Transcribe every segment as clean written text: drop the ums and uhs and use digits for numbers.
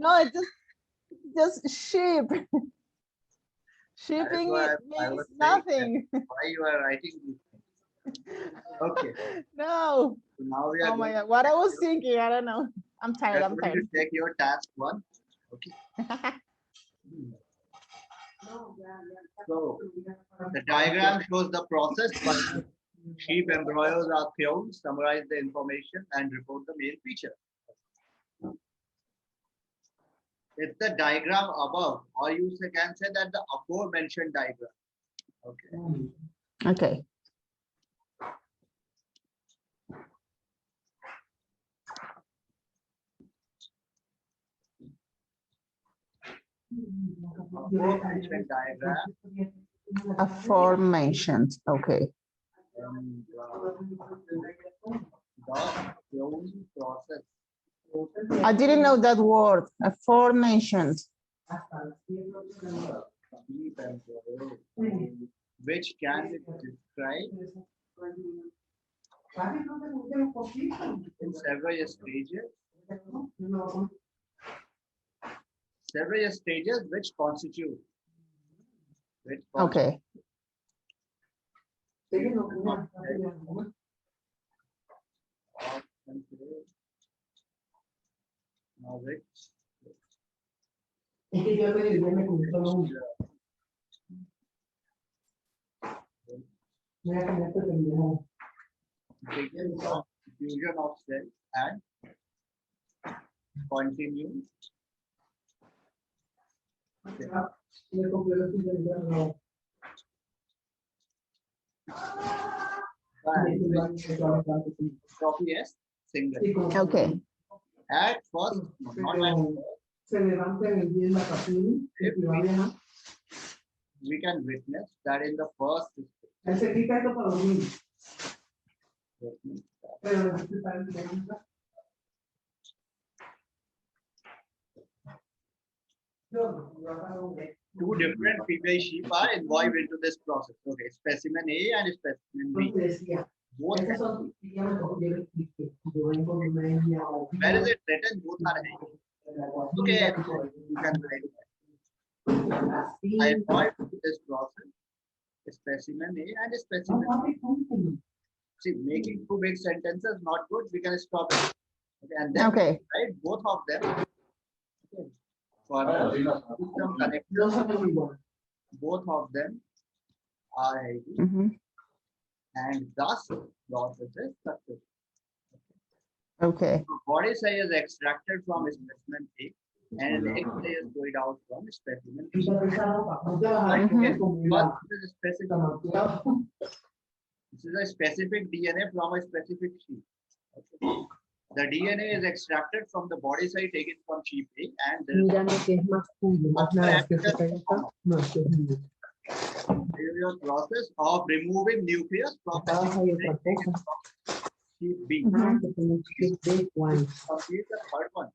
No, it's just sheep. Shipping it means nothing. Why you are writing these things? Okay. No. So now we are. Oh my God! What I was thinking, I don't know. I'm tired. I'm tired. To take your task 1. Okay. So the diagram shows the process, but sheep embryos are cloned, summarize the information, and report the main feature. It's the diagram above, or you can say that the aforementioned diagram. Okay. Okay. Aforementioned diagram. Aforementioned. Okay. And the clone process. I didn't know that word. Aforementioned. Which can be described in several stages. Several stages which constitute. Okay. Begin from fusion of cells and continue. Copy as single. Okay. At first, not at first. We can witness that in the first two different female sheep are involved into this process. Okay, specimen A and specimen B. Both. Where is it written? Both are A. Okay, you can write it. I involved this process. Specimen A and specimen B. See, making two big sentences not good. We can stop it. Okay, and then write both of them. Okay. For some connectors, both of them are ID, and thus process is successful. Okay. So body size is extracted from specimen A, and the X is going out from specimen B. This is a specific DNA from a specific sheep. Okay. The DNA is extracted from the body side taken from sheep A, and this is your process of removing nucleus from sheep B. Complete the third one.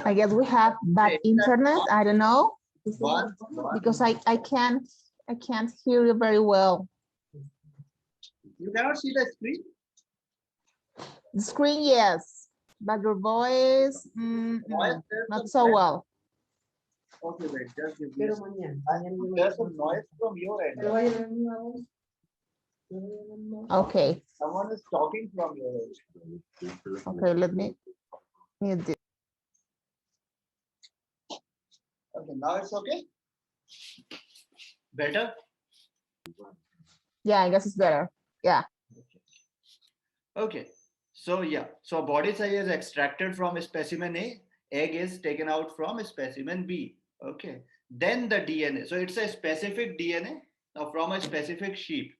I guess we have bad internet. I don't know because I can't hear you very well. You cannot see the screen? The screen, yes, but your voice, not so well. Okay, wait, just give me. There's some noise from your end. Okay. Someone is talking from your end. Okay, let me mute this. Okay, now it's okay? Better? Yeah, I guess it's better. Yeah. Okay. So yeah. So body size is extracted from specimen A. Egg is taken out from specimen B. Okay. Then the DNA. So it's a specific DNA from a specific sheep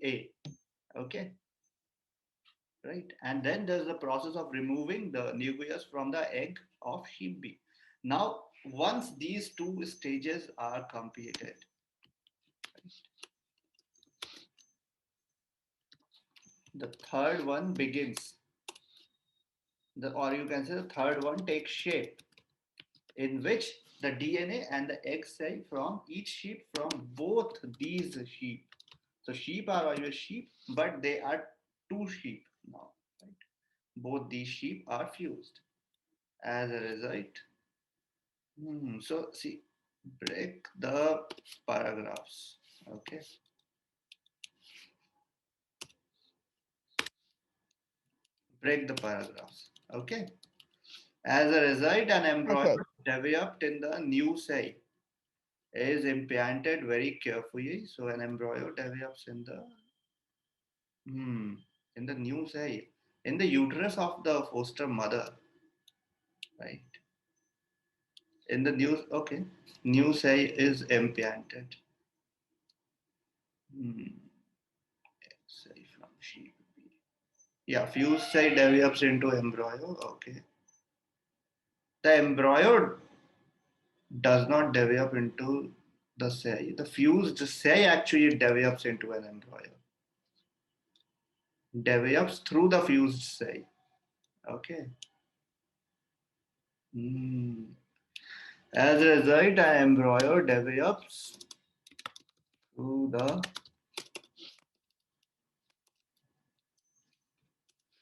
A. Okay. Right. And then there's the process of removing the nucleus from the egg of sheep B. Now, once these two stages are completed, the third one begins. Or you can say the third one takes shape, in which the DNA and the egg cell from each sheep from both these sheep. So sheep are always sheep, but they are two sheep now. Right? both these sheep are fused. As a result, so see, break the paragraphs. Okay, break the paragraphs. Okay. As a result, an embryo Okay. developed in the new cell is implanted very carefully. So an embryo develops in the new cell, in the uterus of the foster mother, right? In the new, okay, new cell is implanted. Cell from sheep. Yeah, fused cell develops into embryo. Okay, the embryo does not develop into the cell. The fused cell actually develops into an embryo. Develops through the fused cell. Okay. As a result, an embryo develops through the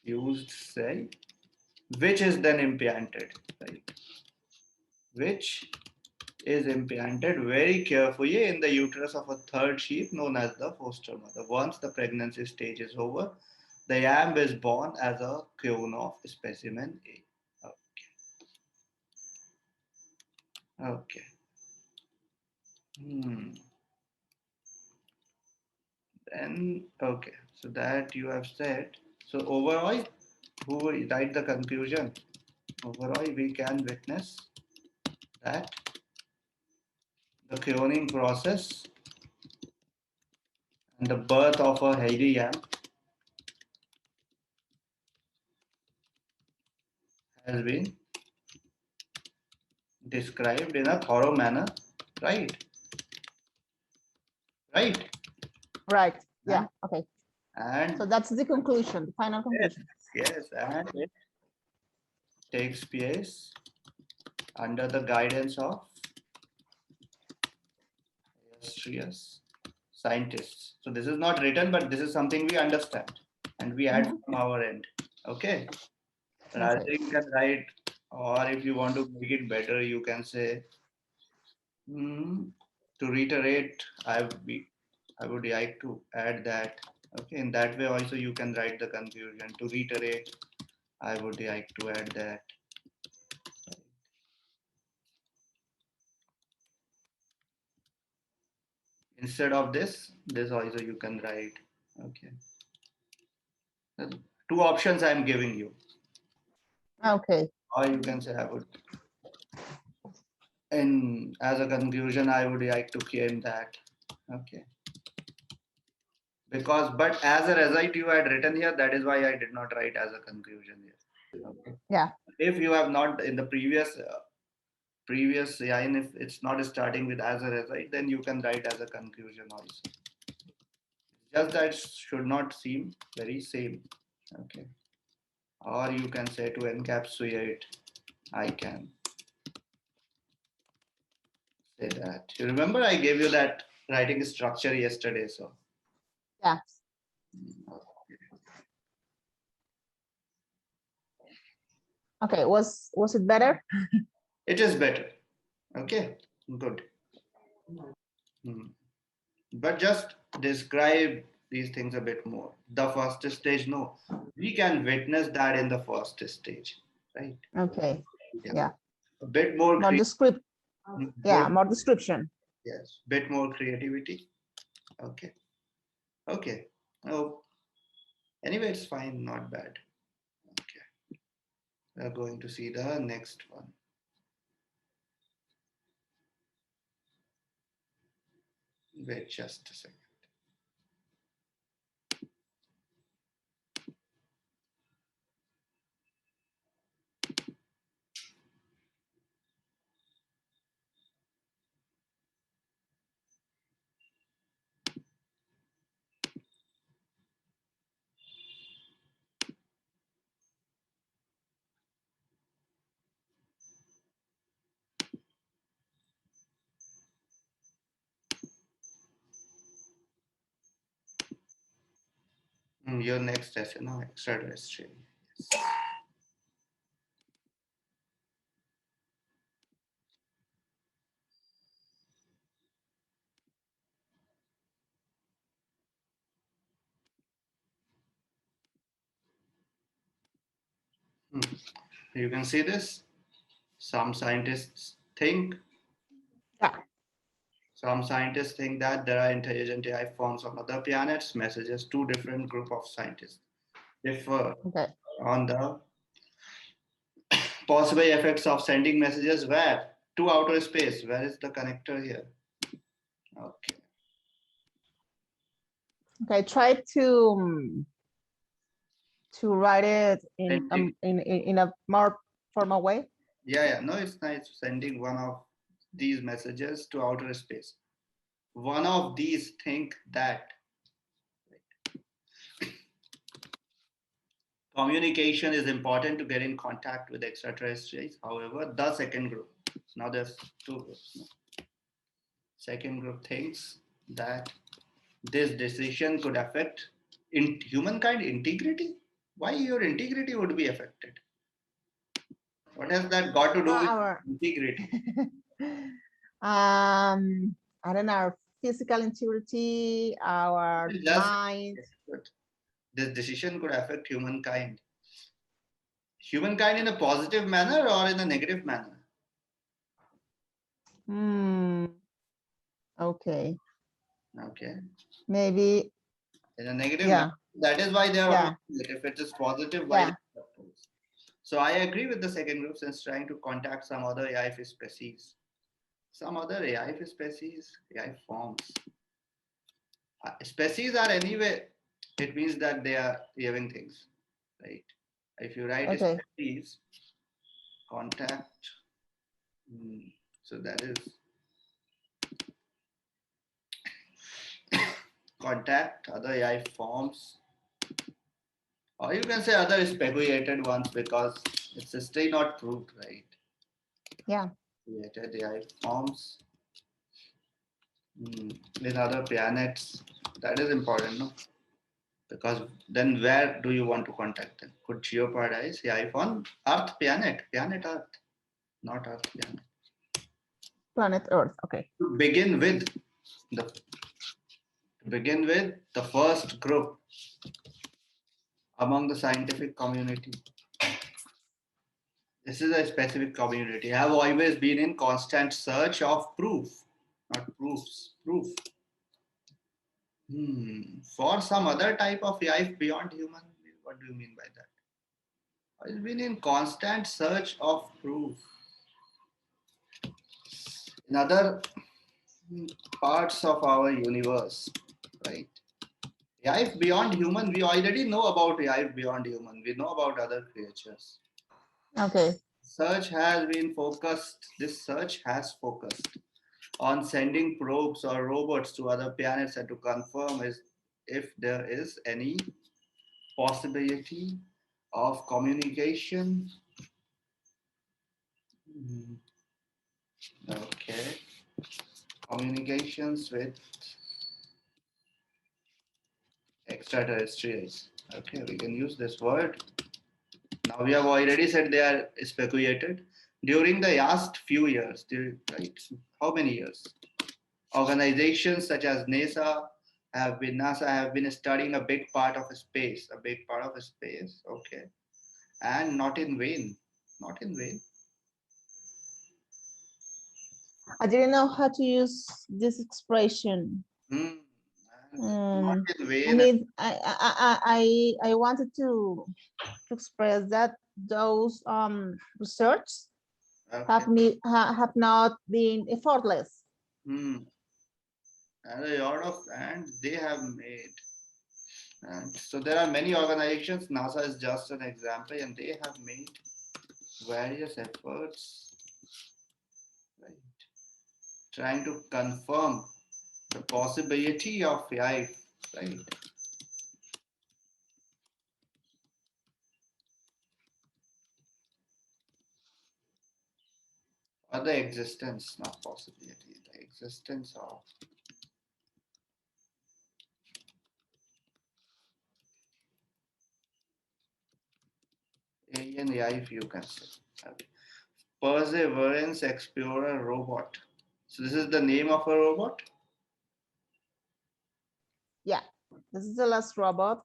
fused cell, which is then implanted, right? Which is implanted very carefully in the uterus of a third sheep known as the foster mother. Once the pregnancy stage is over, the yam is born as a clone of specimen A. Okay. Then, okay. So that you have said. So overall, who will write the conclusion? Overall, we can witness that the cloning process and the birth of a healthy yam has been described in a thorough manner, right? Right. Right. Yeah. Okay. And So that's the conclusion, the final yes, conclusion. yes, and it takes place under the guidance of illustrious scientists. So this is not written, but this is something we understand and we add from our end. Okay. Rather Okay. you can write, or if you want to make it better, you can say, to reiterate, I would like to add that. Okay, in that way also you can write the conclusion. To reiterate, I would like to add that. Instead of this also you can write. Okay. Two options I am giving you. Okay. Or you can say I would. And as a conclusion, I would like to claim that. Okay. Because, but as a result, you had written here, that is why I did not write as a conclusion here. Okay. Yeah. If you have not in the previous line, if it's not starting with as a result, then you can write as a conclusion also. Just that should not seem very same. Okay. Or you can say to encapsulate, I can say that. You remember I gave you that writing structure yesterday, so. Yeah. Okay. Was it better? It is better. Okay, good. But just describe these things a bit more. The first stage, no. We can witness that in the first stage, right? Okay. Yeah. A bit more More description. Yeah. More description. Yes, bit more creativity. Okay. Okay. Oh, anyway, it's fine, not bad. Okay. We're going to see the next one. Wait just a second. Your next essay, no, extraterrestrial. Yes. You can see this. Some scientists think Yeah. that there are intelligent AI forms on other planets. Messages. Two different group of scientists differ Okay. on the possible effects of sending messages where to outer space. Where is the connector here? Okay. Okay. Try to write it in a more formal way. Yeah. No, it's nice sending one of these messages to outer space. One of these think that communication is important to get in contact with extraterrestrials. However, the second group, now there's two groups. No? Second group thinks that this decision could affect humankind integrity. Why your integrity would be affected? What has that got to do with integrity? I don't know, our physical integrity, our mind. This decision could affect humankind. Humankind in a positive manner or in a negative manner? Okay. Okay. Maybe. In a negative Yeah. manner. That is why they are. Yeah. If it is positive, why? Yeah. So I agree with the second group since trying to contact some other AI species. Some other AI species, AI forms. Species are anyway, it means that they are living things, right? If you write species, contact, so that is contact other AI forms, or you can say other speculated ones because it's still not proved, right? Yeah. Created AI forms in other planets. That is important, no? Because then where do you want to contact them? Could geoparadise AI on Earth planet Earth, not Earth planet. Planet Earth. Okay. To begin with the first group among the scientific community. This is a specific community. Have always been in constant search of proof, not proofs. Proof. For some other type of life beyond human. What do you mean by that? I've been in constant search of proof. In other parts of our universe, right? Life beyond human, we already know about life beyond human. We know about other creatures. Okay. This search has focused on sending probes or robots to other planets and to confirm if there is any possibility of communication. Okay. Communications with extraterrestrials. Okay, we can use this word. Now we have already said they are speculated. During the last few years, right? How many years? Organizations such as NASA have been studying a big part of space. Okay, and not in vain. Not in vain. I didn't know how to use this expression. Not in vain. I mean, I wanted to express that those research have not been effortless. And they have made. And so there are many organizations. NASA is just an example, and they have made various efforts, right, trying to confirm the possibility of life, right? Or the existence, not possibility, the existence of alien life, you can say. Okay. Perseverance Explorer robot. So this is the name of a robot? Yeah, this is the last robot,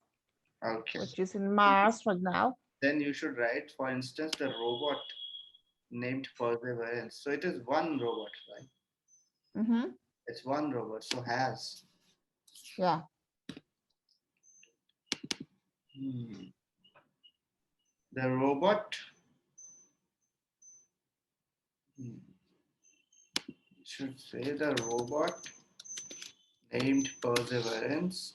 okay, which is in Mars right now. then you should write, for instance, the robot named Perseverance. So it is one robot, right? Mm-hmm. It's one robot, so has. Yeah. The robot should say the robot named Perseverance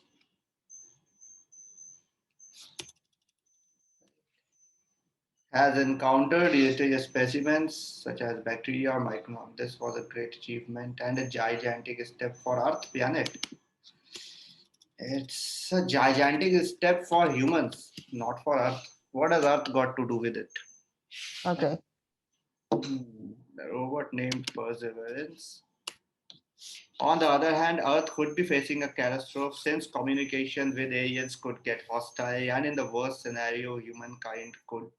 has encountered yesterday's specimens such as bacteria or microbes. This was a great achievement and a gigantic step for Earth planet. It's a gigantic step for humans, not for Earth. What has Earth got to do with it? Okay. The robot named Perseverance. On the other hand, Earth could be facing a catastrophe since communication with aliens could get hostile, and in the worst scenario, humankind could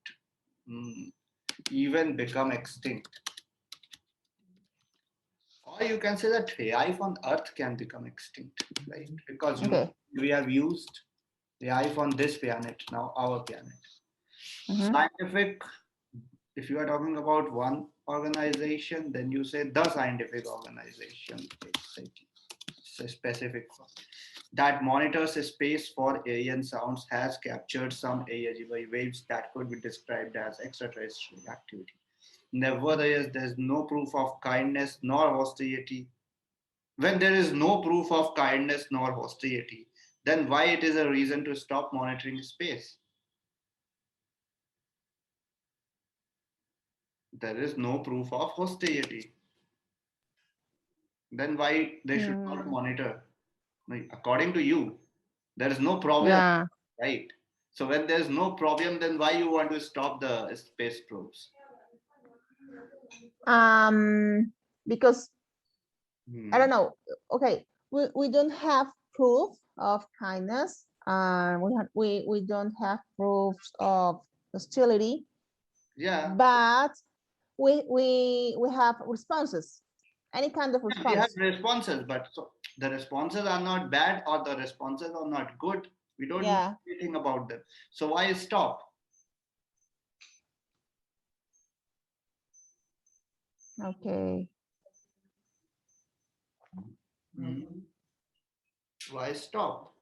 even become extinct. Or you can say that life on Earth can become extinct, right? Because we have used life on this planet, now our planet. Scientific, if you are talking about one organization, then you say the scientific organization. It's a specific one that monitors space for alien sounds has captured some AAGY waves that could be described as extraterrestrial activity. Nevertheless, there is no proof of kindness nor hostility. When there is no proof of kindness nor hostility, then why it is a reason to stop monitoring space? There is no proof of hostility. Then why they should not monitor? According to you, there is no problem, right? So when there's no problem, then why you want to stop the space probes? Because I don't know. Okay, we don't have proof of kindness. We don't have proofs of hostility. Yeah. But we have responses. Any kind of response. We have responses, but so the responses are not bad or the responses are not good. We don't know anything about them. So why stop? Okay. Why stop?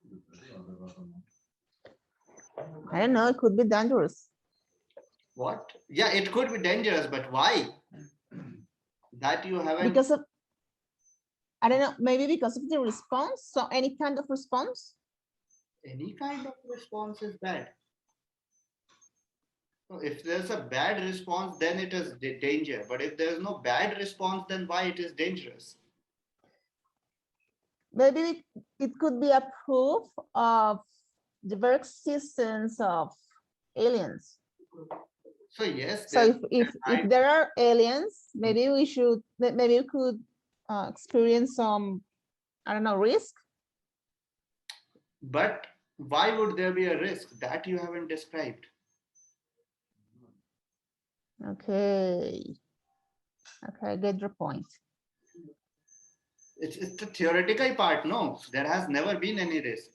I don't know. It could be dangerous. What? Yeah, it could be dangerous, but why? That you haven't. Because of, I don't know, maybe because of the response. So any kind of response? Any kind of response is bad. So if there's a bad response, then it is danger. But if there's no bad response, then why it is dangerous? Maybe it could be a proof of the very existence of aliens. So yes. So if there are aliens, maybe we could experience some, I don't know, risk. But why would there be a risk that you haven't described? Okay. Okay, I get your point. It's the theoretical part. No, there has never been any risk.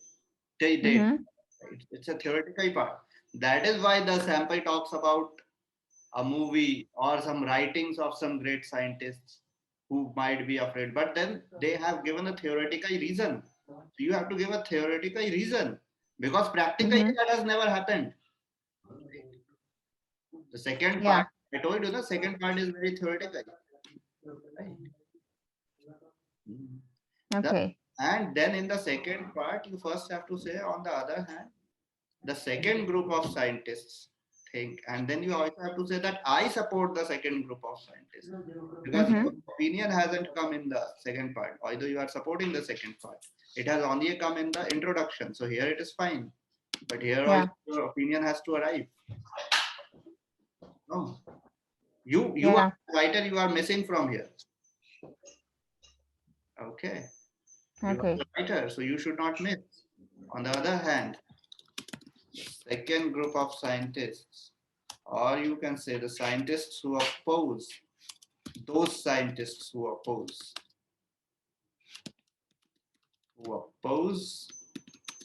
It's a theoretical part. That is why the sample talks about a movie or some writings of some great scientists who might be afraid. But then they have given a theoretical reason. So you have to give a theoretical reason because practically that has never happened. The second part, I told you the second part is very theoretical. Right? Okay. And then in the second part, you first have to say, on the other hand, the second group of scientists think, and then you also have to say that I support the second group of scientists because your opinion hasn't come in the second part, although you are supporting the second part. It has only come in the introduction, so here it is fine, but here also your opinion has to arrive. No, you are writer, you are missing from here. Okay. You are the writer, so you should not miss. On the other hand, second group of scientists, or you can say the scientists who oppose, those scientists who oppose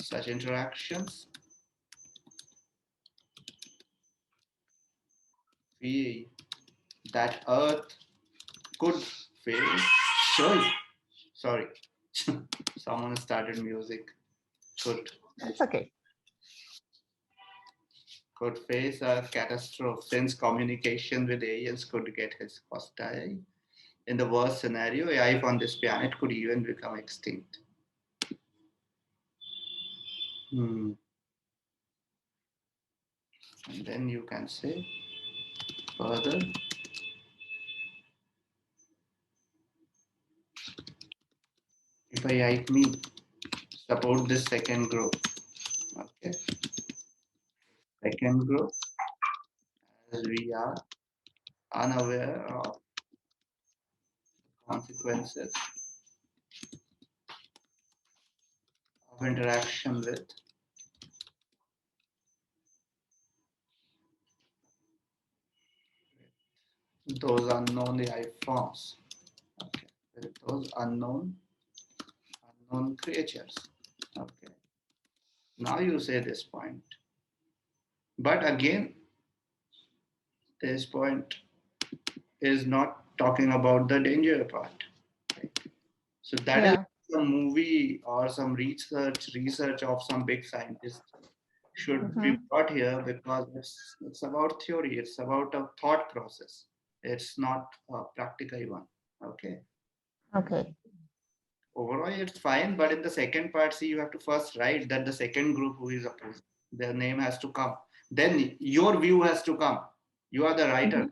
such interactions feel that Earth could face. Sorry, someone started music. It's okay. Could face a catastrophe since communication with aliens could get his hostile. In the worst scenario, life on this planet could even become extinct. Hmm. And then you can say further. If I write me, support this second group. Okay. Second group, as we are unaware of consequences of interaction with those unknown life forms. Okay. With those unknown creatures. Okay. Now you say this point. But again, this point is not talking about the danger part. Right? So that is Yeah. some movie or some research of some big scientist should be brought here because it's about theory, it's about a thought process. It's not a practical one. Okay. Okay. Overall, it's fine, but in the second part, see, you have to first write that the second group who is opposed, their name has to come. Then your view has to come. You are the writer.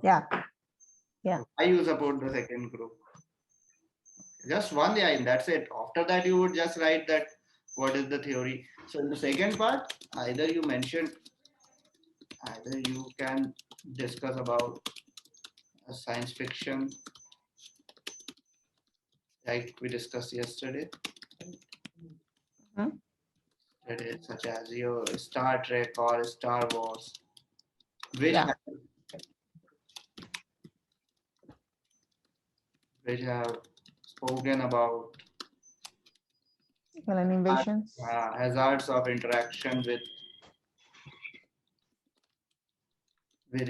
Yeah. Yeah. I you support the second group. Just one line, that's it. After that, you would just write that what is the theory. So in the second part, either you can discuss about a science fiction, like we discussed yesterday. Mhm. That is such as your Star Trek or Star Wars, which Yeah. have spoken about Alien invasions. hazards of interaction with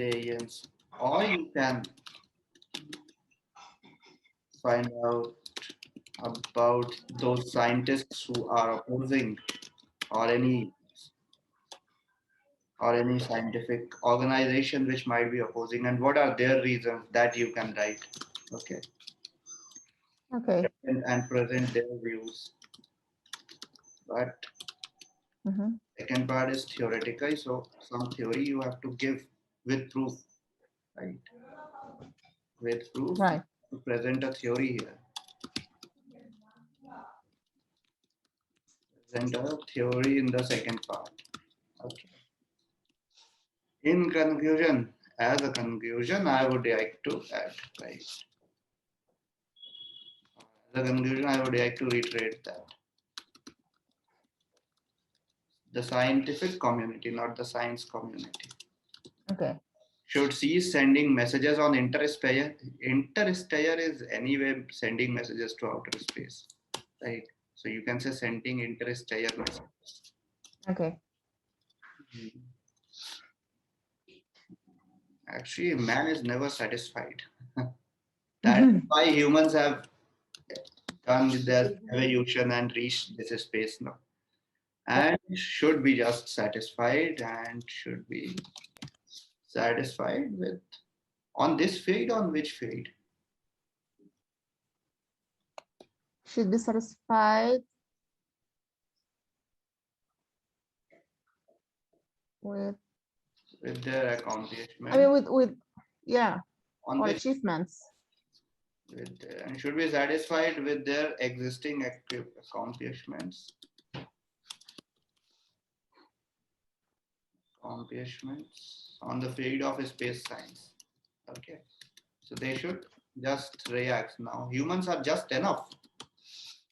aliens, or you can find out about those scientists who are opposing or any scientific organization which might be opposing and what are their reasons that you can write. Okay. Okay. And present their views. But second part is theoretical, so some theory you have to give with proof, right? With proof, Right. to present a theory here. Present a theory in the second part. Okay. In conclusion, as a conclusion, I would like to add, right? As a conclusion, I would like to reiterate that the scientific community, not the science community, Okay. should cease sending messages on interstellar. Interstellar is anyway sending messages to outer space, right? So you can say sending interstellar messages. Okay. Actually, man is never satisfied. That's why humans have done their evolution and reached this space now. And should be just satisfied and should be satisfied with on this field, on which field? Should be satisfied with Their accomplishment. I mean with yeah, on or which achievements. and should be satisfied with their existing active accomplishments on the field of space science. Okay, so they should just react. Now humans are just enough.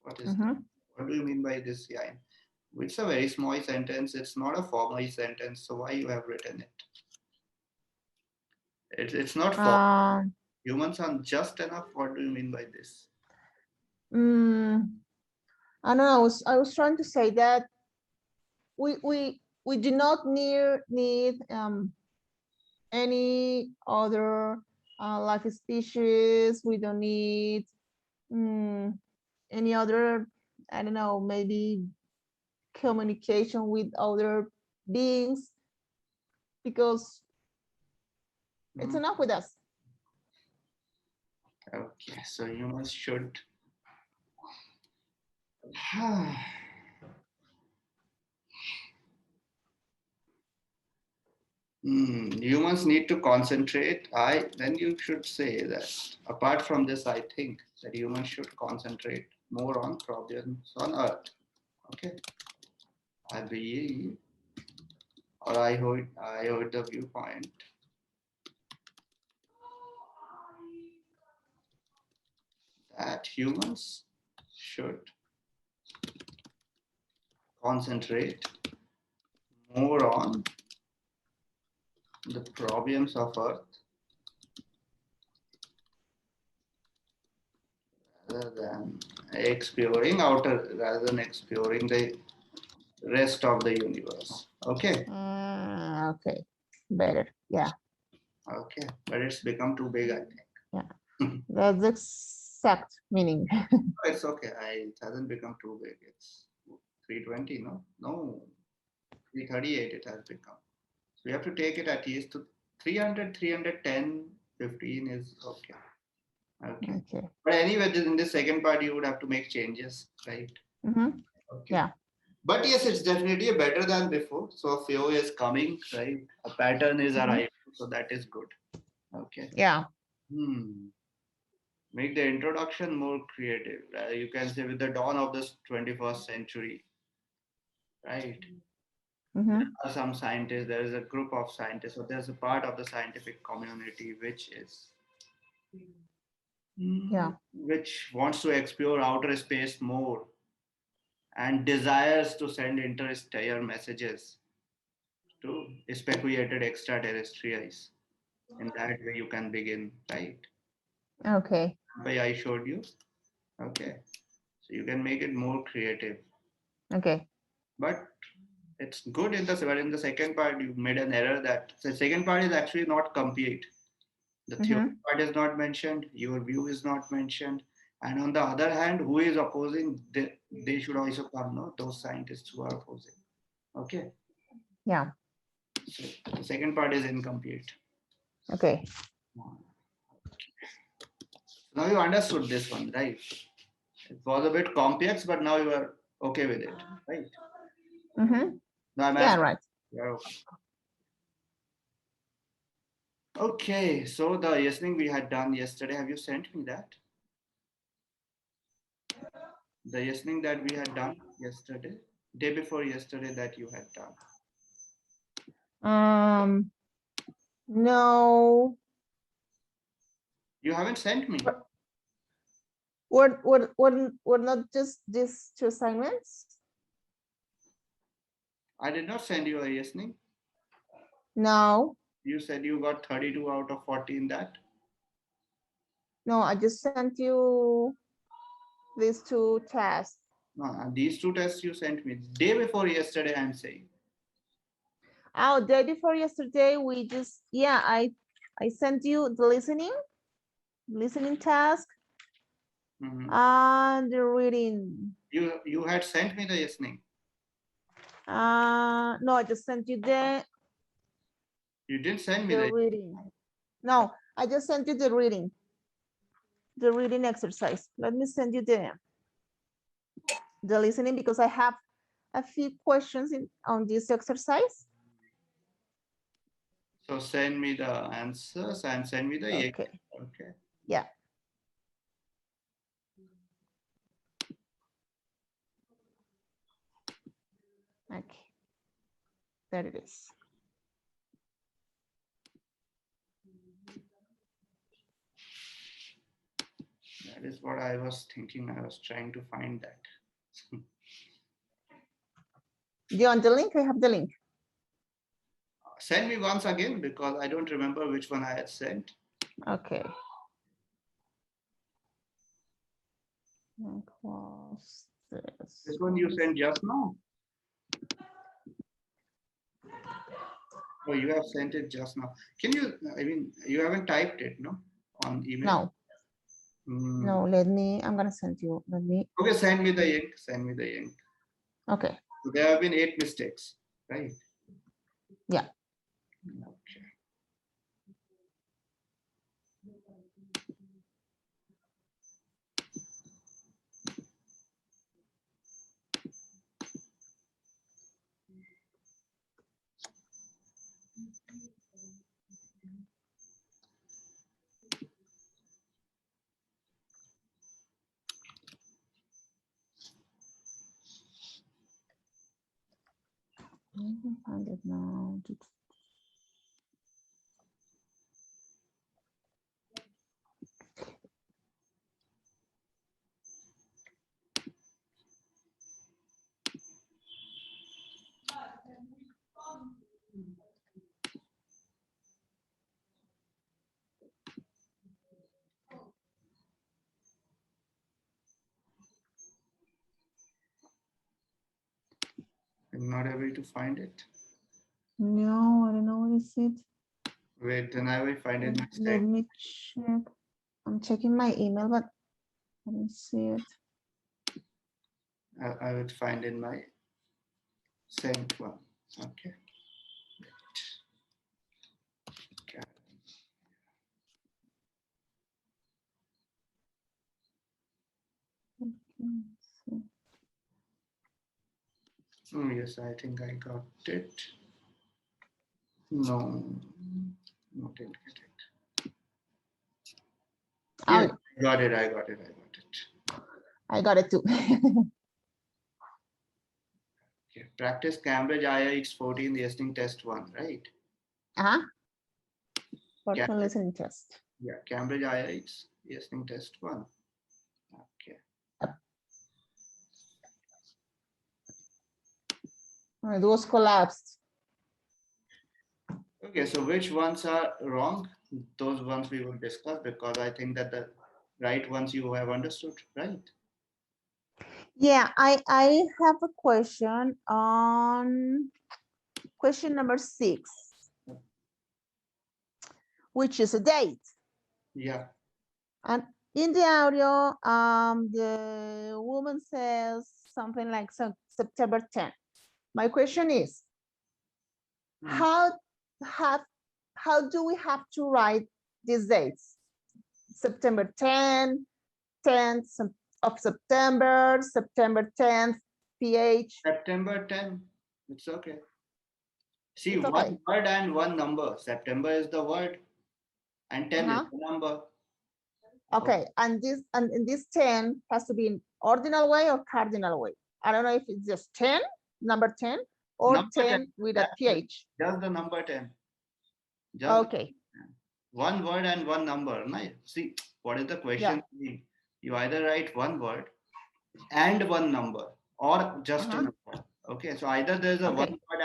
What is that? What do you mean by this line? It's a very small sentence. It's not a formal sentence. So why you have written it? It's not formal. Humans are just enough. What do you mean by this? I don't know. I was trying to say that we do not need any other life species. We don't need any other, I don't know, maybe communication with other beings, because it's enough with us. Okay, so humans should. Humans need to concentrate. Then you should say that apart from this, I think that humans should concentrate more on problems on Earth. Okay, I believe, or I heard the viewpoint that humans should concentrate more on the problems of Earth rather than exploring the rest of the universe. Okay. Okay, better. Yeah. Okay, but it's become too big, I think. Yeah, that's the exact meaning. It's okay. It hasn't become too big. It's 320, no, 338 it has become. So we have to take it at least to 300, 310, 15 is okay. Okay. But anyway, in the second part, you would have to make changes, right? Okay. Yeah. But yes, it's definitely better than before. So a flow is coming, right? A pattern is arriving. So that is good. Okay. Yeah. Make the introduction more creative. You can say with the dawn of this 21st century, right? There are some scientists, there is a group of scientists, so there's a part of the scientific community which is which wants to explore outer space more and desires to send interstellar messages to speculated extraterrestrials. In that way you can begin, right? Okay. But I showed you. Okay. So you can make it more creative. Okay. But it's good in the second part you made an error that the second part is actually not complete. The theory part is not mentioned, your view is not mentioned, and on the other hand, who is opposing, they should also come, no? Those scientists who are opposing. Okay. Yeah. So the second part is incomplete. Okay. Now you understood this one, right? It was a bit complex, but now you are okay with it, right? Now I'm asking, right. you're okay. Okay, so the listening we had done yesterday, have you sent me that? The listening that we had done yesterday, day before yesterday that you had done. No. You haven't sent me. Were not just these two assignments? I did not send you a listening. No. You said you got 32 out of 40 in that. No, I just sent you these two tests. No, these two tests you sent me day before yesterday, I'm saying. Oh, day before yesterday, we just, yeah, I sent you the listening task and the reading. You had sent me the listening. No, I just sent you You didn't send me the reading. No, I just sent you the reading exercise. Let me send you the listening because I have a few questions on this exercise. So send me the answers and send me the okay. Okay. Yeah. Okay. There it is. That is what I was thinking. I was trying to find that. Do you want the link? I have the link. Send me once again because I don't remember which one I had sent. Okay. What was this? This one you sent just now. Oh, you have sent it just now. Can you, I mean, you haven't typed it, no? On email? No, I'm gonna send you, Okay, send me the ink, send me the ink. okay. So there have been 8 mistakes, right? Yeah. Okay. I can find it now. I'm not able to find it. No, I don't know what is it. Wait, then I will find it next Let time. me check. I'm checking my email, but I don't see it. I will find in my sent one. Okay. Oh, yes, I think I got it. No, not didn't get it. Oh, Yeah, I got it. I got it too. Okay. Practice Cambridge IELTS 14 listening test 1, right? Uh-huh. For Yeah. listening test. Yeah, Cambridge IELTS listening test 1. Okay. It was collapsed. Okay, so which ones are wrong? Those ones we will discuss, because I think that the right ones you have understood, right? Yeah, I have a question on question number 6, which is a date. Yeah. And in the audio, the woman says something like September 10th. My question is, how do we have to write these dates? September 10th, 10th of September, September 10th, PH. September 10. It's okay. See, It's one okay. word and one number. September is the word and 10 is the number. Okay, and this 10 has to be in ordinal way or cardinal way. I don't know if it's just 10, number 10, or Number 10 with a PH. Just the number 10. Just Okay. one word and one number. Nice. See, what is the question? Yeah. You either write one word and one number, or just a number. Okay, so either there's a one word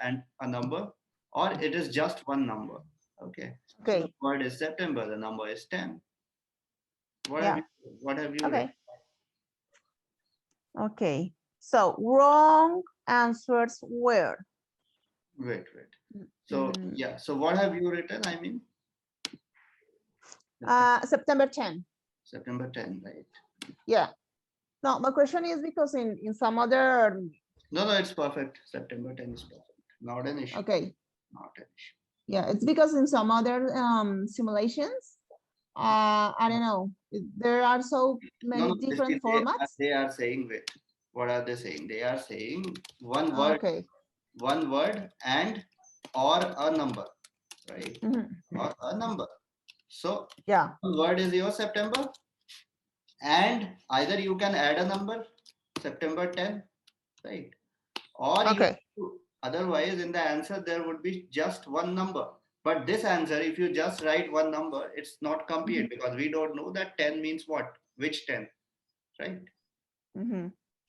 and a number, or it is just one number. Okay. So the word is September, the number is 10. What have you Okay. written? Okay. So wrong answers were. Wait. So yeah, so what have you written? I mean, September 10. September 10, right? Yeah. No, my question is because in some other. No, it's perfect. September 10 is perfect. Not an issue. Okay. Not an issue. Yeah, it's because in some other simulations, I don't know, there are so many different formats. They are saying, wait, what are they saying? They are saying one word, and or a number, right? Or a number. So yeah, one word is your September, and either you can add a number, September 10, right? Or otherwise in the answer there would be just one number. But this answer, if you just write one number, it's not complete, because we don't know that 10 means what, which 10, right?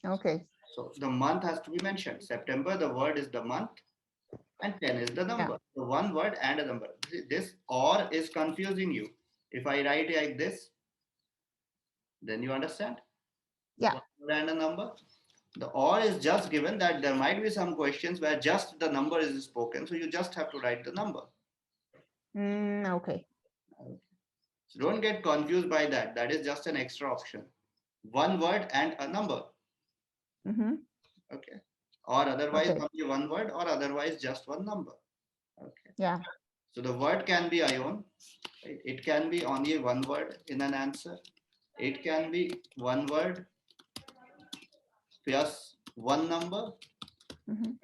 Okay. So the month has to be mentioned. September, the word is the month, and 10 is the number. Yeah. So one word and a number. This or is confusing you. If I write like this, then you understand? Yeah. One word and a number. The or is just given that there might be some questions where just the number is spoken, so you just have to write the number. Okay. So don't get confused by that. That is just an extra option. One word and a number. Okay. Or otherwise Okay. only one word, or otherwise just one number. Okay. Yeah. So the word can be ion. Right? It can be only one word in an answer. It can be one word plus one number,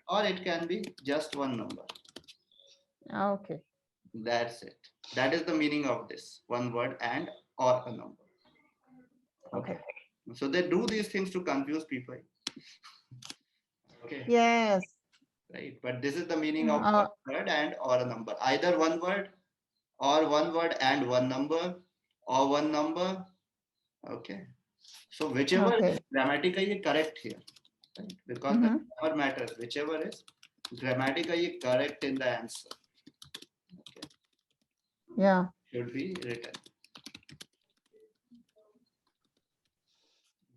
or it can be just one number. Okay. That's it. That is the meaning of this one word and or a number. Okay. So they do these things to confuse people. Okay. Yes. Right. But this is the meaning of one word and or a number. Either one word or one word and one number or one number. Okay. So whichever is grammatically correct here. Right? Because the grammar matters. Whichever is grammatically correct in the answer. Okay. Yeah. Should be written.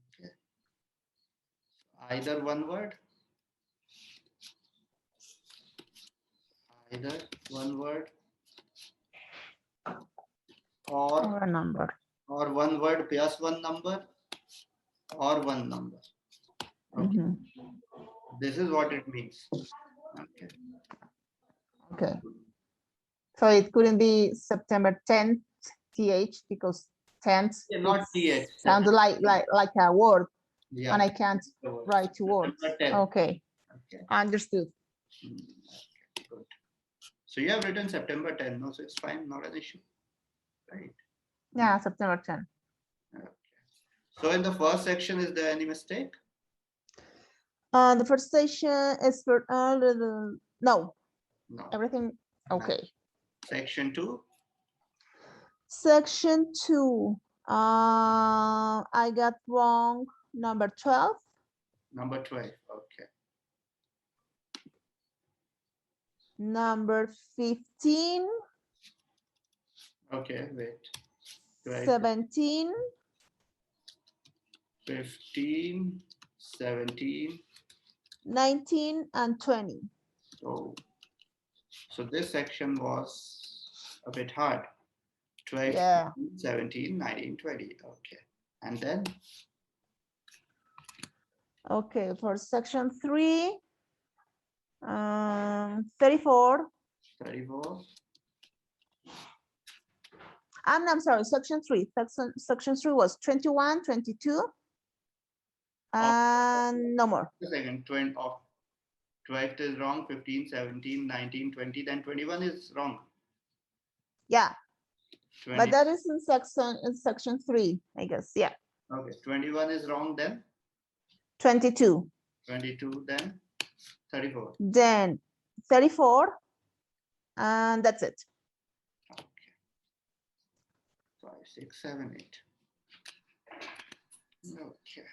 Okay. Either one word. Either one word Or a number. Or one word plus one number or one number. Okay. This is what it means. Okay. Okay. So it couldn't be September 10th, th, because 10th Not th. sounds like a word, yeah. And I can't write two words. Okay. Understood. Okay. Good. So you have written September 10th, no? So it's fine, not an issue, right? Yeah, September 10th. Okay. So in the first section, is there any mistake? The first section is for no. Everything okay. Section 2. Section 2. I got wrong number 12. Number 12. Okay. Number 15. Okay, wait. 12, 17. 15, 17. 19 and 20. So this section was a bit hard. 12, Yeah. 17, 19, 20. Okay. And then? Okay, for section 3, 34. 34. I'm sorry, section 3. Section 3 was 21, 22, and no more. The second 20 of 12 is wrong, 15, 17, 19, 20, then 21 is wrong. Yeah. 20. But that is in section 3, I guess. Yeah. Okay, 21 is wrong then? 22. 22 then? 34. Then 34, and that's it. Okay. 5, 6, 7, 8. Okay.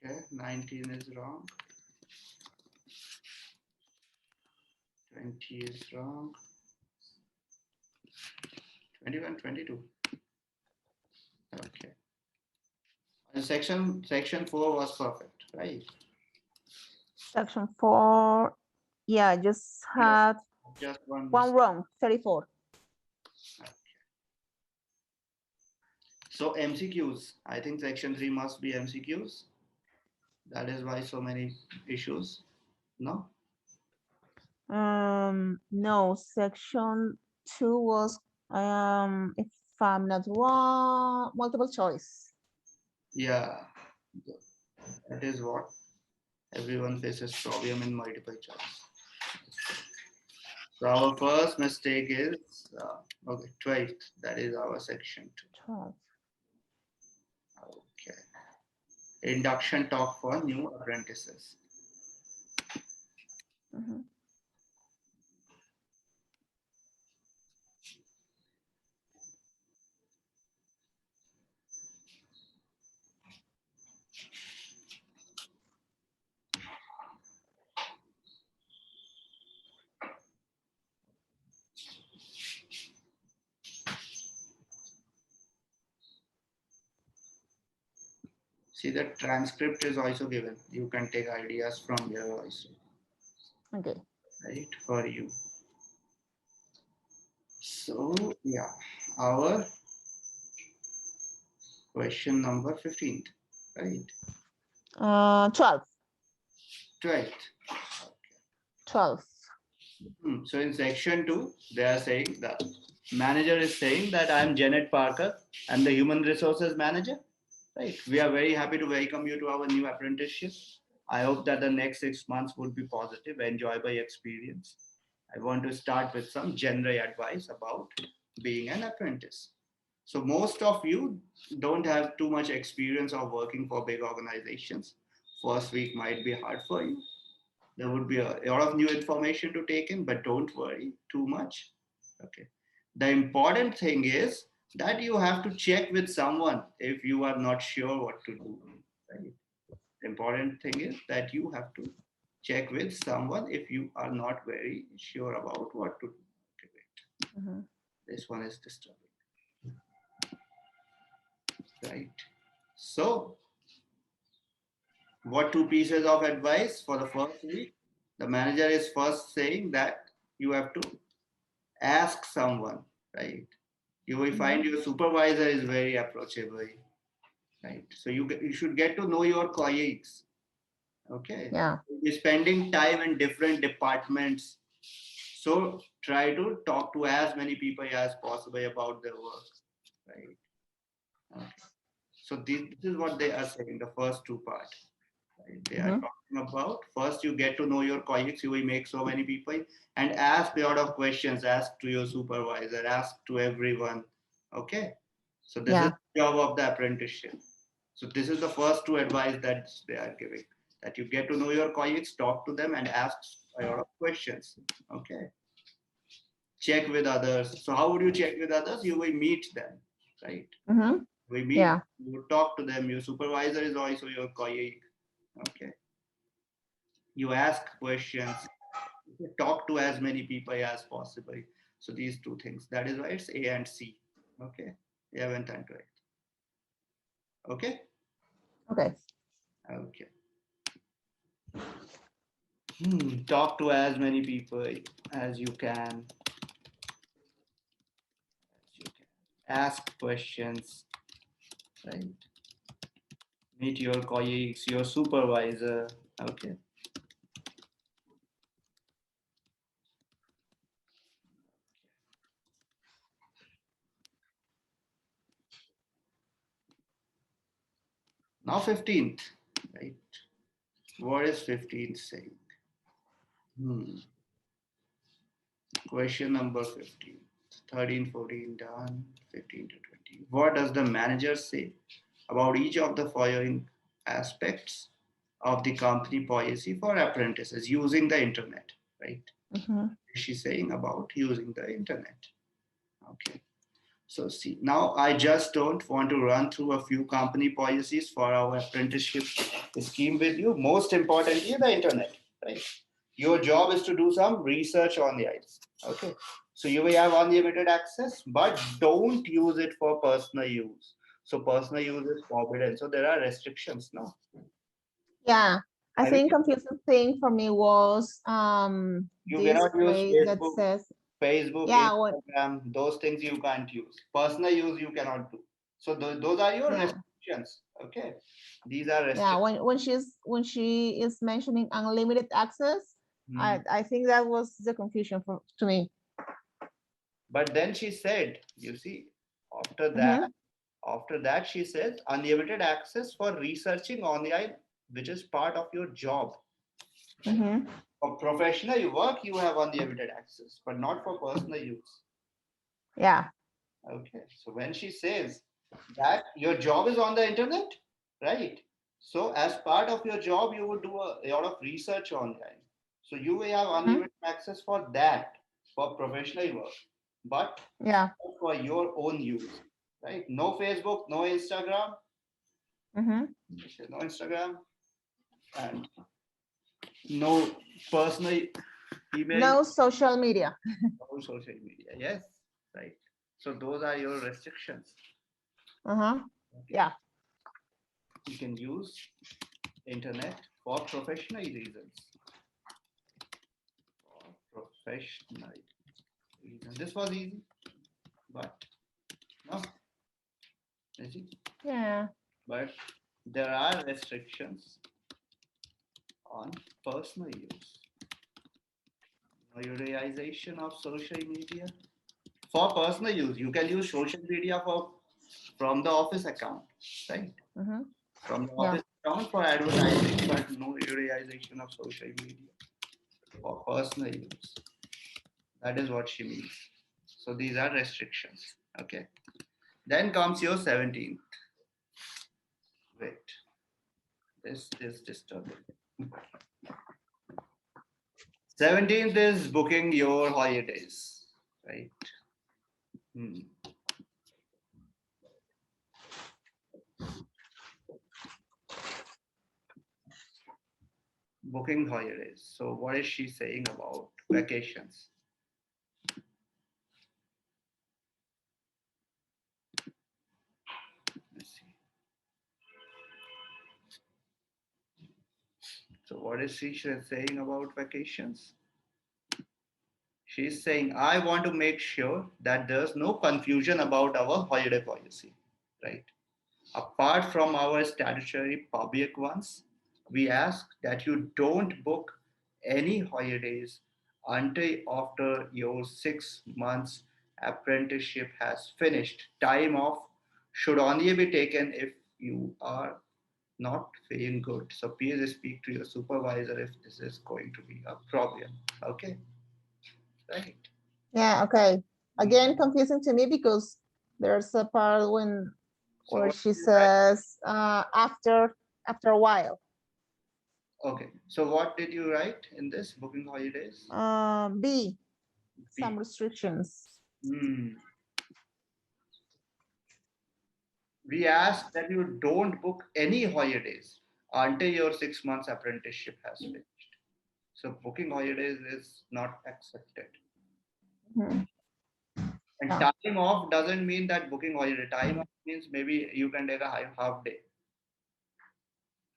Okay, 19 is wrong. 20 is wrong. 21, 22. Okay. And section 4 was perfect, right? Section 4, yeah, just had just one wrong, 34. Okay. So MCQs, I think section 3 must be MCQs. That is why so many issues. No? No, section 2 was if I'm not wrong, multiple choice. Yeah, that is what everyone faces problem in multiple choice. So our first mistake is okay, 12th. That is our section 2. 12. Okay. Induction talk for new apprentices. See, the transcript is also given. You can take ideas from here also, Okay. right? For you. So, yeah, our question number 15, right? 12. 12th. 12. So in section 2, they are saying the manager is saying that I am Janet Parker. I'm the human resources manager. Right. We are very happy to welcome you to our new apprenticeship. I hope that the next 6 months would be positive, enjoyable experience. I want to start with some general advice about being an apprentice. So most of you don't have too much experience of working for big organizations. First week might be hard for you. There would be a lot of new information to take in, but don't worry too much. Okay. The important thing is that you have to check with someone if you are not sure what to do. Right? The important thing is that you have to check with someone if you are not very sure about what to do. Okay, wait. Mm-hmm. This one is disturbing. Right. So, what two pieces of advice for the first week? The manager is first saying that you have to ask someone, right? You will find your supervisor is very approachable, right? So you should get to know your colleagues, okay? Yeah. You're spending time in different departments, so try to talk to as many people as possible about their work, right? Okay. So this is what they are saying, the first two parts. Right? They are talking about first you get to know your colleagues, you will make so many people and ask a lot of questions, ask to your supervisor, ask to everyone. Okay. So this is the job of the apprenticeship. So this is the first two advice that they are giving. That you get to know your colleagues, talk to them and ask a lot of questions. Okay. Check with others. So how would you check with others? You will meet them, right? Mm-hmm. We meet, Yeah. you talk to them, your supervisor is also your colleague. Okay. You ask questions, talk to as many people as possible. So these two things. That is why it's A and C. Okay. 11th and 12th. Okay. Okay. Okay. Talk to as many people as you can. Ask questions. Right. Meet your colleagues, your supervisor. Okay. Now 15th, right? What is 15th saying? Question number 15. 13, 14 done, 15 to 20. What does the manager say about each of the following aspects of the company policy for apprentices using the internet, right? She's saying about using the internet. Okay. So see, now I just don't want to run through a few company policies for our apprenticeship scheme with you. Most importantly, the internet, right? Your job is to do some research on the IELTS. Okay. So you will have unlimited access, but don't use it for personal use. So personal use is forbidden. So there are restrictions now. Yeah. I I think mean, confusing thing for me was you this cannot use phrase that Facebook, says, yeah, Instagram, those things you can't use. Personal use you cannot do. So those are your yeah, restrictions. Okay. These are yeah. restrictions. When she is mentioning unlimited access, I think that was the confusion to me. But then she said, you see, after that, after that she says unlimited access for researching online, which is part of your job. Right? For professional work, you have unlimited access, but not for personal use. Yeah. Okay. So when she says that your job is on the internet, right? So as part of your job, you would do a lot of research online. So you will have unlimited access for that, for professional work, but yeah, for your own use, right? No Facebook, no Instagram, no Instagram, and no personal email, no social media. no social media. Yes, right. So those are your restrictions. Yeah. You can use internet for professional reasons. For professional reasons. This was easy, but no, easy. Yeah. But there are restrictions on personal use. Prioritization of social media for personal use. You can use social media for from the office account, right? Mm-hmm. From the Yeah. office account for advertising, but no prioritization of social media for personal use. That is what she means. So these are restrictions. Okay. Then comes your 17th. Wait, this is disturbing. 17th is booking your holidays, right? Hmm. Booking holidays. So what is she saying about vacations? Let's see. So what is she saying about vacations? She's saying, I want to make sure that there's no confusion about our holiday policy, right? Apart from our statutory public ones, we ask that you don't book any holidays until after your 6 months apprenticeship has finished. Time off should only be taken if you are not feeling good. So please speak to your supervisor if this is going to be a problem. Okay, right? Yeah. Okay. Again, confusing to me because there's a part So where what she did you write? says after a while. Okay, so what did you write in this booking holidays? B, some B. restrictions. Hmm. We ask that you don't book any holidays until your 6 months apprenticeship has finished. So booking holidays is not accepted. Mhm. And Yeah. time off doesn't mean that booking holiday. Time off means maybe you can take a half day,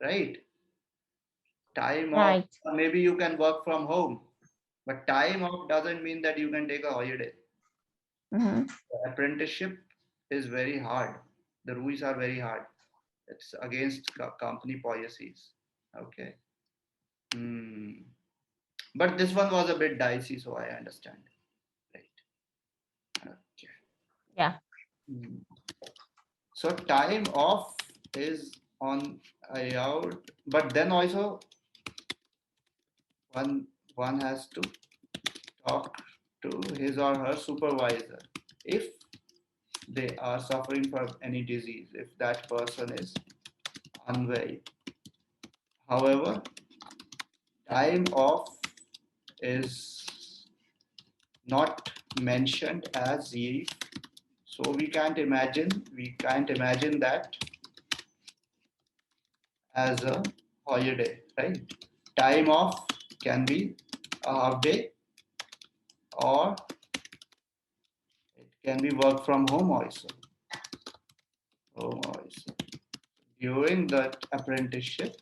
right? Time off, Right. maybe you can work from home, but time off doesn't mean that you can take a holiday. Mhm. The apprenticeship is very hard. The rules are very hard. It's against company policies. Okay. Hmm. But this one was a bit dicey, so I understand. Right. Okay. Yeah. Hmm. So time off is on allowed, but then also one has to talk to his or her supervisor if they are suffering from any disease, if that person is unwell. However, time off is not mentioned as leave, so we can't imagine that as a holiday, right? Time off can be a half day or it can be work from home also. Home also. During the apprenticeship,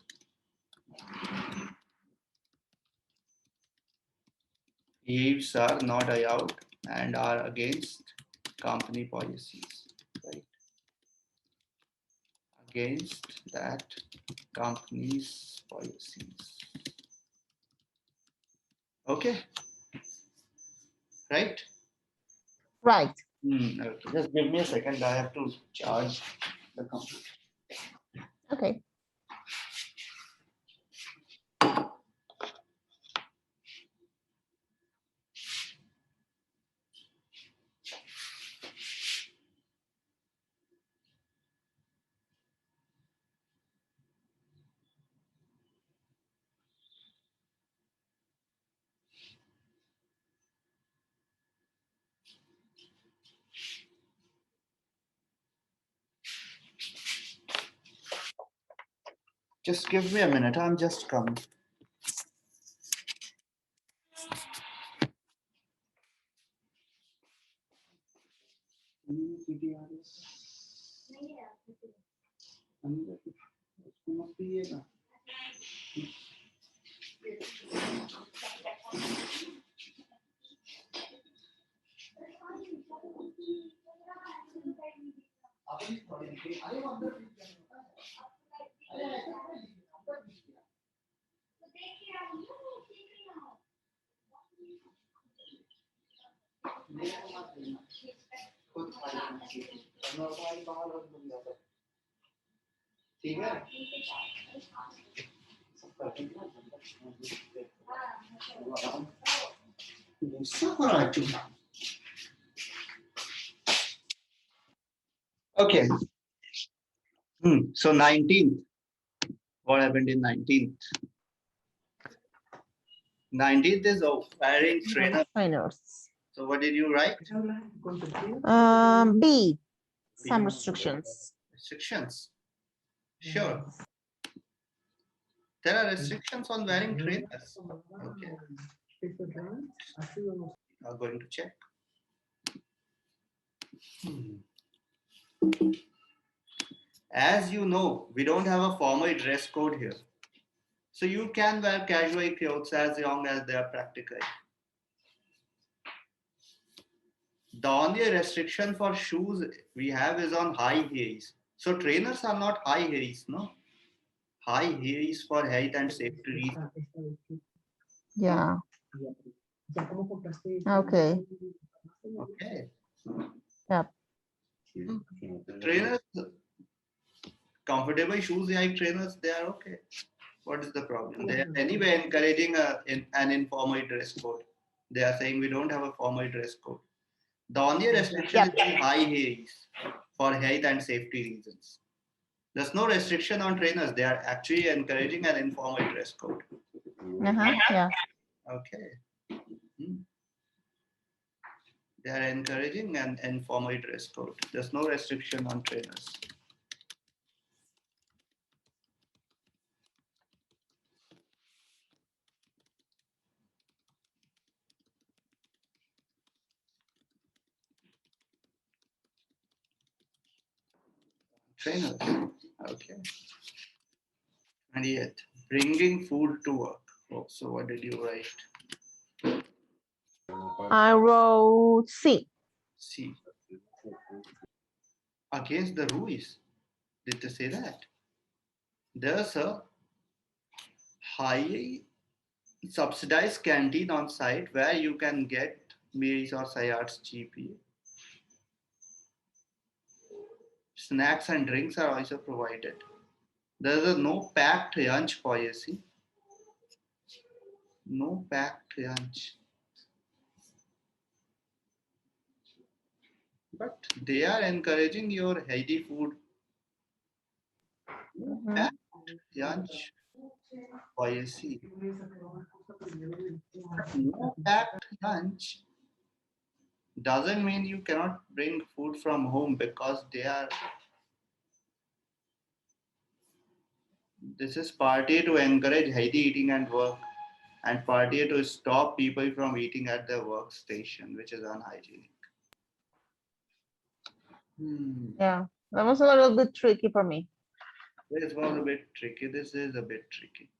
leaves are not allowed and are against company policies, right? Against that company's policies. Okay, right? Right. Okay. Just give me a second. I have to charge the computer. Okay. Just give me a minute. I'm just coming. Okay. So 19th. What happened in 19th? 19th is wearing trainer. Trainers. So what did you write? B. Some restrictions. Restrictions. Sure. There are restrictions on wearing trainers. Okay. I'm going to check. As you know, we don't have a formal dress code here. So you can wear casual clothes as long as they are practical. The only restriction for shoes we have is on high heels. So trainers are not high heels, no? High heels for health and safety reasons. Yeah. Okay. Okay. Yep. Trainers, comfortable shoes like trainers, they are okay. What is the problem? They are anyway encouraging an informal dress code. They are saying we don't have a formal dress code. The only restriction is on high heels for health and safety reasons. There's no restriction on trainers. They are actually encouraging an informal dress code. Yeah. Okay. They are encouraging an informal dress code. There's no restriction on trainers. Trainers. Okay. And yet, bringing food to work. Oh, so what did you write? I wrote C. C. Against the rules. Did they say that? There's a highly subsidized canteen on site where you can get meals or sayats cheaply. Snacks and drinks are also provided. There is a no packed lunch policy. No packed lunch. But they are encouraging your healthy food. Packed lunch policy. No packed lunch doesn't mean you cannot bring food from home because they are. This is partly to encourage healthy eating and work, and partly to stop people from eating at their workstation, which is unhygienic. Yeah, that was a little bit tricky for me. This was a bit tricky. This is a bit tricky.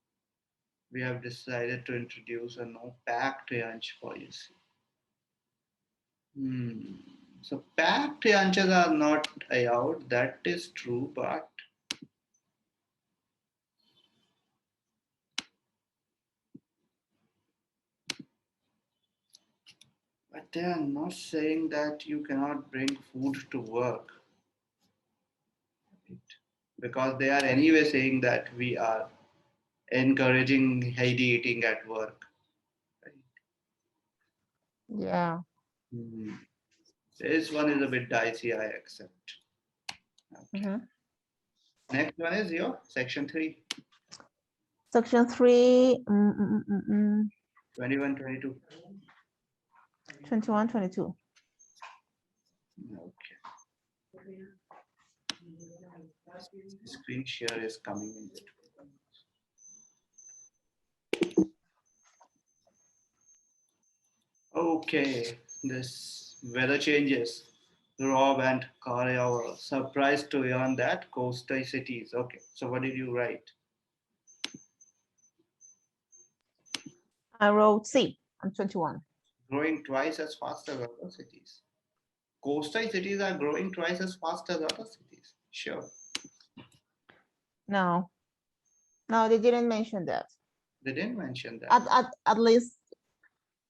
We have decided to introduce a no packed lunch policy. So packed lunches are not allowed. That is true, but they are not saying that you cannot bring food to work. Because they are anyway saying that we are encouraging healthy eating at work. Yeah. This one is a bit dicey, I accept. Okay. Next one is your section 3. Section 3. 21, 22. 21, 22. Okay. Screen share is coming in. Okay, this weather changes. Rob and Kari are surprised to learn that coastal cities. Okay, so what did you write? I wrote C on 21. Growing twice as fast as other cities. Coastal cities are growing twice as fast as other cities. Sure. No, no, they didn't mention that. They didn't mention that. At least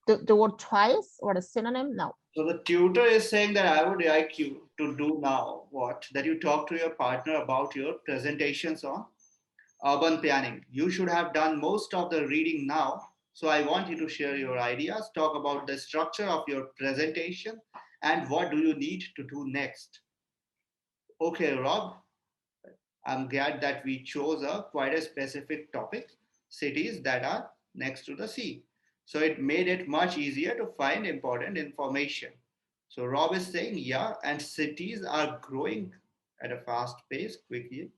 the word twice or the synonym, no. So the tutor is saying that I would like you to do now what? That you talk to your partner about your presentations on urban planning. You should have done most of the reading now. So I want you to share your ideas, talk about the structure of your presentation, and what do you need to do next. Okay, Rob, I'm glad that we chose a quite a specific topic, cities that are next to the sea. So it made it much easier to find important information. So Rob is saying, yeah, and cities are growing at a fast pace quickly.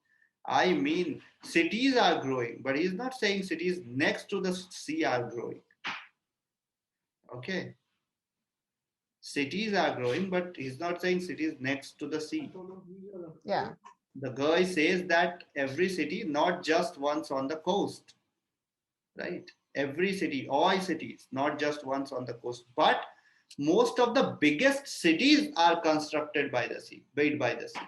I mean, cities are growing, but he's not saying cities next to the sea are growing. Okay. Cities are growing, but he's not saying cities next to the sea. Yeah. The guy says that every city, not just ones on the coast, right? Every city, all cities, not just ones on the coast, but most of the biggest cities are constructed by the sea, built by the sea.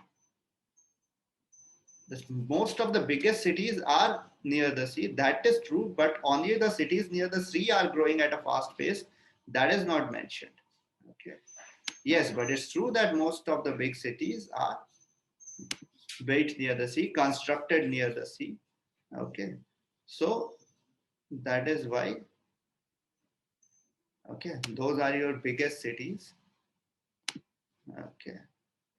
Most of the biggest cities are near the sea. That is true, but only the cities near the sea are growing at a fast pace. That is not mentioned. Okay. Yes, but it's true that most of the big cities are built near the sea, constructed near the sea. Okay. So that is why, okay, those are your biggest cities. Okay.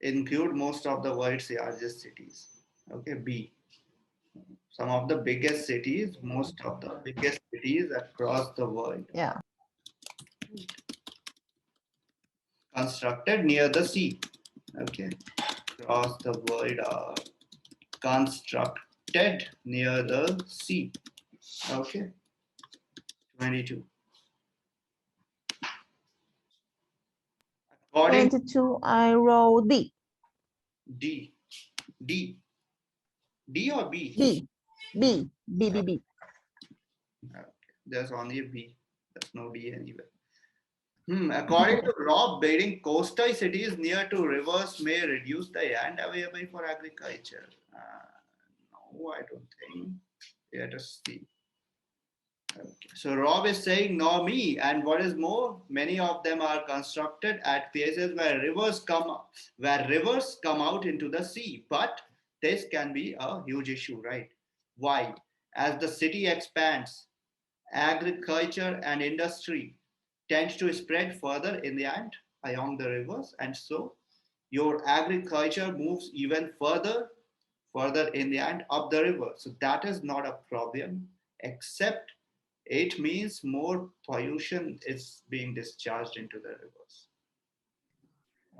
Include most of the world's largest cities. Okay, B. Some of the biggest cities, most of the biggest cities across the world. Yeah. Constructed near the sea. Okay. Across the world are constructed near the sea. Okay. 22. According 22, I wrote D. D. D. D or B? B. B. B. B. B. Okay. There's only a B. There's no D anywhere. According to Rob, building coastal cities near to rivers may reduce the land available for agriculture. No, I don't think. Let us see. Okay. So Rob is saying no me, and what is more, many of them are constructed at places where rivers come out into the sea. But this can be a huge issue, right? Why? As the city expands, agriculture and industry tends to spread further inland along the rivers, and so your agriculture moves even further inland up the river. So that is not a problem, except it means more pollution is being discharged into the rivers.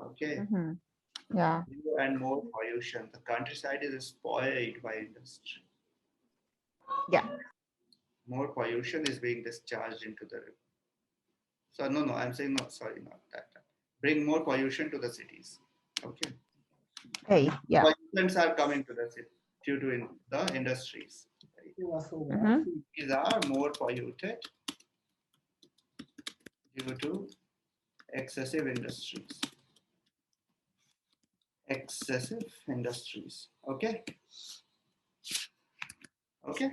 Okay. Yeah. And more pollution. The countryside is spoiled by industry. Yeah. More pollution is being discharged into the river. So no, I'm saying no, sorry, not that. Bring more pollution to the cities. Okay. Hey, yeah. Pollutants are coming to the city due to the industries. Right? These are more polluted due to excessive industries. Excessive industries. Okay. Okay.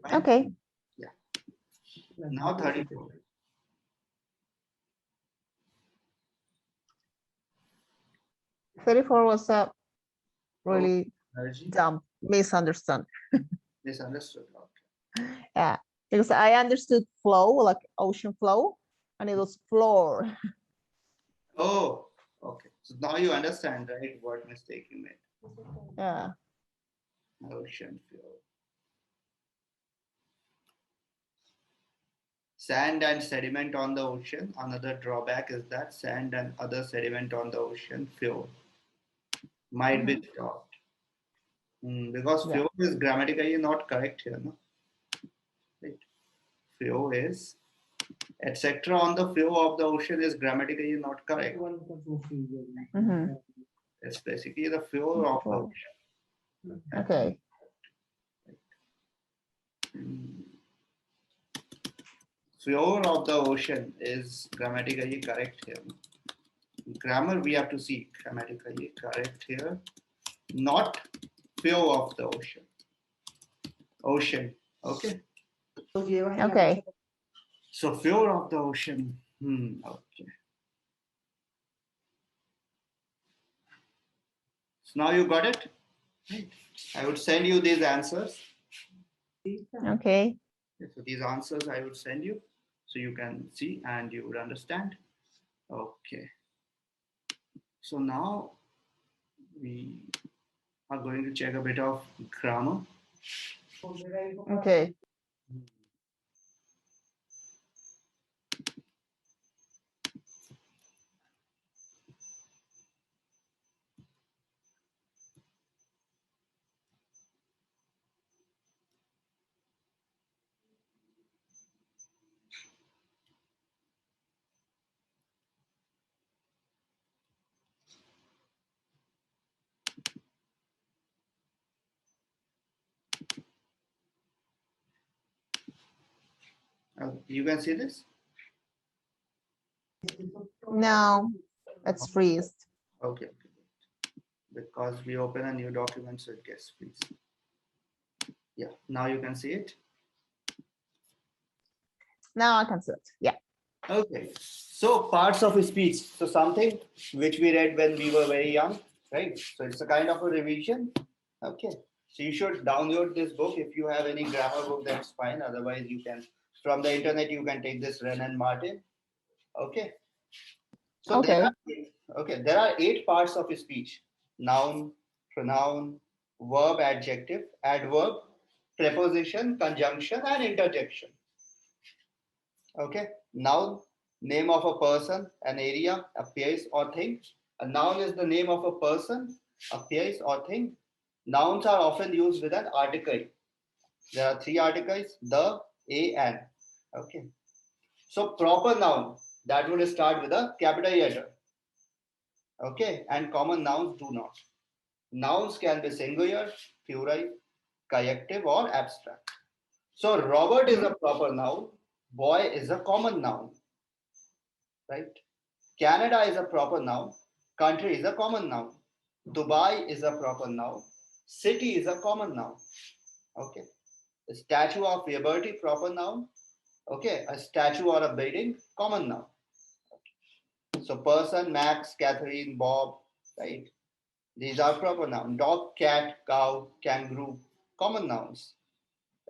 Fine. Okay. Yeah. Now 34. Was a really dumb misunderstood. Misunderstood. Okay. Yeah, because I understood flow, like ocean flow, and it was floor. Oh, okay. So now you understand, right, what mistake you made. Yeah. Ocean flow. Sand and sediment on the ocean. Another drawback is that sand and other sediment on the ocean flow might be stopped. Because flow is grammatically not correct here. No? Right. Flow is etcetera on the flow of the ocean is grammatically not correct. It's basically the flow of the ocean. Okay. Floor of the ocean is grammatically correct here. Grammar we have to see grammatically correct here. Not floor of the ocean. Ocean. Okay. Okay. So floor of the ocean. Okay. So now you got it? Right. I would send you these answers. Okay. So these answers I would send you so you can see and you would understand. Okay. So now we are going to check a bit of grammar. Okay. You can see this? Now let's freeze. Okay. Because we open a new document, so it gets freeze. Yeah, now you can see it. Now I can see it. Yeah. Okay, so parts of speech. So something which we read when we were very young, right? So it's a kind of a revision. Okay, so you should download this book. If you have any grammar book, that's fine. Otherwise, you can, from the internet, you can take this Wren and Martin. Okay. So Okay. there are 8 parts of speech: noun, pronoun, verb, adjective, adverb, preposition, conjunction, and interjection. Okay, noun, name of a person, an area, a place or thing. A noun is the name of a person, a place or thing. Nouns are often used with an article. There are 3 articles: the, a, and. Okay. So proper noun, that would start with a capital letter. Okay, and common nouns do not. Nouns can be singular, plural, collective, or abstract. So Robert is a proper noun. Boy is a common noun. Right? Canada is a proper noun. Country is a common noun. Dubai is a proper noun. City is a common noun. Okay. The Statue of Liberty, proper noun. Okay. A statue or a building, common noun. So person, Max, Catherine, Bob, right? These are proper nouns. Dog, cat, cow, kangaroo, common nouns.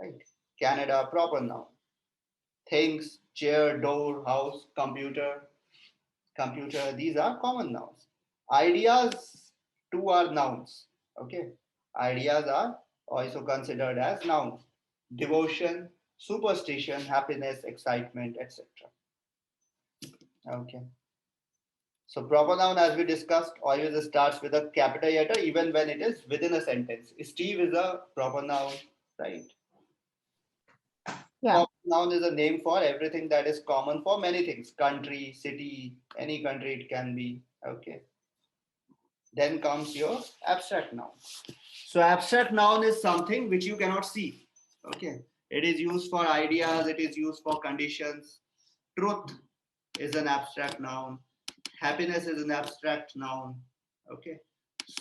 Right? Canada, proper noun. Things, chair, door, house, computer, these are common nouns. Ideas too are nouns. Okay. Ideas are also considered as nouns. Devotion, superstition, happiness, excitement, etc. Okay. So proper noun, as we discussed, always starts with a capital letter even when it is within a sentence. Steve is a proper noun, right? Yeah. Common noun is a name for everything that is common for many things. Country, city, any country it can be. Okay. Then comes your abstract noun. So abstract noun is something which you cannot see. Okay. It is used for ideas, it is used for conditions. Truth is an abstract noun. Happiness is an abstract noun. Okay.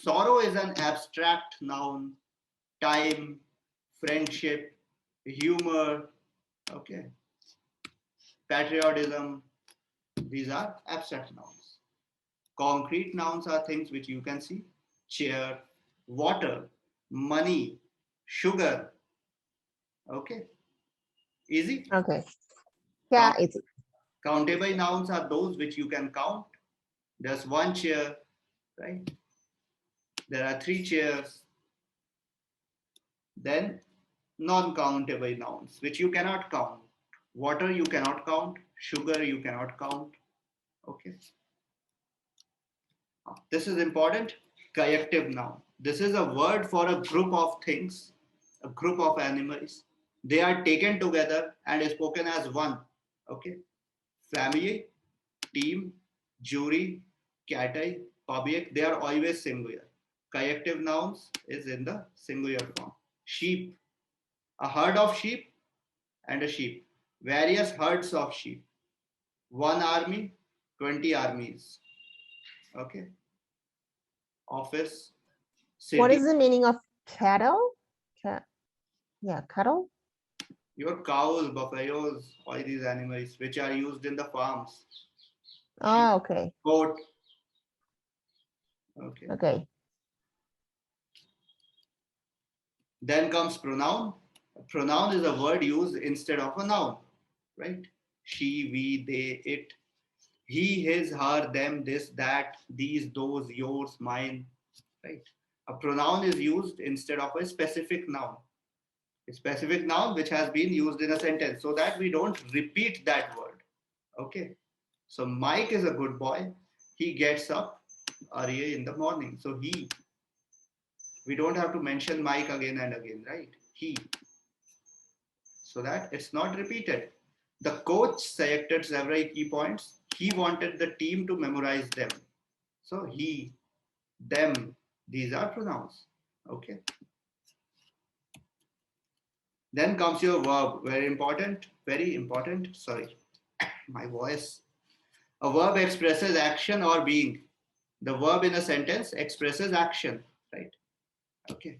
Sorrow is an abstract noun. Time, friendship, humor, okay. Patriotism, these are abstract nouns. Concrete nouns are things which you can see: chair, water, money, sugar. Okay, easy. Okay. Yeah, it's Countable nouns are those which you can count. There's one chair, right? There are 3 chairs. Then non-countable nouns which you cannot count. Water you cannot count. Sugar you cannot count. Okay. This is important. Collective noun. This is a word for a group of things, a group of animals. They are taken together and spoken as one. Okay. Family, team, jury, cattle, public, they are always singular. Collective nouns is in the singular form. Sheep, a herd of sheep and a sheep. Various herds of sheep. One army, 20 armies. Okay. Office, What city. is the meaning of cattle? Yeah, cattle. Your cows, buffaloes, all these animals which are used in the farms. Sheep, Oh, okay. goat. Okay. Okay. Then comes pronoun. A pronoun is a word used instead of a noun, right? She, we, they, it. He, his, her, them, this, that, these, those, yours, mine, right? A pronoun is used instead of a specific noun. A specific noun which has been used in a sentence so that we don't repeat that word. Okay. So Mike is a good boy. He gets up early in the morning. So he, we don't have to mention Mike again and again, right? He, so that it's not repeated. The coach selected several key points. He wanted the team to memorize them. So he, them, these are pronouns. Okay. Then comes your verb. Very important. Very important. Sorry, my voice. A verb expresses action or being. The verb in a sentence expresses action, right? Okay.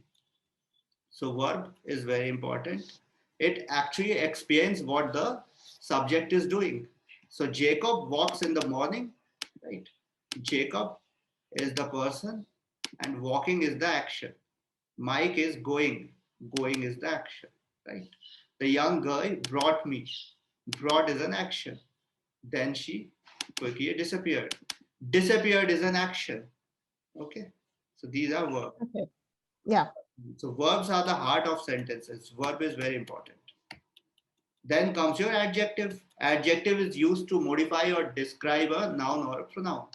So verb is very important. It actually explains what the subject is doing. So Jacob walks in the morning, right? Jacob is the person and walking is the action. Mike is going. Going is the action, right? The young girl brought me. Brought is an action. Then she quickly disappeared. Disappeared is an action. Okay. So these are verbs. Okay. Yeah. So verbs are the heart of sentences. Verb is very important. Then comes your adjective. Adjective is used to modify or describe a noun or a pronoun.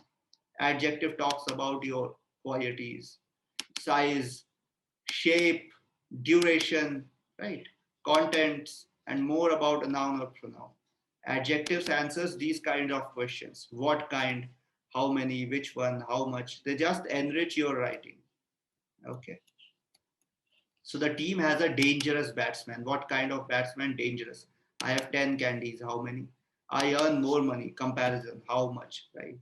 Adjective talks about your qualities, size, shape, duration, right? Contents, and more about a noun or pronoun. Adjectives answers these kind of questions. What kind, how many, which one, how much. They just enrich your writing. Okay. So the team has a dangerous batsman. What kind of batsman? Dangerous. I have 10 candies. How many? I earn more money. Comparison. How much? Right.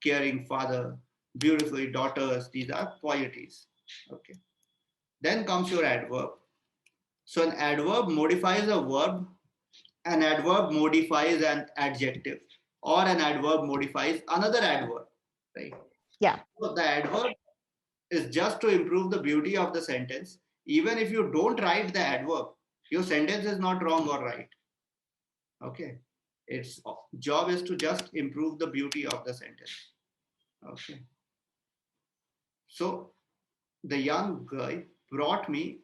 Caring father. Beautifully daughters. These are qualities. Okay. Then comes your adverb. So an adverb modifies a verb. An adverb modifies an adjective. Or an adverb modifies another adverb. Right. Yeah. So the adverb is just to improve the beauty of the sentence. Even if you don't write the adverb, your sentence is not wrong or right. Okay. Its job is to just improve the beauty of the sentence. Okay. So the young guy brought me,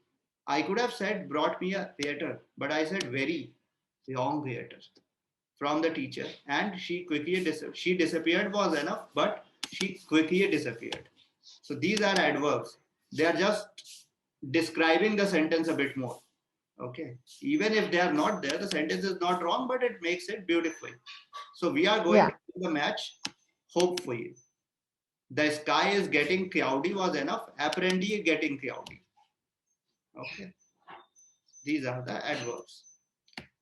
I could have said brought me a theater, but I said very long theater from the teacher, and she disappeared was enough, but she quickly disappeared. So these are adverbs. They are just describing the sentence a bit more. Okay. Even if they are not there, the sentence is not wrong, but it makes it beautifully. So we are going Yeah. to the match, hopefully. The sky is getting cloudy was enough. Apparently getting cloudy. Okay. These are the adverbs.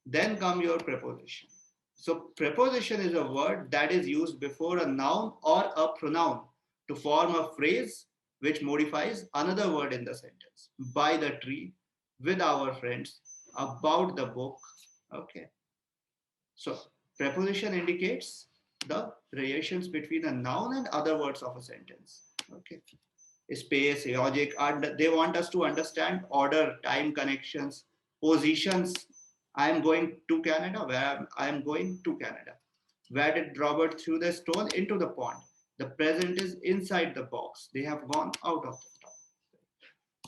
Then come your preposition. So preposition is a word that is used before a noun or a pronoun to form a phrase which modifies another word in the sentence. By the tree, with our friends, about the book. Okay. So preposition indicates the relations between a noun and other words of a sentence. Okay. Space, logic, and they want us to understand order, time connections, positions. I am going to Canada. Where I am going to Canada. Where did Robert threw the stone into the pond? The present is inside the box. They have gone out of the top.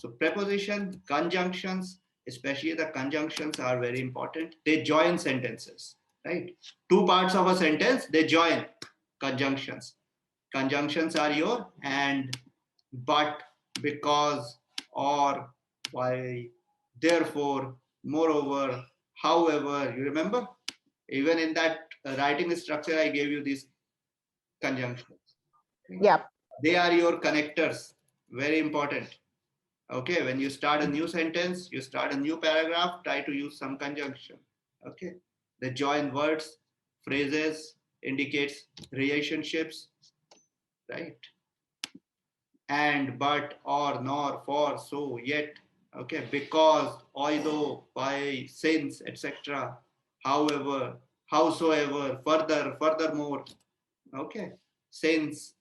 So preposition, conjunctions, especially the conjunctions are very important. They join sentences, right? Two parts of a sentence, they join conjunctions. Conjunctions are your and, but, because, or, why, therefore, moreover, however. You remember? Even in that writing structure, I gave you these conjunctions. Yeah. They are your connectors. Very important. Okay, when you start a new sentence, you start a new paragraph, try to use some conjunction. Okay, They join words, phrases, indicates relationships, right? And, but, or, nor, for, so, yet, okay, because, although, by, since, etc. However, howsoever, further, furthermore, okay. Since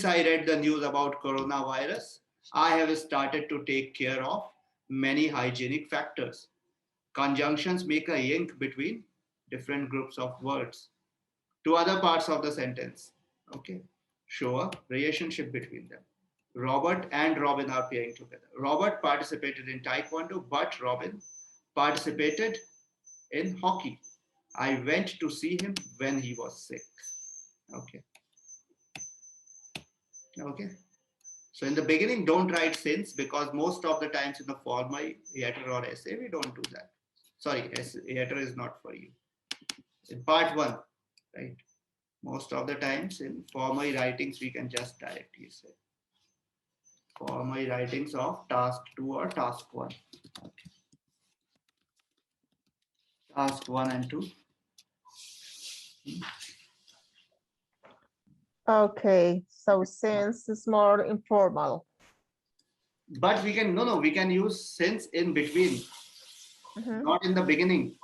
I read the news about coronavirus, I have started to take care of many hygienic factors. Conjunctions make a link between different groups of words to other parts of the sentence. Okay, show a relationship between them. Robert and Robin are playing together. Robert participated in Taekwondo, but Robin participated in hockey. I went to see him when he was sick. Okay. Okay. So in the beginning, don't write since, because most of the times in the formal, etcetera, or essay, we don't do that. Sorry, etcetera is not for you. In part 1, right? Most of the times in formal writings, we can just directly say formal writings of task 2 or task 1. Okay. Task 1 and 2. Okay, so since is more informal. But we can, we can use since in between, not in the beginning.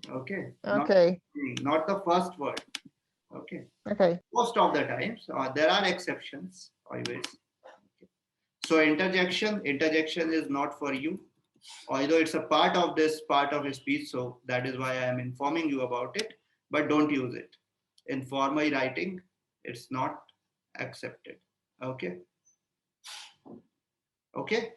Okay. Okay. Not the first word. Okay. Okay. Most of the times, there are exceptions always. Okay. So interjection is not for you, although it's a part of this part of his speech. So that is why I am informing you about it, but don't use it. In formal writing, it's not accepted. Okay. Okay.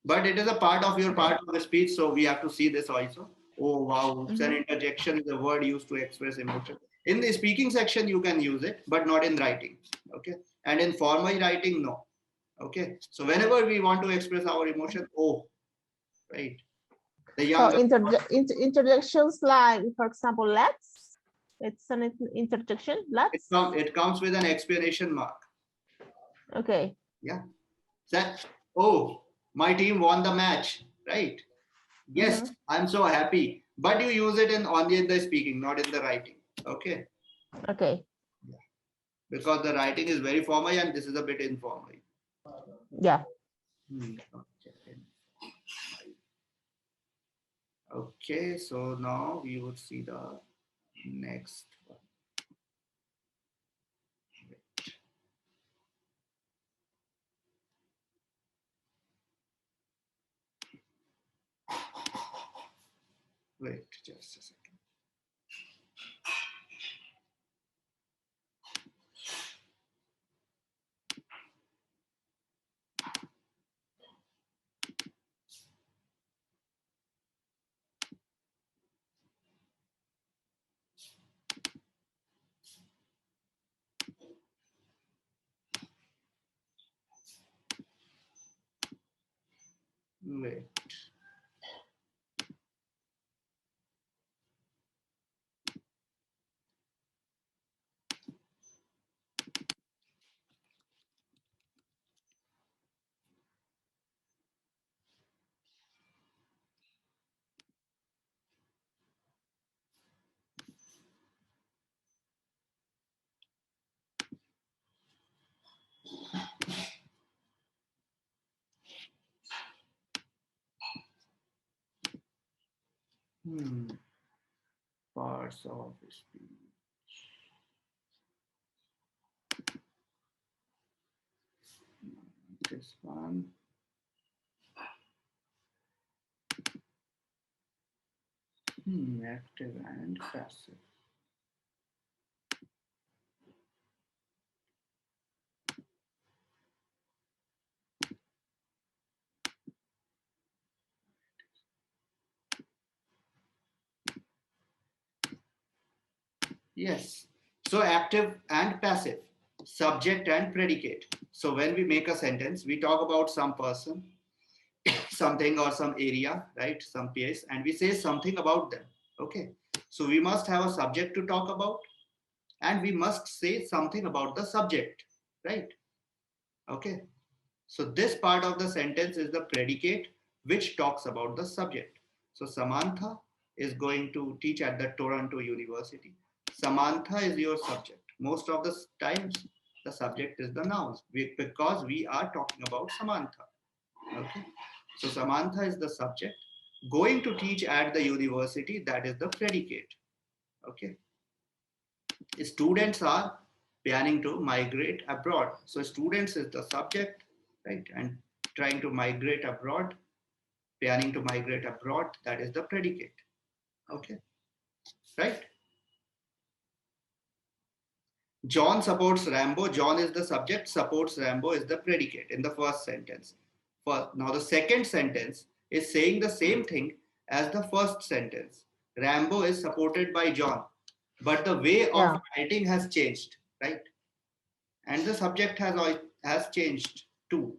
But it is a part of your part of the speech, so we have to see this also. Oh wow, it's an interjection is a word used to express emotion. In the speaking section, you can use it, but not in writing. Okay, and in formal writing, no. Okay, so whenever we want to express our emotion, oh, right. The So younger interjections like, for example, let's. It's an interjection. Let's. it comes with an explanation mark. Okay. Yeah. That, oh, my team won the match, right? Yes, I'm so happy. But you use it in only in the speaking, not in the writing. Okay. Okay. Yeah. Because the writing is very formal and this is a bit informal. Yeah. Okay, so now we would see the next one. Wait just a second. Wait. Parts of speech. This one. Active and passive. Yes. So active and passive, subject and predicate. So when we make a sentence, we talk about some person, something or some area, right? Some place, and we say something about them. Okay. So we must have a subject to talk about, and we must say something about the subject, right? Okay. So this part of the sentence is the predicate, which talks about the subject. So Samantha is going to teach at the Toronto University. Samantha is your subject. Most of the times, the subject is the nouns because we are talking about Samantha. Okay. So Samantha is the subject. Going to teach at the university, that is the predicate. Okay. Students are planning to migrate abroad. So students is the subject, right? And trying to migrate abroad, planning to migrate abroad, that is the predicate. Okay. Right? John supports Rambo. John is the subject, supports Rambo is the predicate in the first sentence. Now, the second sentence is saying the same thing as the first sentence. Rambo is supported by John, but the way of writing has changed, right? And the subject has changed too,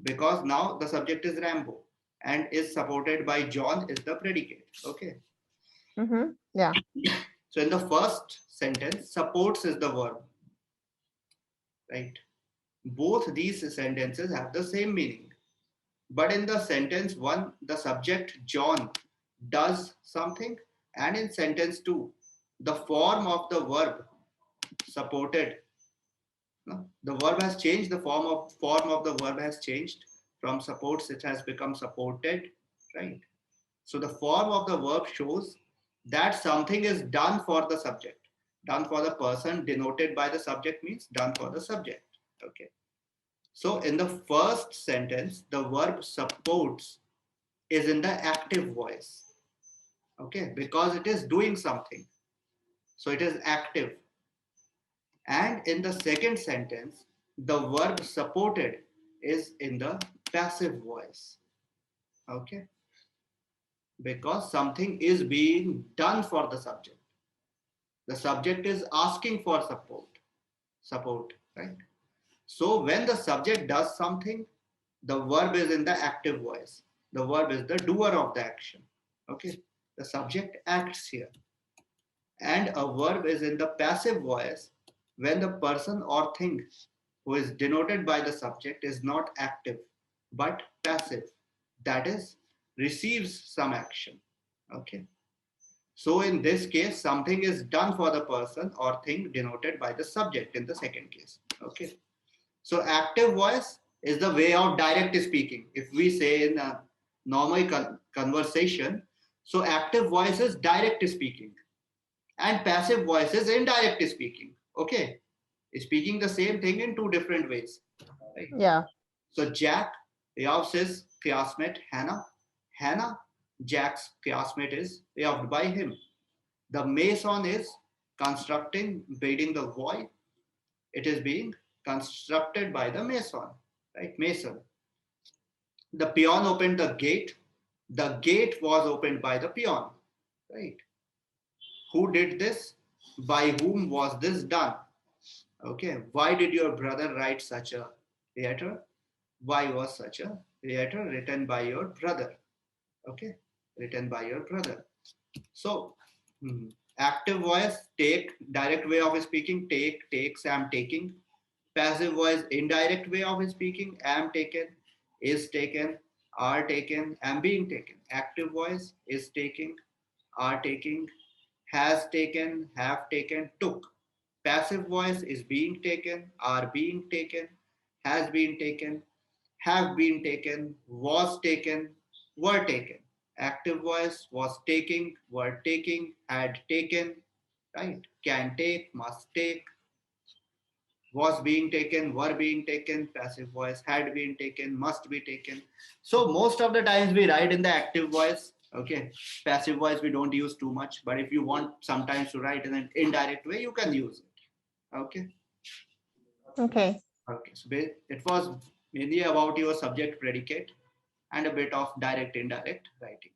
because now the subject is Rambo and is supported by John is the predicate. Okay. Yeah. So in the first sentence, supports is the verb, right? Both these sentences have the same meaning. But in the sentence 1, the subject John does something, and in sentence 2, the form of the verb supported, no, the verb has changed, the form of the verb has changed from supports, it has become supported, right? So the form of the verb shows that something is done for the subject. Done for the person denoted by the subject means done for the subject. Okay. So in the first sentence, the verb supports is in the active voice. Okay, because it is doing something. So it is active. And in the second sentence, the verb supported is in the passive voice. Okay, because something is being done for the subject. The subject is asking for support, right? So when the subject does something, the verb is in the active voice. The verb is the doer of the action. Okay, the subject acts here. And a verb is in the passive voice when the person or thing who is denoted by the subject is not active but passive, that is, receives some action. Okay. So in this case, something is done for the person or thing denoted by the subject in the second case. Okay. So active voice is the way of direct speaking. If we say in a normal conversation, so active voice is direct speaking and passive voice is indirect speaking. Okay. Speaking the same thing in two different ways. Right? Yeah. So Jack yaws his classmate Hannah. Hannah, Jack's classmate, is yawed by him. The mason is constructing, building the wall. It is being constructed by the mason, right? Mason. The peon opened the gate. The gate was opened by the peon, right? Who did this? By whom was this done? Okay. Why did your brother write such a letter? Why was such a letter written by your brother? Okay. Written by your brother. So, active voice, take, direct way of speaking, take, takes, am taking. Passive voice, indirect way of speaking, am taken, is taken, are taken, am being taken. Active voice is taking, are taking, has taken, have taken, took. Passive voice is being taken, are being taken, has been taken, have been taken, was taken, were taken. Active voice was taking, were taking, had taken, right? Can take, must take, was being taken, were being taken, passive voice had been taken, must be taken. So most of the times we write in the active voice. Okay, passive voice we don't use too much, but if you want sometimes to write in an indirect way, you can use it. Okay. Okay. Okay. So it was mainly about your subject predicate and a bit of direct indirect writing.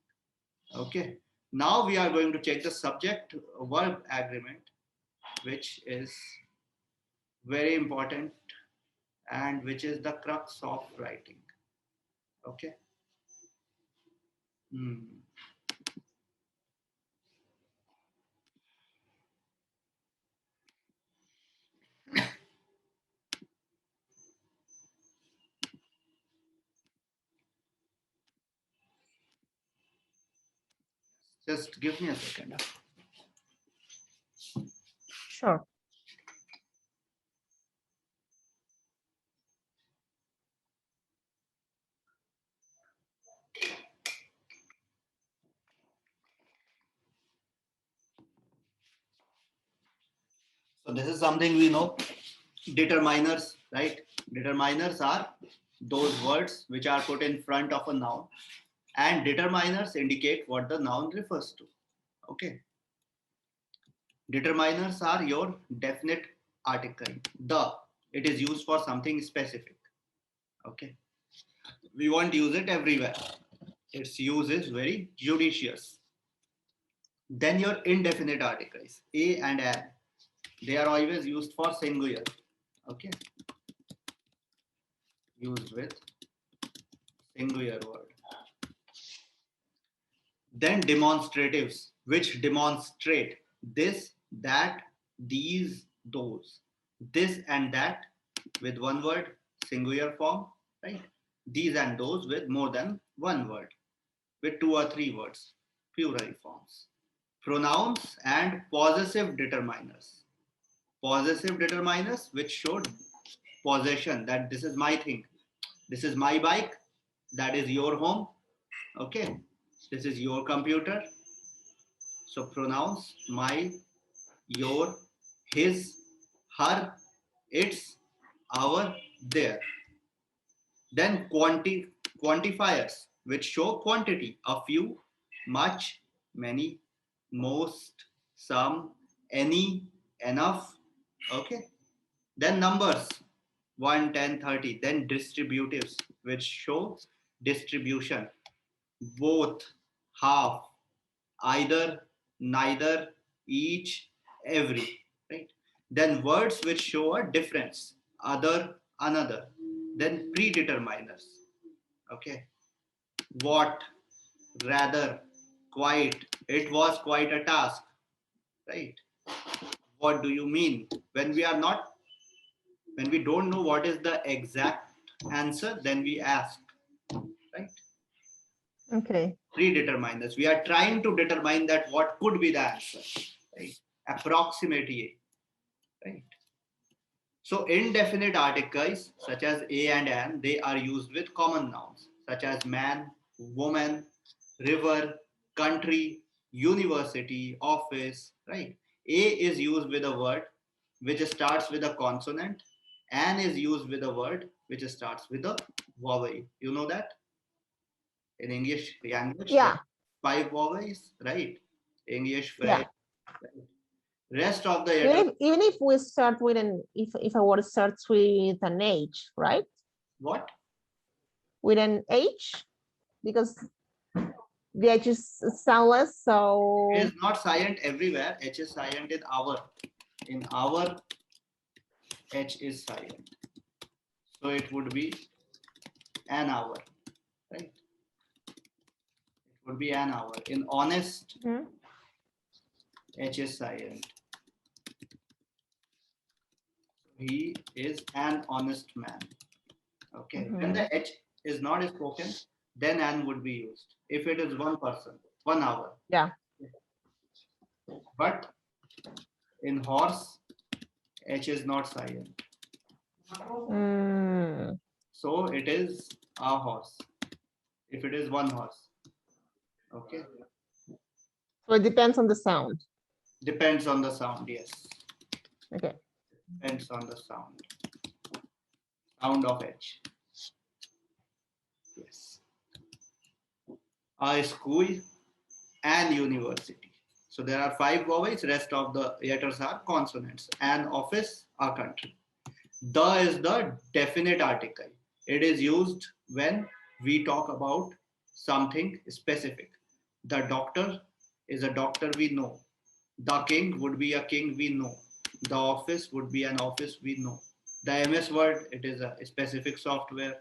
Okay. Now we are going to check the subject verb agreement, which is very important and which is the crux of writing. Okay. Hmm. Just give me a second. Sure. So this is something we know. Determiners, right? Determiners are those words which are put in front of a noun, and determiners indicate what the noun refers to. Okay. Determiners are your definite article. It is used for something specific. Okay. We won't use it everywhere. Its use is very judicious. Then your indefinite articles, a and an. They are always used for singular. Okay. Used with singular word. Then demonstratives, which demonstrate this, that, these, those. This and that with one word, singular form, right? These and those with more than one word, with 2 or 3 words, plural forms. Pronouns and possessive determiners. Possessive determiners which show possession, that this is my thing, this is my bike, that is your home, okay, this is your computer. So pronouns my, your, his, her, its, our, their. Then quantifiers which show quantity, a few, much, many, most, some, any, enough. Okay. Then numbers 1, 10, 30. Then distributives which show distribution, both, half, either, neither, each, every, right? Then words which show a difference, other, another. Then predeterminers, okay? What, rather, quite, it was quite a task, right? What do you mean? When we don't know what is the exact answer, then we ask, right? Okay. Predeterminers. We are trying to determine that what could be the answer, right? Approximately, right? So indefinite articles such as a and an, they are used with common nouns such as man, woman, river, country, university, office, right? A is used with a word which starts with a consonant. An is used with a word which starts with a vowel. You know that? In English language, there Yeah. are 5 vowels, right? English, Yeah. French, right? Rest of the Even if we start with if a word starts with an H, right? what? With an H, because the H is soundless, so It is not silent everywhere. H is silent in our. In our, H is silent. So it would be an hour, right? It would be an hour. In honest, H is silent. He is an honest man. Okay. When the H is not spoken, then an would be used. If it is one person, 1 hour. yeah. But in horse, H is not silent. So it is a horse. If it is one horse. Okay. So it depends on the sound. Depends on the sound, yes. Okay. Depends on the sound. Sound of H. Yes. A school and university. So there are 5 vowels, rest of the letters are consonants. An office, a country. The is the definite article. It is used when we talk about something specific. The doctor is a doctor we know. The king would be a king we know. The office would be an office we know. The MS Word, it is a specific software.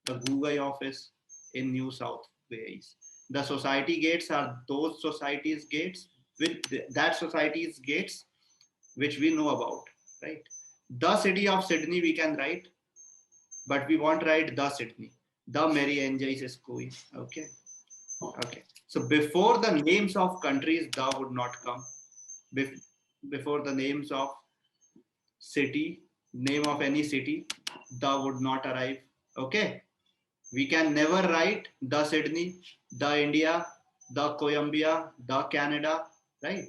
The Google Office in New South Wales. The society gates are those societies gates with that society's gates which we know about, right? The city of Sydney we can write, but we won't write the Sydney. The Mary Angels School, okay? Okay. So before the names of countries, the would not come. Before the names of city, name of any city, the would not arrive. Okay. We can never write the Sydney, the India, the Colombia, the Canada, right?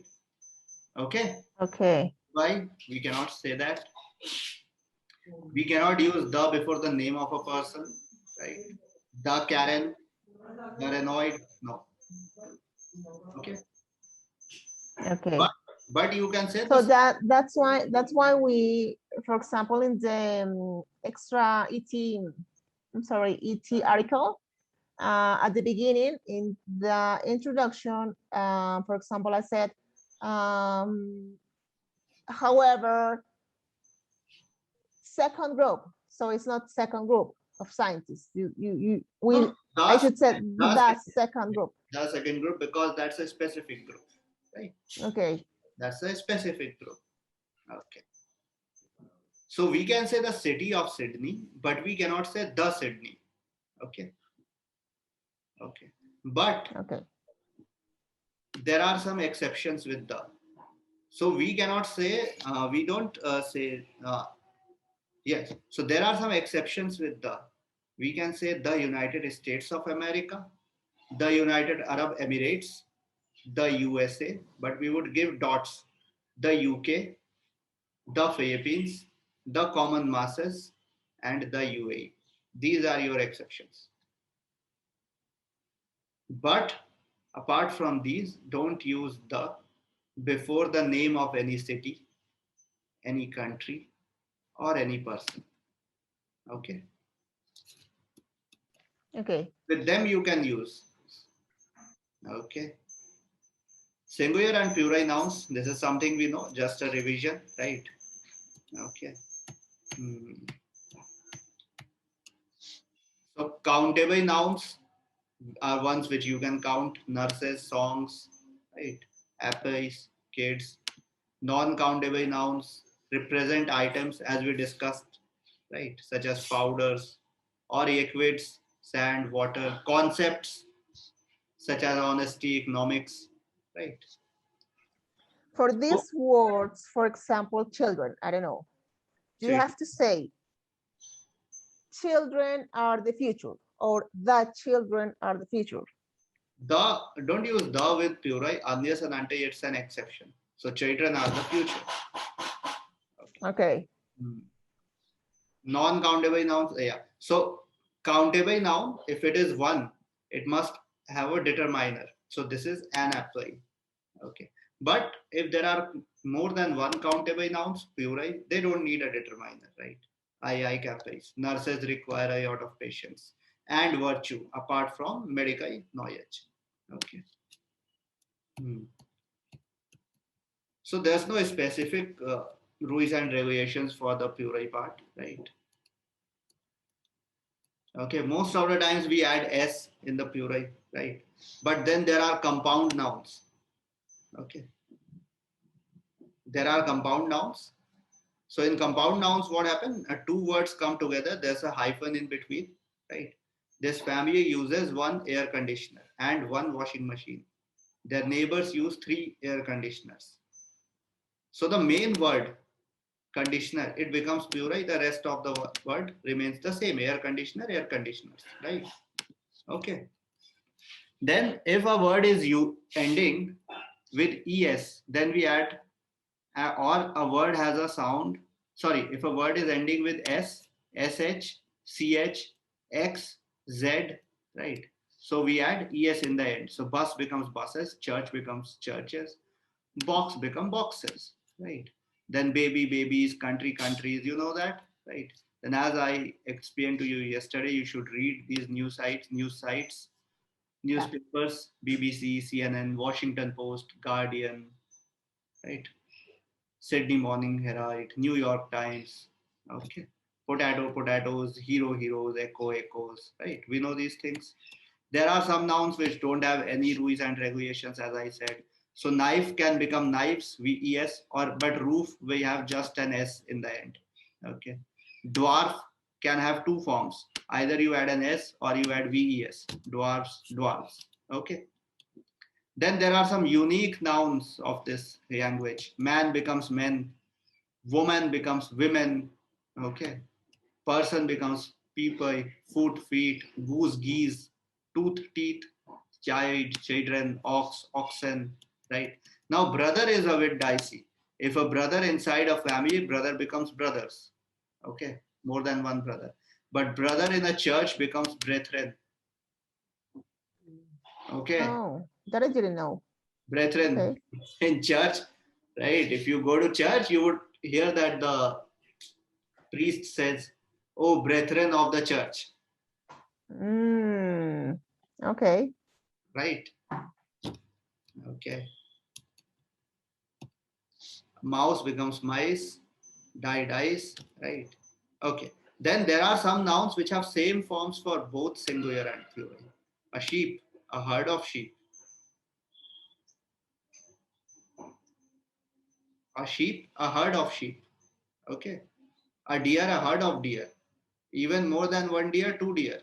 Okay. Okay. Why? We cannot say that. We cannot use the before the name of a person, right? The Karen, the Renault, no. Okay. Okay. But but you can say So this. that's why we, for example, in the extra I'm sorry, ET article, at the beginning in the introduction, for example, I said, however, second group. So it's not second group of scientists. No, I should say the, the second group. the second group because that's a specific group, right? Okay. That's a specific group. Okay. So we can say the city of Sydney, but we cannot say the Sydney. Okay. Okay. But Okay. there are some exceptions with the. So we cannot say, we don't say, yes. So there are some exceptions with the. We can say the United States of America, the United Arab Emirates, the USA, but we would give dots. The UK, the Philippines, the Common Masses, and the UAE. These are your exceptions. But apart from these, don't use the before the name of any city, any country, or any person. Okay. Okay. With them, you can use. Okay. Singular and plural nouns. This is something we know, just a revision, right? Okay. Hmm. So countable nouns are ones which you can count: nurses, songs, right? Apples, kids. Non-countable nouns represent items as we discussed, right? Such as powders or liquids, sand, water. Concepts such as honesty, economics, right? For So, these words, for example, children, I don't know, you so have to say children are the future or the children are the future. the don't use the with plural unless and until it's an exception. So children are the future. Okay. Okay. Hmm. Non-countable nouns, yeah. So countable noun, if it is one, it must have a determiner. So this is an apple. Okay. But if there are more than one countable nouns, plural, they don't need a determiner, right? I capitals. Nurses require a lot of patience and virtue apart from medical knowledge. Okay. Hmm. So there's no specific rules and regulations for the plural part, right? Okay, most of the times we add s in the plural, right? But then there are compound nouns. Okay, there are compound nouns. So in compound nouns, what happens? Two words come together. There's a hyphen in between, right? This family uses one air conditioner and one washing machine. Their neighbors use three air conditioners. So the main word conditioner, it becomes plural. The rest of the word remains the same: air conditioner, air conditioners, right? Okay. Then if a word is ending with es, then we add, or a word has a sound. Sorry, if a word is ending with s, sh, ch, x, z, right? So we add es in the end. So bus becomes buses, church becomes churches, box become boxes, right? Then baby, babies, country, countries. You know that, right? Then as I explained to you yesterday, you should read these news sites, Yeah. newspapers, BBC, CNN, Washington Post, Guardian, right? Sydney Morning Herald, New York Times, okay? Potato, potatoes, hero, heroes, echo, echoes, right? We know these things. There are some nouns which don't have any rules and regulations, as I said. So knife can become knives, VES, or but roof, we have just an S in the end, okay? Dwarf can have two forms. Either you add an S or you add VES, dwarfs, dwarves. Okay. Then there are some unique nouns of this language. Man becomes men, woman becomes women. Okay. Person becomes people, foot, feet, goose, geese, tooth, teeth, child, children, ox, oxen, right? Now, brother is a bit dicey. If a brother inside a family, brother becomes brothers. Okay, more than one brother. But brother in a church becomes brethren. Okay, Oh, that I didn't know. brethren Okay. in church, right? If you go to church, you would hear that the priest says, "Oh, brethren of the church," Mm, okay. right? Okay. Mouse becomes mice, die dice, right? Okay. Then there are some nouns which have same forms for both singular and plural. A sheep, a herd of sheep. A sheep, a herd of sheep. Okay. A deer, a herd of deer. Even more than one deer, two deer.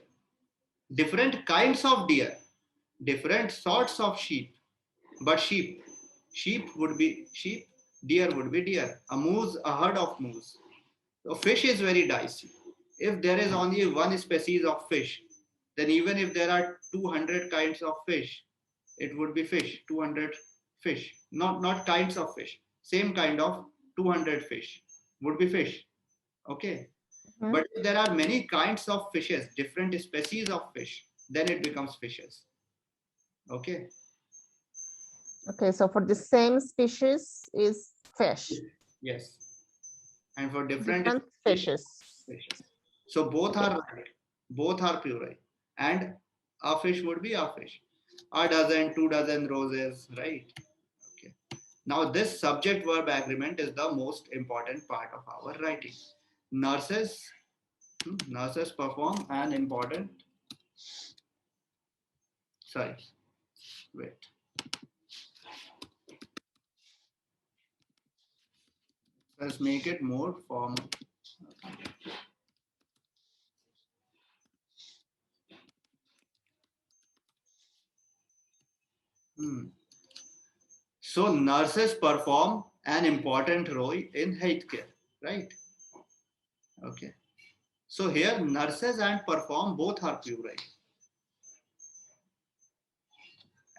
Different kinds of deer. Different sorts of sheep. But sheep. Sheep would be sheep. Deer would be deer. A moose, a herd of moose. So fish is very dicey. If there is only one species of fish, then even if there are 200 kinds of fish, it would be fish, 200 fish, not kinds of fish. Same kind of 200 fish would be fish. Okay. Mhm. But if there are many kinds of fishes, different species of fish, then it becomes fishes. Okay. Okay, so for the same species is fish, Yes. And for different different species, fishes. fishes. So both Okay. are right, both are plural, and a fish would be a fish. A dozen, 2 dozen roses, right? Okay. Now this subject-verb agreement is the most important part of our writing. Nurses, nurses perform an important. Sorry, wait. Let's make it more formal. Hmm. So nurses perform an important role in healthcare, right? Okay. So here nurses and perform both are plural.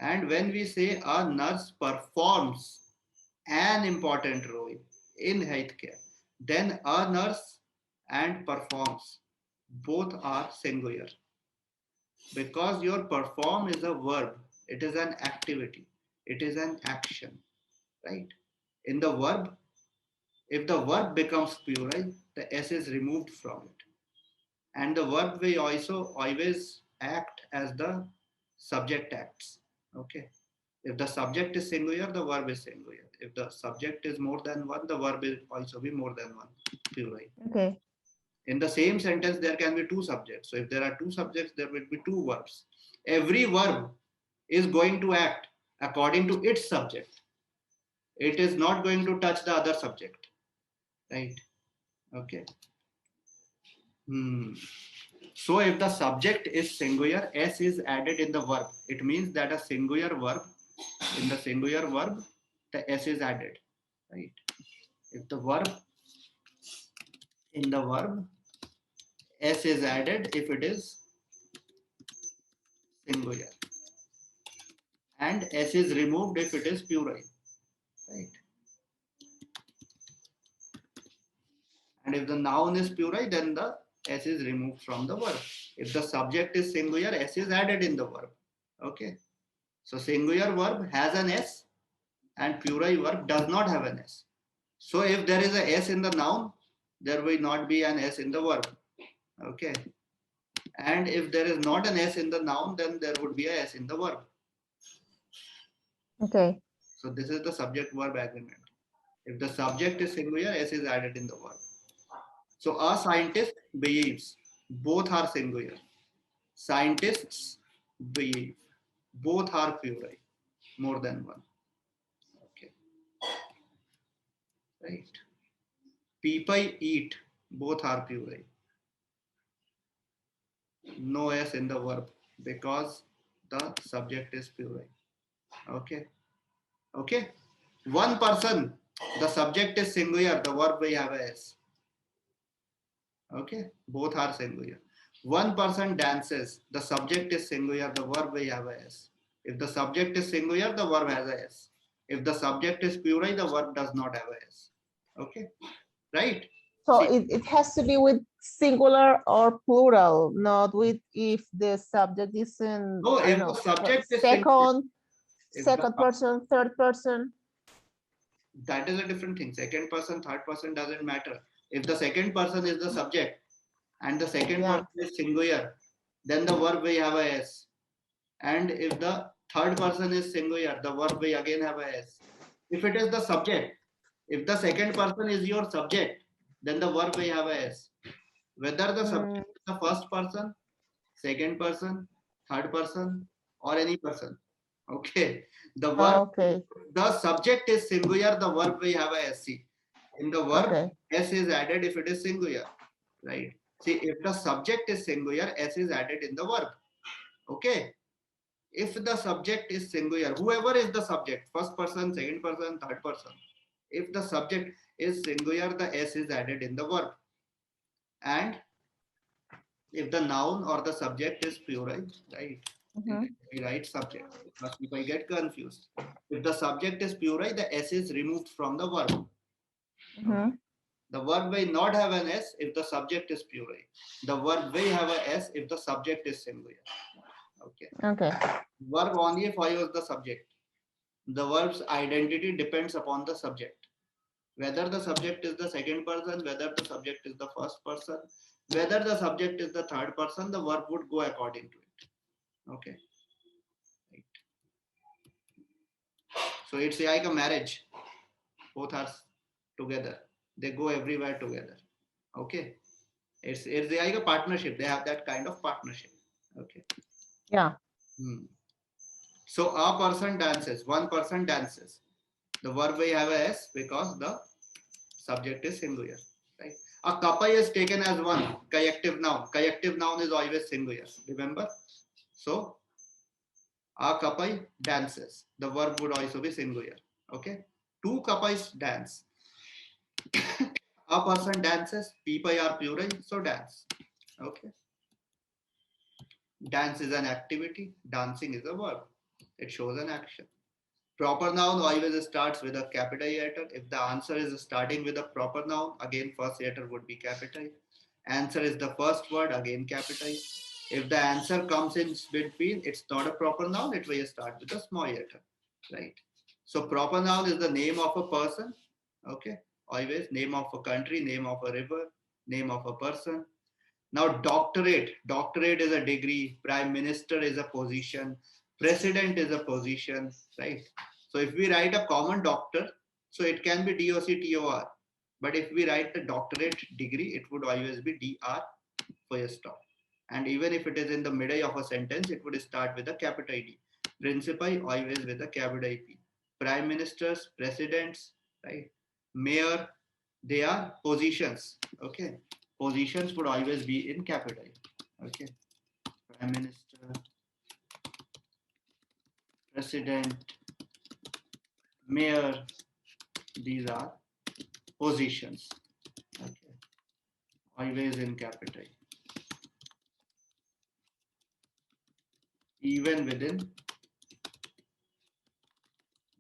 And when we say a nurse performs an important role in healthcare, then a nurse and performs both are singular because your perform is a verb, it is an activity, it is an action, right? In the verb, if the verb becomes plural, the s is removed from it. And the verb will also always act as the subject acts. Okay. If the subject is singular, the verb is singular. If the subject is more than one, the verb will also be more than one. Plural. Okay. In the same sentence, there can be two subjects. So if there are two subjects, there will be two verbs. Every verb is going to act according to its subject. It is not going to touch the other subject. Right? Okay. Hmm. So if the subject is singular, s is added in the verb. It means that a singular verb, in the singular verb, the s is added. Right? If the verb, in the verb, s is added if it is singular. And s is removed if it is plural. Right? And if the noun is plural, then the s is removed from the verb. If the subject is singular, s is added in the verb. Okay. So singular verb has an s and plural verb does not have an s. So if there is a s in the noun, there will not be an s in the verb. Okay. And if there is not an s in the noun, then there would be a s in the verb. Okay. So this is the subject verb agreement. If the subject is singular, s is added in the verb. So a scientist believes. Both are singular. Scientists believe. Both are plural. More than one. Okay. Right. People eat. Both are plural. No s in the verb because the subject is plural. Okay. Okay. One person, the subject is singular, the verb we have a s. Okay. Both are singular. One person dances, the subject is singular, the verb we have a s. If the subject is singular, the verb has a s. If the subject is plural, the verb does not have a s. Okay. Right? So See, it has to be with singular or plural, not with if the subject is in, no, I don't if the know, subject is singular, second, if the second person, third person. that is a different thing. Second person, third person doesn't matter. If the second person is the subject and the second Yeah. person is singular, then the verb will have a s. And if the third person is singular, the verb will again have a s. If it is the subject, if the second person is your subject, then the verb will have a s. Whether the subject is the first person, second person, third person, or any person. Okay. The verb, Okay. the subject is singular, the verb will have a SC. In the verb, Okay. S is added if it is singular. Right. See, if the subject is singular, S is added in the verb. Okay. If the subject is singular, whoever is the subject, first person, second person, third person, if the subject is singular, the S is added in the verb. And if the noun or the subject is plural, right? We write subject. But if I get confused, if the subject is plural, the S is removed from the verb. The verb will not have an S if the subject is plural. The verb will have an S if the subject is singular. Okay. Okay. Verb only follows the subject. The verb's identity depends upon the subject. Whether the subject is the second person, whether the subject is the first person, whether the subject is the third person, the verb would go according to it. Okay. Right. So it's like a marriage. Both are together. They go everywhere together. Okay. It's like a partnership. They have that kind of partnership. Okay. Yeah. So a person dances. One person dances. The verb will have a s because the subject is singular. Right. A couple is taken as one collective noun. Collective noun is always singular. Remember? So a couple dances. The verb would also be singular. Okay. Two couples dance. A person dances. People are plural, so dance. Okay. Dance is an activity. Dancing is a verb. It shows an action. Proper noun always starts with a capital letter. If the answer is starting with a proper noun, again first letter would be capital. Answer is the first word, again capital. If the answer comes in between, it's not a proper noun, it will start with a small letter, right? So proper noun is the name of a person, okay? Always name of a country, name of a river, name of a person. Now doctorate is a degree, prime minister is a position, president is a position, right? So if we write a common doctor, so it can be DOCTOR. But if we write the doctorate degree, it would always be DR for a stop. And even if it is in the middle of a sentence, it would start with a capital D. Principal always with a capital P. Prime ministers, presidents, right? Mayor, they are positions. Okay. Positions would always be in capital. Okay. Prime minister, president, mayor, these are positions. Okay. Always in capital. Even within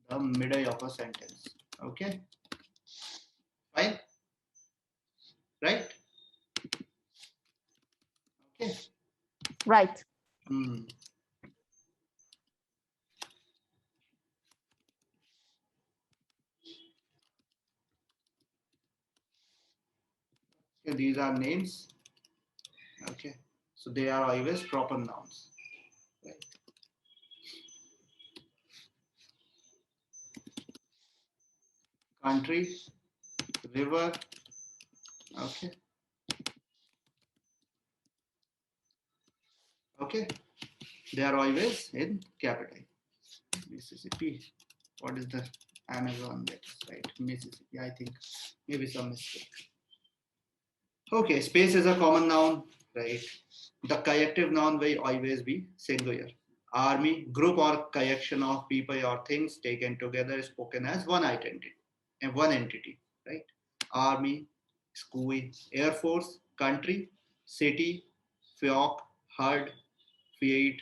the middle of a sentence. Okay. Fine. Right? Okay. Right. Okay, these are names. Okay. So they are always proper nouns. Right. Country, river. Okay. Okay. They are always in capital. Mississippi. What is the Amazon? That's right. Mississippi. I think maybe some mistake. Okay. Space is a common noun, right? The collective noun will always be singular. Army, group or collection of people or things taken together, spoken as one identity and one entity, right? Army, school, air force, country, city, flock, herd, fiat,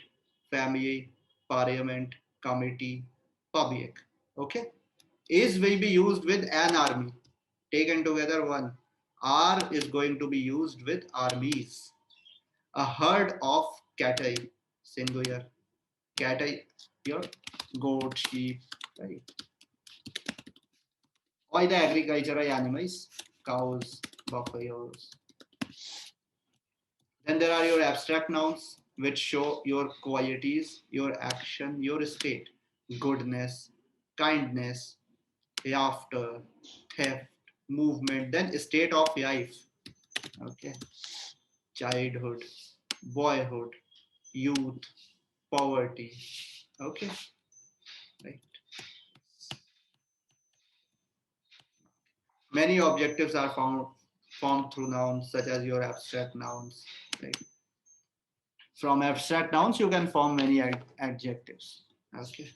family, parliament, committee, public. Okay, is will be used with an army, taken together one. Are is going to be used with armies. A herd of cattle, singular. Cattle, your goat, sheep, right? All the agricultural animals, cows, buffaloes. Then there are your abstract nouns, which show your qualities, your action, your state, goodness, kindness, laughter, theft, movement, then state of life. Okay, childhood, boyhood, youth, poverty. Okay, right. Many objectives are formed through nouns, such as your abstract nouns. Right. From abstract nouns, you can form many adjectives. Okay.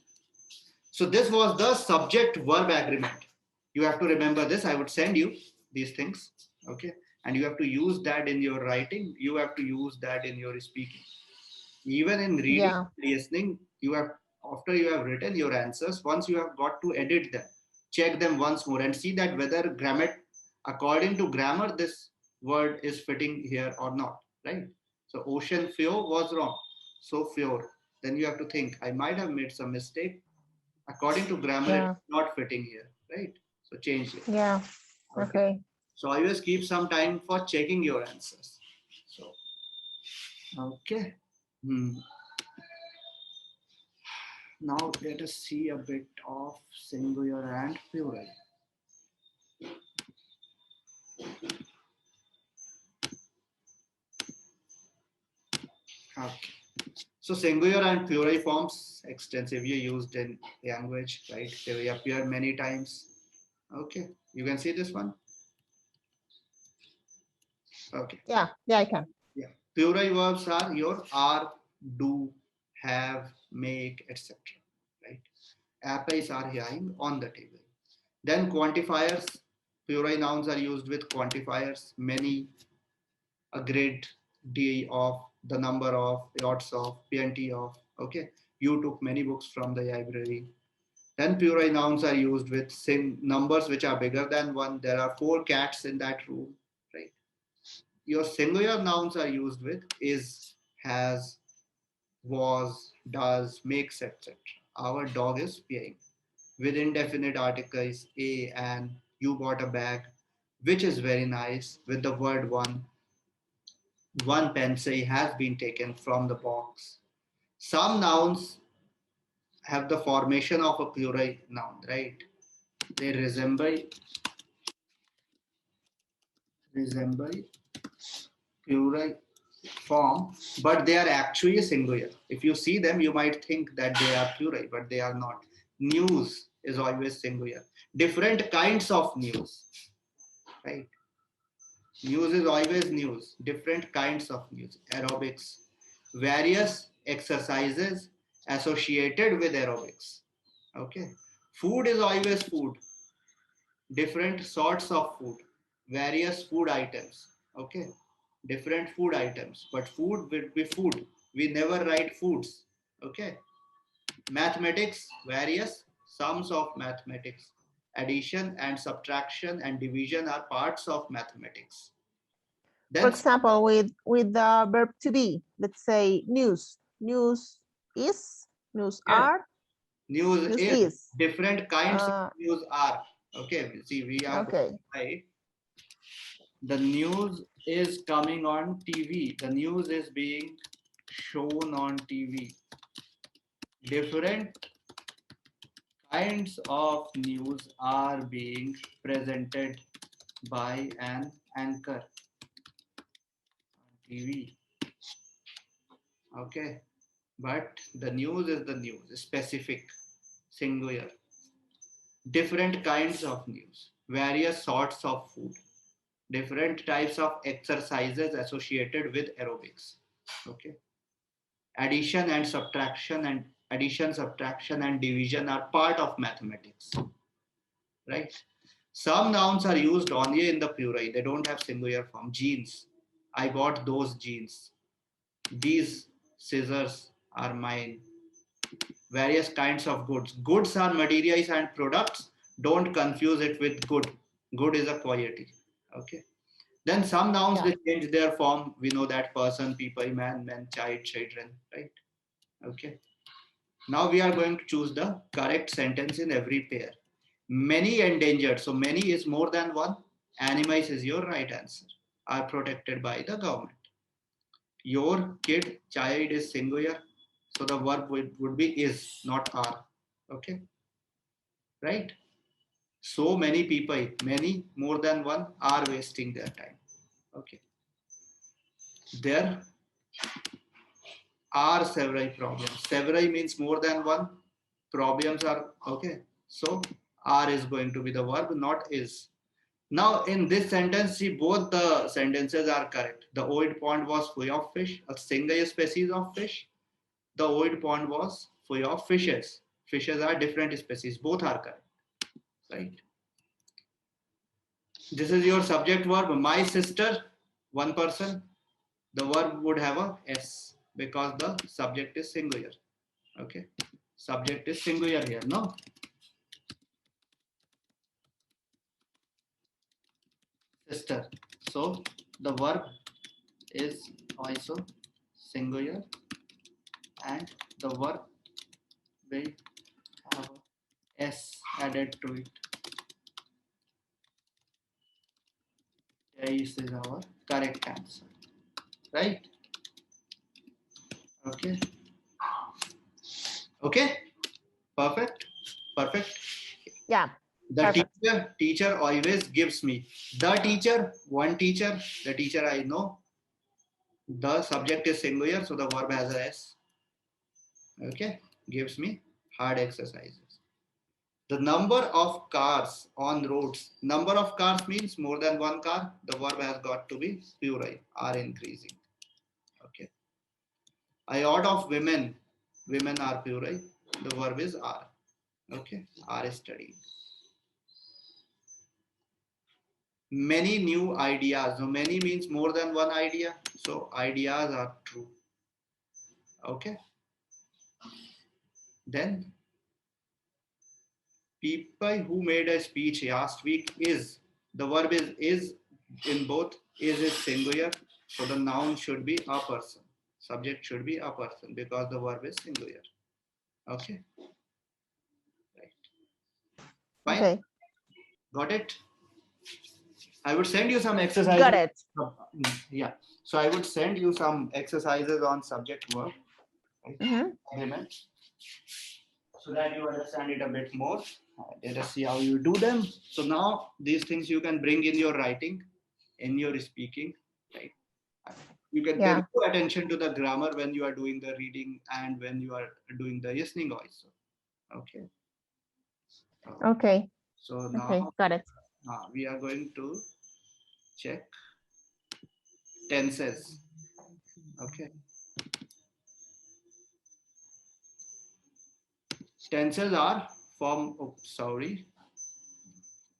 So this was the subject-verb agreement. You have to remember this. I would send you these things. Okay. And you have to use that in your writing. You have to use that in your speaking. Even in reading, Yeah. listening, you have, after you have written your answers, once you have got to edit them, check them once more and see that whether grammar, according to grammar, this word is fitting here or not, right? So ocean flow was wrong, so floor. Then you have to think, I might have made some mistake. According to grammar, Yeah. it's not fitting here, right? So change it. Yeah. Okay. Okay. So always keep some time for checking your answers. So okay. Now let us see a bit of singular and plural. Okay. So singular and plural forms extensively used in language, right? They will appear many times. Okay. You can see this one? Okay. Yeah. Yeah, I can. Yeah. Plural verbs are your are, do, have, make, etc. Right? Apples are lying on the table. Then quantifiers. Plural nouns are used with quantifiers. Many, a great deal of, the number of, lots of, plenty of. Okay, you took many books from the library. Then plural nouns are used with numbers which are bigger than one. There are 4 cats in that room, right? Your singular nouns are used with is, has, was, does, makes, etc. Our dog is peeing. With indefinite articles, a, and, you bought a bag, which is very nice. With the word one pencil has been taken from the box. Some nouns have the formation of a plural noun, right? They resemble plural form, but they are actually singular. If you see them, you might think that they are plural, but they are not. News is always singular. Different kinds of news, right? News is always news. Different kinds of news. Aerobics, various exercises associated with aerobics. Okay. Food is always food. Different sorts of food. Various food items. Okay. Different food items. But food will be food. We never write foods. Okay. Mathematics, various sums of mathematics. Addition and subtraction and division are parts of mathematics. For Then example, with the verb to be, let's say news. News is, news yes, are, news news is, is. different kinds of news are. Okay, see, we are Okay. right. The news is coming on TV. The news is being shown on TV. Different kinds of news are being presented by an anchor on TV. Okay, but the news is the news, specific, singular. Different kinds of news, various sorts of food, different types of exercises associated with aerobics. Okay. Addition and subtraction and division are part of mathematics, right? Some nouns are used only in the plural. They don't have singular form. Jeans. I bought those jeans. These scissors are mine. Various kinds of goods. Goods are materials and products. Don't confuse it with good. Good is a quality. Okay. Then some nouns they change their form. We know that person, people, man, child, children, right? Okay. Now we are going to choose the correct sentence in every pair. Many endangered. So many is more than one. Animals is your right answer. Are protected by the government. Your kid, child is singular. So the verb would be is, not are. Okay. Right? So many people, many more than one, are wasting their time. Okay. There are several problems. Several means more than one. Problems are okay. So are is going to be the verb, not is. Now in this sentence, see both the sentences are correct. The old pond was full of fish, a single species of fish. The old pond was full of fishes. Fishes are different species. Both are correct. Right. This is your subject verb. My sister, one person. The verb would have a S because the subject is singular. Okay. Subject is singular here, no? Sister. So the verb is also singular and the verb will have a S added to it. This is our correct answer. Right? Okay. Okay. Perfect. Perfect. Yeah. The Perfect. teacher always gives me. The teacher, one teacher, the teacher I know. The subject is singular, so the verb has a S. Okay. Gives me hard exercises. The number of cars on roads. Number of cars means more than one car. The verb has got to be plural, are increasing. Okay. A lot of women. Women are plural. The verb is are. Okay. Are studying. Many new ideas. So many means more than one idea. So ideas are true. Okay. Then people who made a speech last week is the verb is in both is singular. So the noun should be a person. Subject should be a person because the verb is singular. Okay. Right. Fine. Okay. Got it? I would send you some exercises. Got it. Yeah. So I would send you some exercises on subject verb. Right? So that you understand it a bit more. Let us see how you do them. So now these things you can bring in your writing, in your speaking, right? You can pay more attention to the grammar when you are doing the reading and when you are doing the listening also. Okay. Okay. So now Okay, got it. We are going to check tenses. Okay. Tenses are form. Oh, sorry,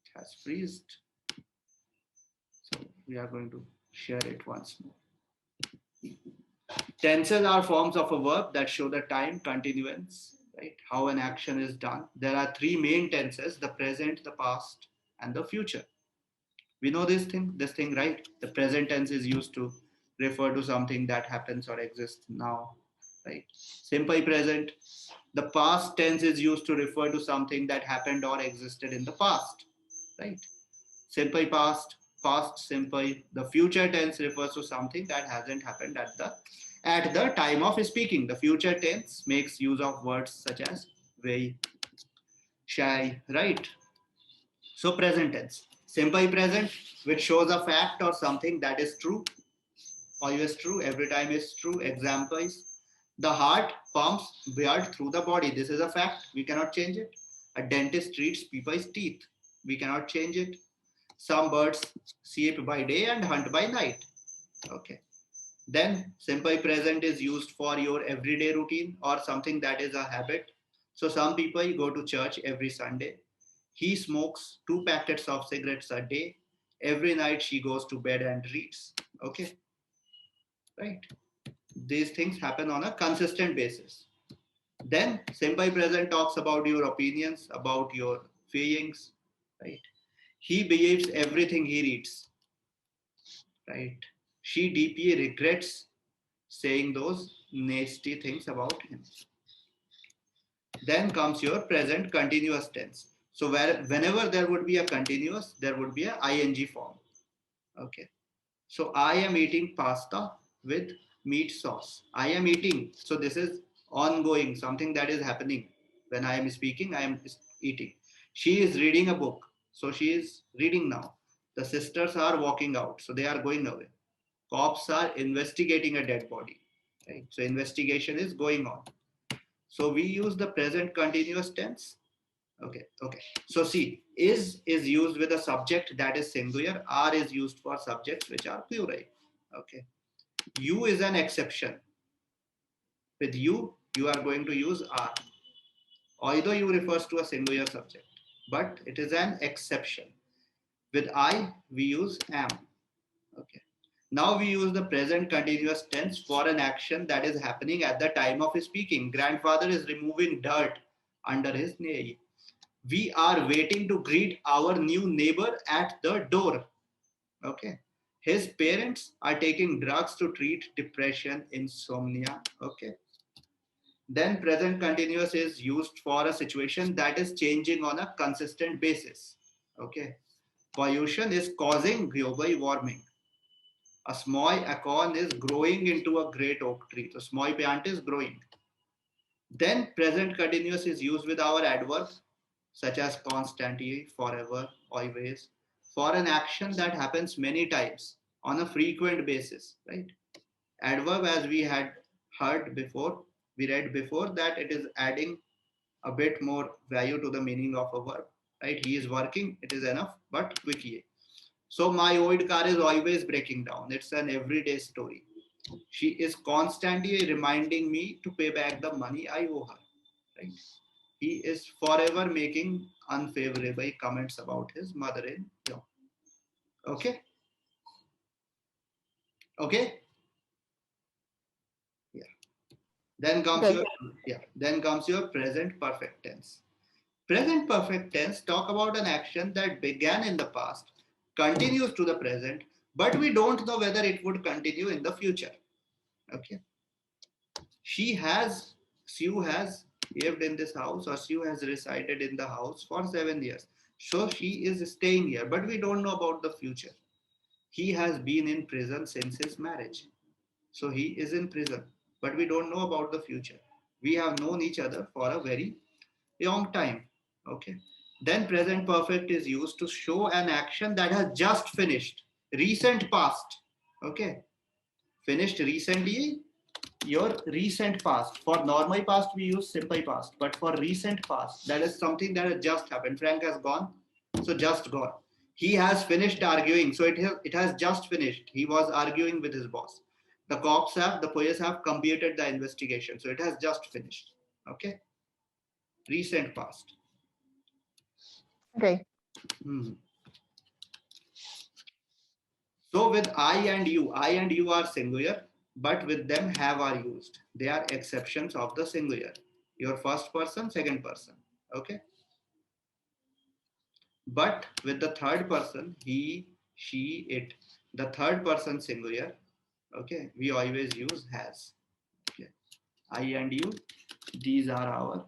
it has freezed. So we are going to share it once more. Tenses are forms of a verb that show the time continuance, right? How an action is done. There are three main tenses: the present, the past, and the future. We know this thing, right? The present tense is used to refer to something that happens or exists now, right? Simple present. The past tense is used to refer to something that happened or existed in the past, right? Simple past, past simple. The future tense refers to something that hasn't happened at the time of speaking. The future tense makes use of words such as will, shall, right? So present tense. Simple present, which shows a fact or something that is true, always true, every time is true. Examples: the heart pumps blood through the body. This is a fact. We cannot change it. A dentist treats people's teeth. We cannot change it. Some birds sleep by day and hunt by night. Okay. Then simple present is used for your everyday routine or something that is a habit. So some people go to church every Sunday. He smokes 2 packets of cigarettes a day. Every night she goes to bed and reads. Okay, right? These things happen on a consistent basis. Then simple present talks about your opinions, about your feelings, right? He believes everything he reads, right? She deeply regrets saying those nasty things about him. Then comes your present continuous tense. So whenever there would be a continuous, there would be a ing form. Okay. So I am eating pasta with meat sauce. I am eating. So this is ongoing, something that is happening. When I am speaking, I am eating. She is reading a book. So she is reading now. The sisters are walking out. So they are going away. Cops are investigating a dead body. Right? So investigation is going on. So we use the present continuous tense. Okay. So see, is used with a subject that is singular. Are is used for subjects which are plural. Okay. You is an exception. With you are going to use are. Although you refers to a singular subject, but it is an exception. With I, we use am. Okay. Now we use the present continuous tense for an action that is happening at the time of speaking. Grandfather is removing dirt under his nail. We are waiting to greet our new neighbor at the door. Okay. His parents are taking drugs to treat depression, insomnia. Okay. Then present continuous is used for a situation that is changing on a consistent basis. Okay. Pollution is causing global warming. A small acorn is growing into a great oak tree. The small plant is growing. Then present continuous is used with our adverbs such as constantly, forever, always, for an action that happens many times on a frequent basis, right? Adverb, as we had heard before, we read before that it is adding a bit more value to the meaning of a verb, right? He is working, it is enough, but quickly. So my old car is always breaking down. It's an everyday story. She is constantly reminding me to pay back the money I owe her, right? He is forever making unfavorable comments about his mother-in-law. Okay? Okay? Yeah. Then comes Okay. your present perfect tense. Present perfect tense talk about an action that began in the past, continues to the present, but we don't know whether it would continue in the future. Okay? Sue has lived in this house, or Sue has resided in the house for 7 years. So she is staying here, but we don't know about the future. He has been in prison since his marriage. So he is in prison, but we don't know about the future. We have known each other for a very long time. Okay. Then present perfect is used to show an action that has just finished, recent past. Okay. Finished recently, your recent past. For normal past, we use simple past, but for recent past, that is something that has just happened. Frank has gone, so just gone. He has finished arguing, so it has just finished. He was arguing with his boss. The police have completed the investigation, so it has just finished. Okay, recent past. Okay. Hmm. So with I and you are singular, but with them have are used. They are exceptions of the singular. Your first person, second person. Okay. But with the third person, he, she, it, the third person singular, okay, we always use has. Okay. I and you, these are our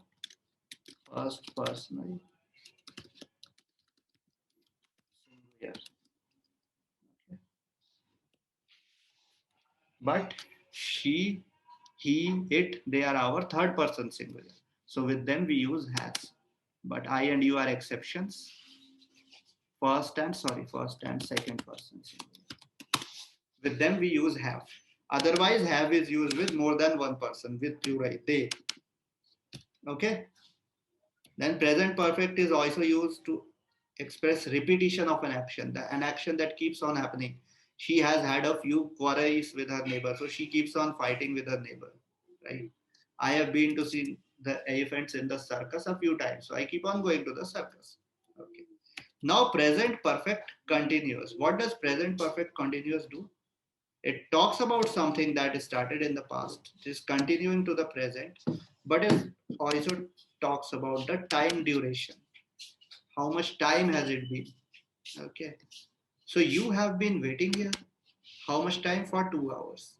first personal singular. Okay. But she, he, it, they are our third person singular. So with them we use has. But I and you are exceptions. First and second person singular. With them we use have. Otherwise, have is used with more than one person, with plural, they. Okay. Then present perfect is also used to express repetition of an action that keeps on happening. She has had a few quarrels with her neighbor, so she keeps on fighting with her neighbor, right? I have been to see the elephants in the circus a few times, so I keep on going to the circus. Okay. Now, present perfect continuous. What does present perfect continuous do? It talks about something that started in the past, is continuing to the present, but it also talks about the time duration. How much time has it been? Okay. So you have been waiting here. How much time? For 2 hours.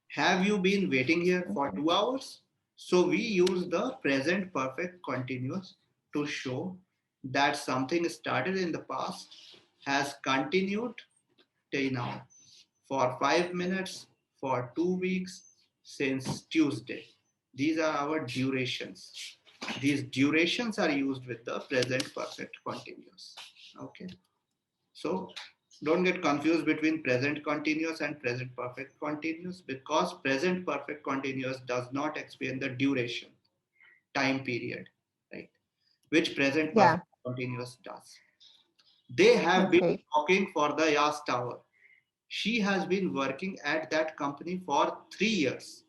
Have you been waiting here for 2 hours? So we use the present perfect continuous to show that something started in the past has continued till now for 5 minutes, for 2 weeks, since Tuesday. These are our durations. These durations are used with the present perfect continuous. Okay. So don't get confused between present continuous and present perfect continuous, because present perfect continuous does not explain the duration, time period, right? Which present Yeah. perfect continuous does. They have been Okay. talking for the last hour. She has been working at that company for 3 years.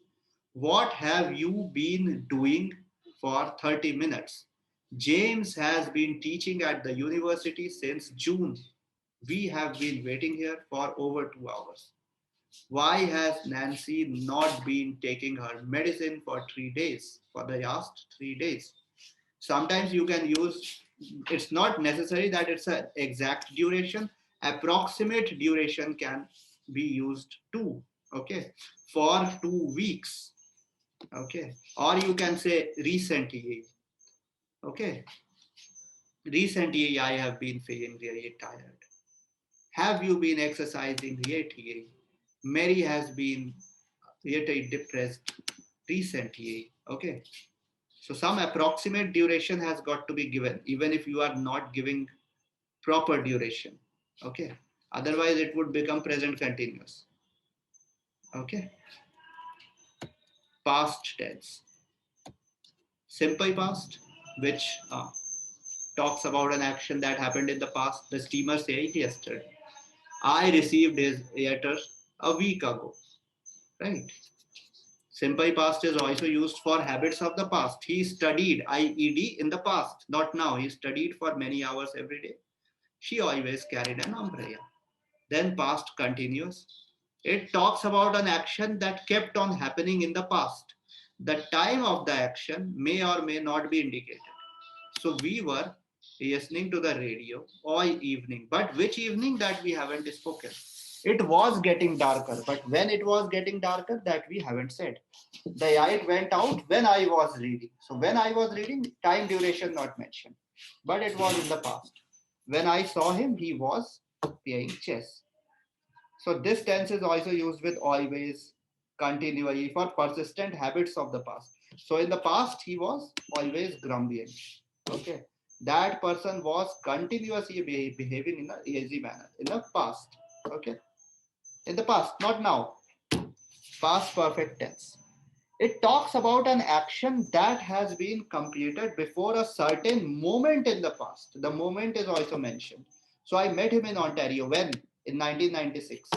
What have you been doing for 30 minutes? James has been teaching at the university since June. We have been waiting here for over 2 hours. Why has Nancy not been taking her medicine for 3 days, for the last 3 days? Sometimes you can use, it's not necessary that it's an exact duration, approximate duration can be used too. Okay, for 2 weeks. Okay, or you can say recently. Okay, recently I have been feeling really tired. Have you been exercising lately? Mary has been really depressed recently. Okay, so some approximate duration has got to be given, even if you are not giving proper duration. Okay, otherwise it would become present continuous. Okay, past tense, simple past, which talks about an action that happened in the past. The steamer sailed yesterday. I received his letter a week ago. Right. Simple past is also used for habits of the past. He studied, IED, in the past, not now. He studied for many hours every day. She always carried an umbrella. Then past continuous. It talks about an action that kept on happening in the past. The time of the action may or may not be indicated. So we were listening to the radio all evening. But which evening, that we haven't spoken. It was getting darker, but when it was getting darker, that we haven't said. The light went out when I was reading. So when I was reading, time duration not mentioned. But it was in the past. When I saw him, he was playing chess. So this tense is also used with always, continually, for persistent habits of the past. So in the past, he was always grumbling. Okay. That person was continuously behaving in a lazy manner in the past. Okay. In the past, not now. Past perfect tense. It talks about an action that has been completed before a certain moment in the past. The moment is also mentioned. So I met him in Ontario when? In 1996.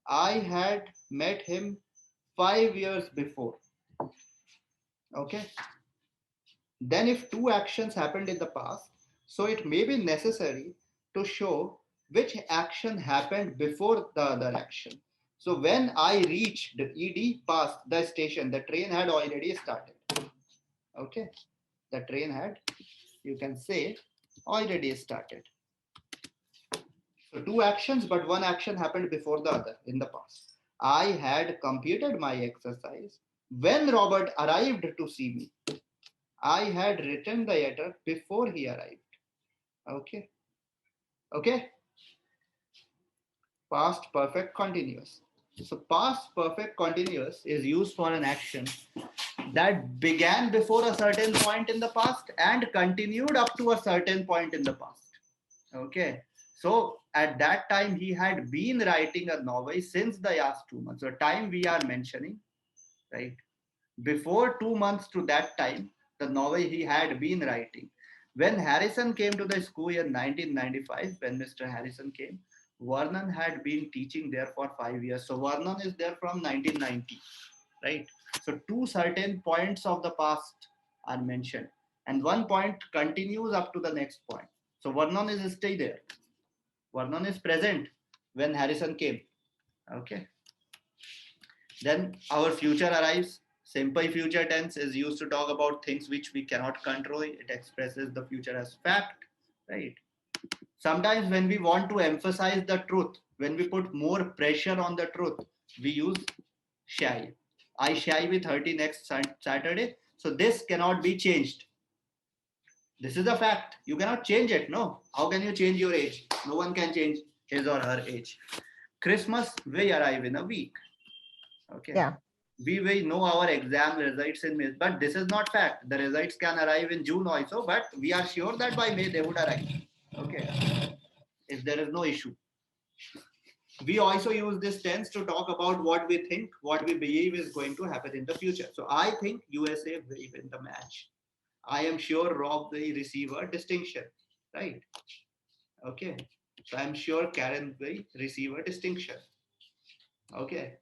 I had met him 5 years before. Okay. Then if two actions happened in the past, so it may be necessary to show which action happened before the other action. So when I reached the ED past the station, the train had already started. Okay. The train had, you can say, already started. So two actions, but one action happened before the other in the past. I had completed my exercise when Robert arrived to see me. I had written the letter before he arrived. Okay. Okay. Past perfect continuous. So past perfect continuous is used for an action that began before a certain point in the past and continued up to a certain point in the past. Okay. So at that time, he had been writing a novel since the last 2 months. The time we are mentioning, right? Before 2 months to that time, the novel he had been writing. When Harrison came to the school in 1995, when Mr. Harrison came, Vernon had been teaching there for 5 years. So Vernon is there from 1990, right? So two certain points of the past are mentioned, and one point continues up to the next point. So Vernon is still there. Vernon is present when Harrison came. Okay. Then our future arrives. Simple future tense is used to talk about things which we cannot control. It expresses the future as fact, right? Sometimes when we want to emphasize the truth, when we put more pressure on the truth, we use shy. I shy with 30 next Saturday. So this cannot be changed. This is a fact. You cannot change it. No. How can you change your age? No one can change his or her age. Christmas will arrive in a week. Okay. Yeah. We will know our exam results in May, but this is not fact. The results can arrive in June also, but we are sure that by May they would arrive. Okay. If there is no issue. We also use this tense to talk about what we think, what we believe is going to happen in the future. So I think USA will win the match. I am sure Rob will receive a distinction, right? Okay. So I'm sure Karen will receive a distinction. Okay.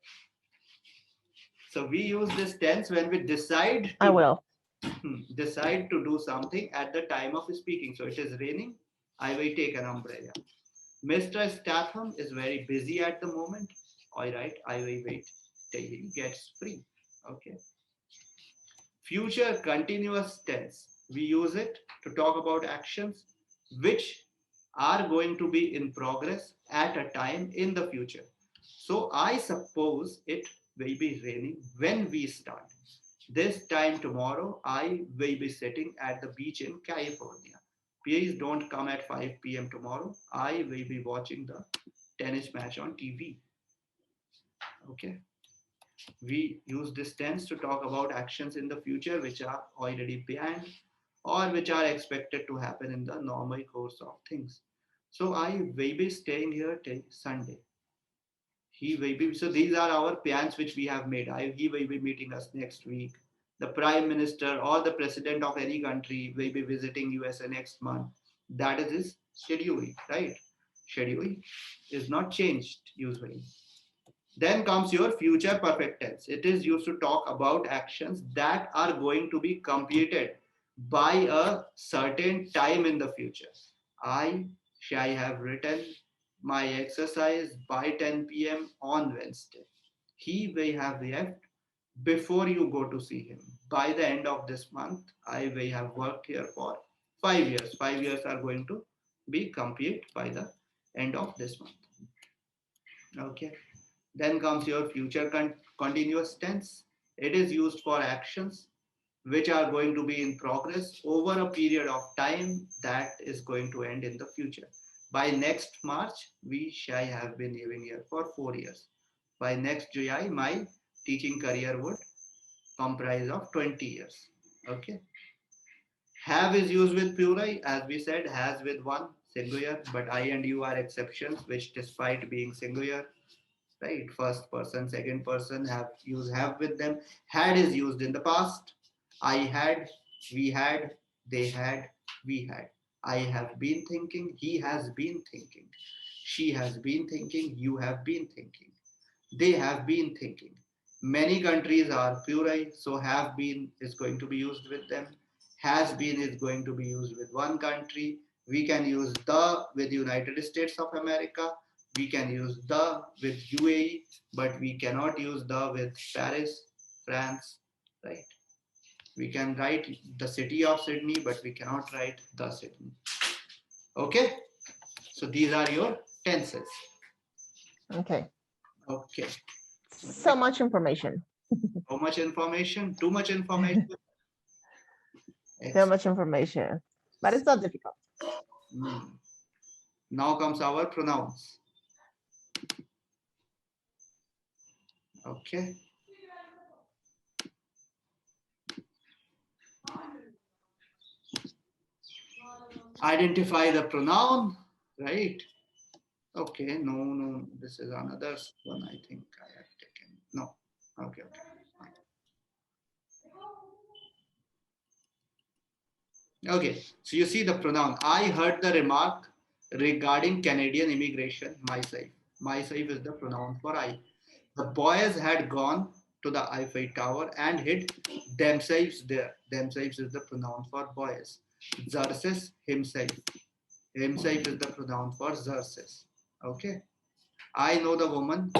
So we use this tense when we decide to do something at the time of speaking. So it is raining, I will take an umbrella. Mr. Statham is very busy at the moment. All right, I will wait till he gets free. Okay. Future continuous tense. We use it to talk about actions which are going to be in progress at a time in the future. So I suppose it will be raining when we start. This time tomorrow, I will be sitting at the beach in California. Please don't come at 5 p.m. tomorrow. I will be watching the tennis match on TV. Okay. We use this tense to talk about actions in the future which are already planned or which are expected to happen in the normal course of things. So I will be staying here till Sunday. He will be. So these are our plans which we have made. He will be meeting us next week. The prime minister or the president of any country will be visiting USA next month. That is his schedule, right? Schedule is not changed usually. Then comes your future perfect tense. It is used to talk about actions that are going to be completed by a certain time in the future. I shall have written my exercise by 10 p.m. on Wednesday. He will have left before you go to see him. By the end of this month, I will have worked here for 5 years. 5 years are going to be complete by the end of this month. Okay. Then comes your future continuous tense. It is used for actions which are going to be in progress over a period of time that is going to end in the future. By next March, we shall have been living here for 4 years. By next July, my teaching career would comprise of 20 years. Okay. Have is used with plural, as we said, has with one singular, but I and you are exceptions, which despite being singular, right? First person, second person have with them. Had is used in the past. I had, we had, they had, we had. I have been thinking, he has been thinking. She has been thinking, you have been thinking. They have been thinking. Many countries are plural, so have been is going to be used with them. Has been is going to be used with one country. We can use the with United States of America. We can use the with UAE, but we cannot use the with Paris, France, right? We can write the city of Sydney, but we cannot write the Sydney. Okay, so these are your tenses. Okay. Okay. So much information. So much information, too much information. So much information, but it's not difficult. Now comes our pronouns. Okay. Identify the pronoun, right? Okay, no, this is another one I think I have taken. No, okay. Okay, so you see the pronoun. I heard the remark. regarding Canadian immigration, myself. Myself is the pronoun for I. The boys had gone to the Eiffel Tower and hid themselves there. Themselves is the pronoun for boys. Xerxes himself. Himself is the pronoun for Xerxes. Okay. I know the woman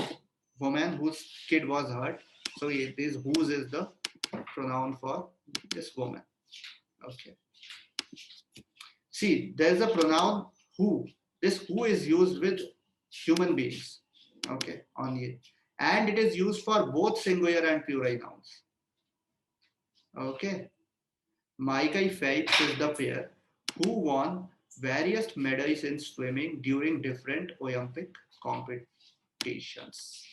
whose kid was hurt. So it is whose is the pronoun for this woman. Okay. See, there's a pronoun who. This who is used with human beings. Okay, only. And it is used for both singular and plural nouns. Okay. Michael Phelps is the pair who won various medals in swimming during different Olympic competitions.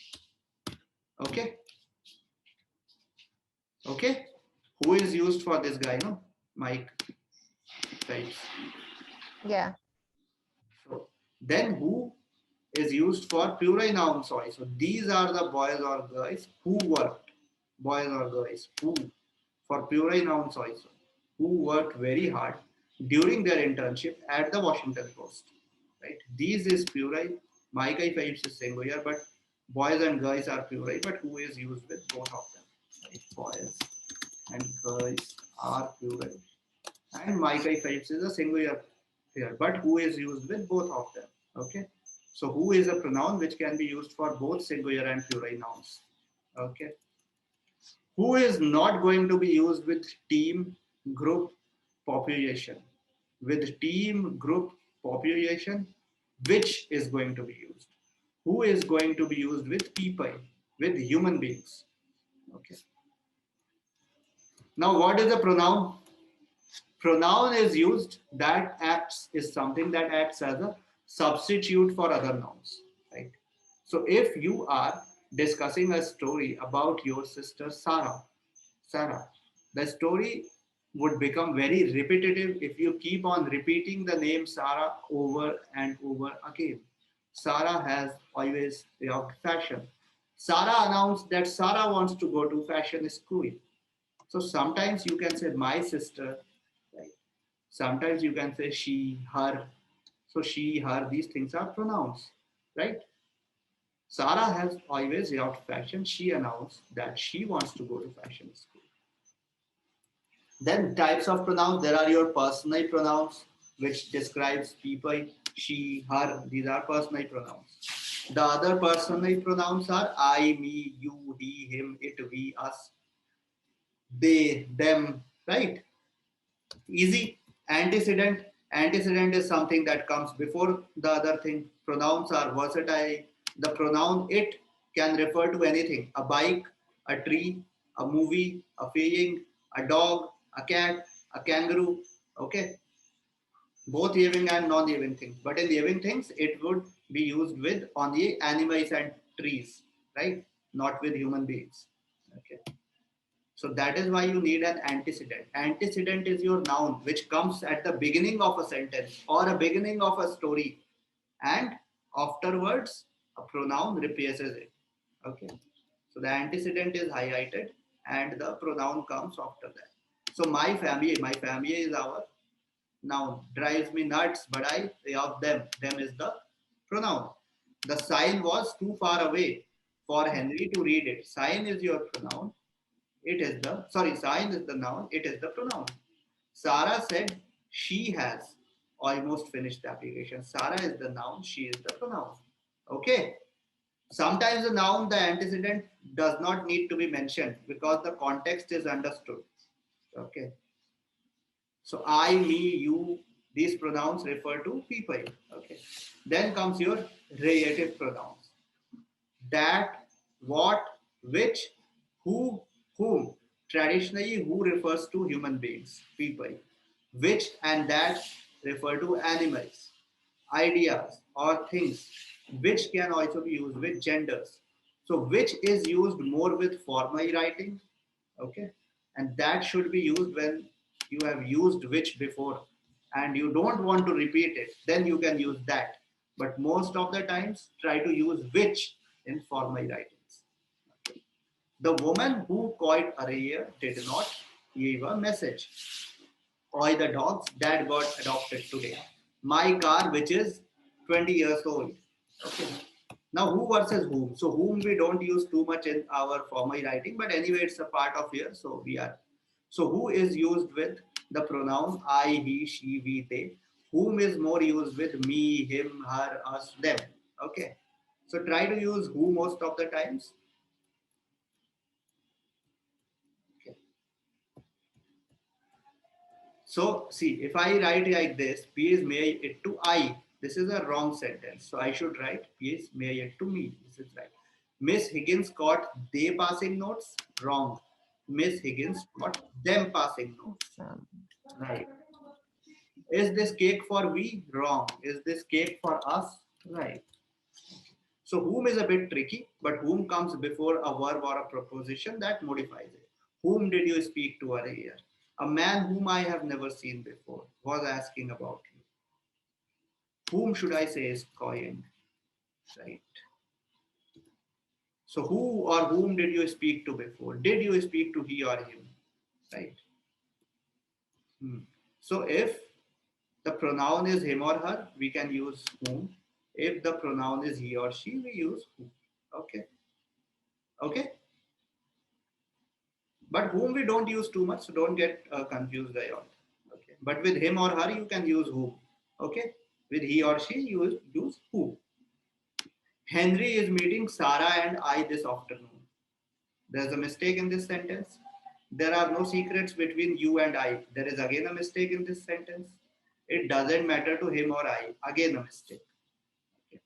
Okay. Okay. Who is used for this guy? No, Mike Phelps. Yeah. So then who is used for plural nouns also. These are the boys or girls who worked. Boys or girls who for plural nouns also. Who worked very hard during their internship at the Washington Post. Right? These is plural. Michael Phelps is singular, but boys and girls are plural, but who is used with both of them. Right? Boys and girls are plural. And Michael Phelps is a singular here, but who is used with both of them. Okay. So who is a pronoun which can be used for both singular and plural nouns. Okay. Who is not going to be used with team, group, population. With team, group, population, which is going to be used? Who is going to be used with people, with human beings? Okay. Now, what is a pronoun? Pronoun is used that acts is something that acts as a substitute for other nouns, right? So if you are discussing a story about your sister Sarah, the story would become very repetitive if you keep on repeating the name Sarah over and over again. Sarah has always loved fashion. Sarah announced that Sarah wants to go to fashion school. So sometimes you can say my sister, right? Sometimes you can say she, her. So she, her, these things are pronouns, right? Sarah has always loved fashion. She announced that she wants to go to fashion school. Then types of pronouns, there are your personal pronouns, which describes people, she, her. These are personal pronouns. The other personal pronouns are I, me, you, he, him, it, we, us, they, them, right? Easy. Antecedent. Antecedent is something that comes before the other thing. Pronouns are versatile. The pronoun it can refer to anything. A bike, a tree, a movie, a feeling, a dog, a cat, a kangaroo. Okay. Both living and non-living things. But in living things, it would be used with only animals and trees, right? Not with human beings. Okay. So that is why you need an antecedent. Antecedent is your noun which comes at the beginning of a sentence or a beginning of a story, and afterwards a pronoun replaces it. Okay. So the antecedent is highlighted and the pronoun comes after that. So my family is our noun. Drives me nuts, but I love them. Them is the pronoun. The sign was too far away for Henry to read it. Sign is your pronoun. It is the, sorry, sign is the noun, it is the pronoun. Sarah said she has almost finished the application. Sarah is the noun, she is the pronoun. Okay. Sometimes the noun, the antecedent does not need to be mentioned because the context is understood. Okay. So I, me, you, these pronouns refer to people. Okay. Then comes your relative pronouns. That, what, which, who, whom. Traditionally, who refers to human beings, people. Which and that refer to animals, ideas, or things. Which can also be used with genders. So, which is used more with formal writing, okay? And that should be used when you have used which before and you don't want to repeat it, then you can use that. But most of the times, try to use which in formal writings. Okay. The woman who called earlier did not leave a message. All the dogs that got adopted today. My car, which is 20 years old. Okay. Now, who versus whom? So, whom we don't use too much in our formal writing, but anyway, it's a part of here. So, we are. So, who is used with the pronoun I, he, she, we, they? Whom is more used with me, him, her, us, them? Okay. So, try to use who most of the times. Okay. So, see, if I write like this, please may it to I. This is a wrong sentence. So, I should write, please may it to me. This is right. Miss Higgins got they passing notes. Wrong. Miss Higgins got them passing notes. Right. Is this cake for we? Wrong. Is this cake for us? Right. So, whom is a bit tricky, but whom comes before a verb or a preposition that modifies it. Whom did you speak to earlier? A man whom I have never seen before was asking about you. Whom should I say is calling? Right. So who or whom did you speak to before? Did you speak to he or him? Right. So if the pronoun is him or her, we can use whom. If the pronoun is he or she, we use who. Okay. Okay. But whom we don't use too much, so don't get confused by all. Okay. But with him or her, you can use whom. Okay. With he or she, you use who. Henry is meeting Sarah and I this afternoon. There's a mistake in this sentence. There are no secrets between you and I. There is again a mistake in this sentence. It doesn't matter to him or I. Again a mistake. Okay.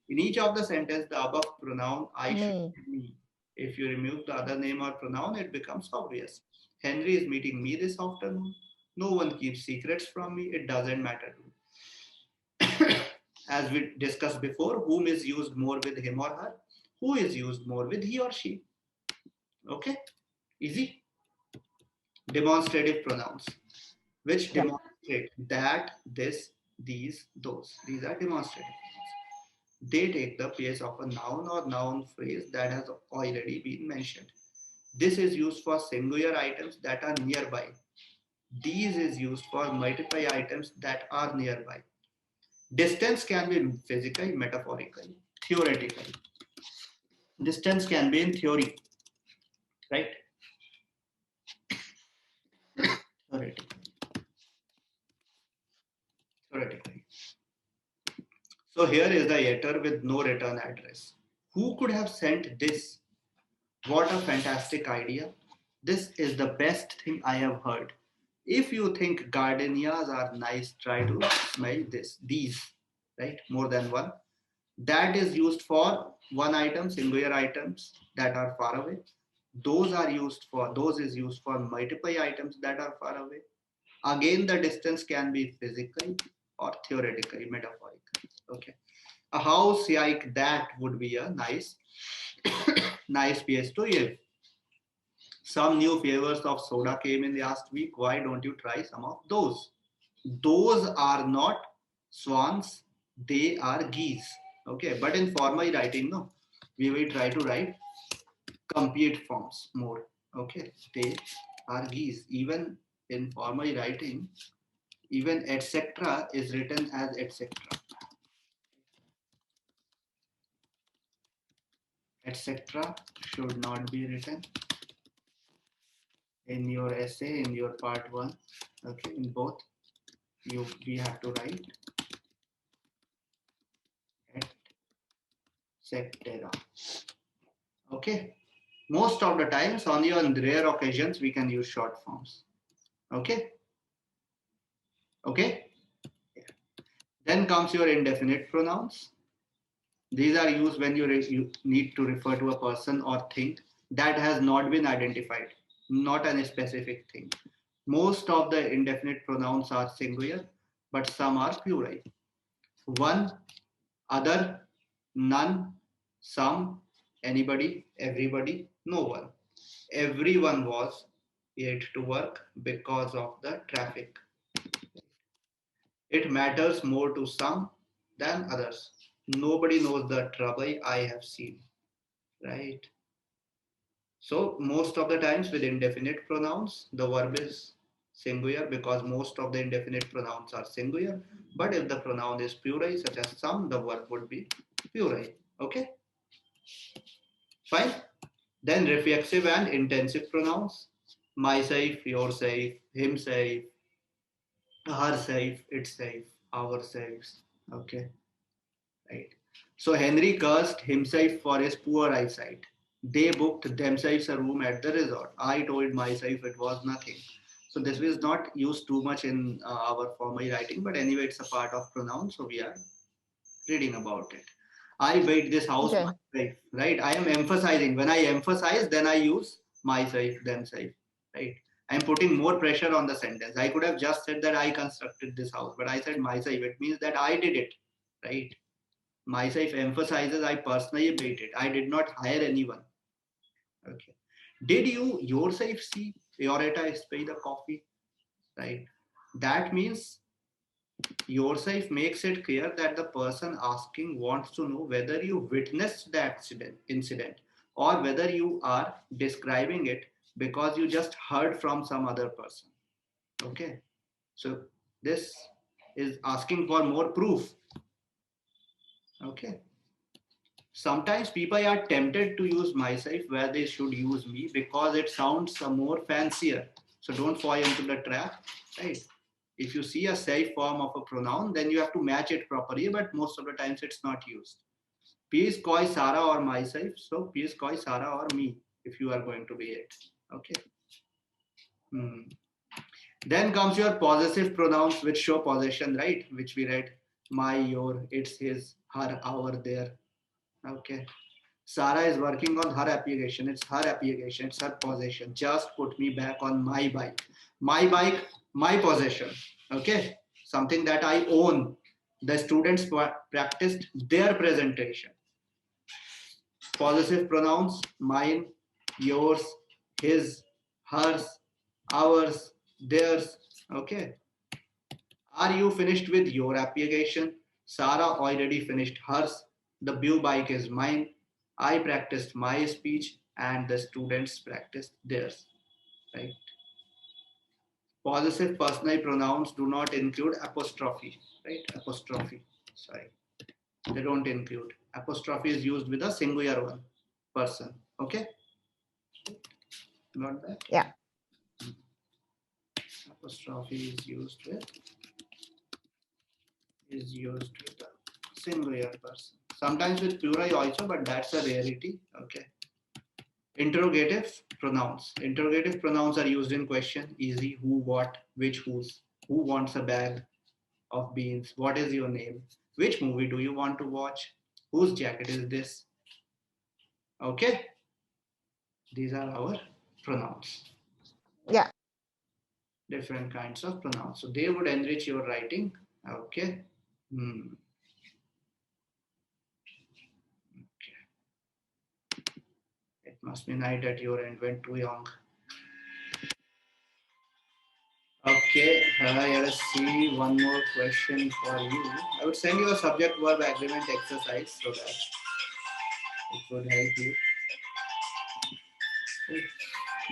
In each of the sentence, the above pronoun I should be me. If you remove the other name or pronoun, it becomes obvious. Henry is meeting me this afternoon. No one keeps secrets from me. It doesn't matter to me. As we discussed before, whom is used more with him or her? Who is used more with he or she? Okay, easy. Demonstrative pronouns, which demonstrate that, this, these, those. These are demonstrative pronouns. They take the place of a noun or noun phrase that has already been mentioned. This is used for singular items that are nearby. These is used for multiple items that are nearby. Distance can be physical, metaphorical, theoretical. Distance can be in theory, right? Theoretically. Theoretically. So here is the letter with no return address. Who could have sent this? What a fantastic idea. This is the best thing I have heard. If you think gardenias are nice, try to smell this. These, right? More than one. That is used for one item, singular items that are far away. Those is used for multiple items that are far away. Again, the distance can be physical or theoretically, metaphorical. Okay. A house like that would be a nice, nice place to live. Some new flavors of soda came in last week. Why don't you try some of those? Those are not swans, they are geese. Okay, but in formal writing, no, we will try to write complete forms more. Okay, they are geese. Even in formal writing, even etcetera is written as etcetera. Etcetera should not be written in your essay, in your part 1. Okay, in both, we have to write etcetera. Okay, most of the times, only on rare occasions, we can use short forms. Okay. Okay. Yeah. Then comes your indefinite pronouns. These are used when you need to refer to a person or thing that has not been identified, not a specific thing. Most of the indefinite pronouns are singular, but some are plural. One, other, none, some, anybody, everybody, no one. Everyone was late to work because of the traffic. It matters more to some than others. Nobody knows the trouble I have seen, right? So most of the times with indefinite pronouns, the verb is singular, because most of the indefinite pronouns are singular. But if the pronoun is plural, such as some, the verb would be plural. Okay, fine. Then reflexive and intensive pronouns: myself, yourself, himself, herself, itself, ourselves. Okay, right. So Henry cursed himself for his poor eyesight. They booked themselves a room at the resort. I told myself it was nothing. So this is not used too much in our formal writing, but anyway, it's a part of pronoun, so we are reading about it. I built this house Okay. myself, right? I am emphasizing. When I emphasize, then I use myself, themselves, right? I'm putting more pressure on the sentence. I could have just said that I constructed this house, but I said myself. It means that I did it, right? Myself emphasizes I personally built it. I did not hire anyone. Okay. Did you yourself see Fioretta spill the coffee? Right. That means yourself makes it clear that the person asking wants to know whether you witnessed the incident, or whether you are describing it because you just heard from some other person. Okay. So this is asking for more proof. Okay. Sometimes people are tempted to use myself where they should use me because it sounds more fancier. So don't fall into the trap, right? If you see a self form of a pronoun, then you have to match it properly, but most of the times it's not used. Please call Sarah or myself. So please call Sarah or me if you are going to be it. Okay. Then comes your possessive pronouns, which show possession, right? Which we read: my, your, it's, his, her, our, their. Okay. Sarah is working on her application. It's her application. It's her possession. Just put me back on my bike. My bike, my possession. Okay. Something that I own. The students practiced their presentation. Possessive pronouns: mine, yours, his, hers, ours, theirs. Okay. Are you finished with your application? Sarah already finished hers. The blue bike is mine. I practiced my speech and the students practiced theirs. Right? Possessive personal pronouns do not include apostrophe. Right? Apostrophe. Sorry. They don't include. Apostrophe is used with a singular one person. Okay? Not that? Yeah. Apostrophe is used with a singular person. Sometimes with plural also, but that's a rarity. Okay. Interrogative pronouns. Interrogative pronouns are used in question: easy, who, what, which, whose. Who wants a bag of beans? What is your name? Which movie do you want to watch? Whose jacket is this? Okay. These are our pronouns. Yeah. Different kinds of pronouns. So they would enrich your writing. Okay. Hmm. It must be night at your end, went too young. Okay, let us see one more question for you. I would send you a subject verb agreement exercise so that it would help you.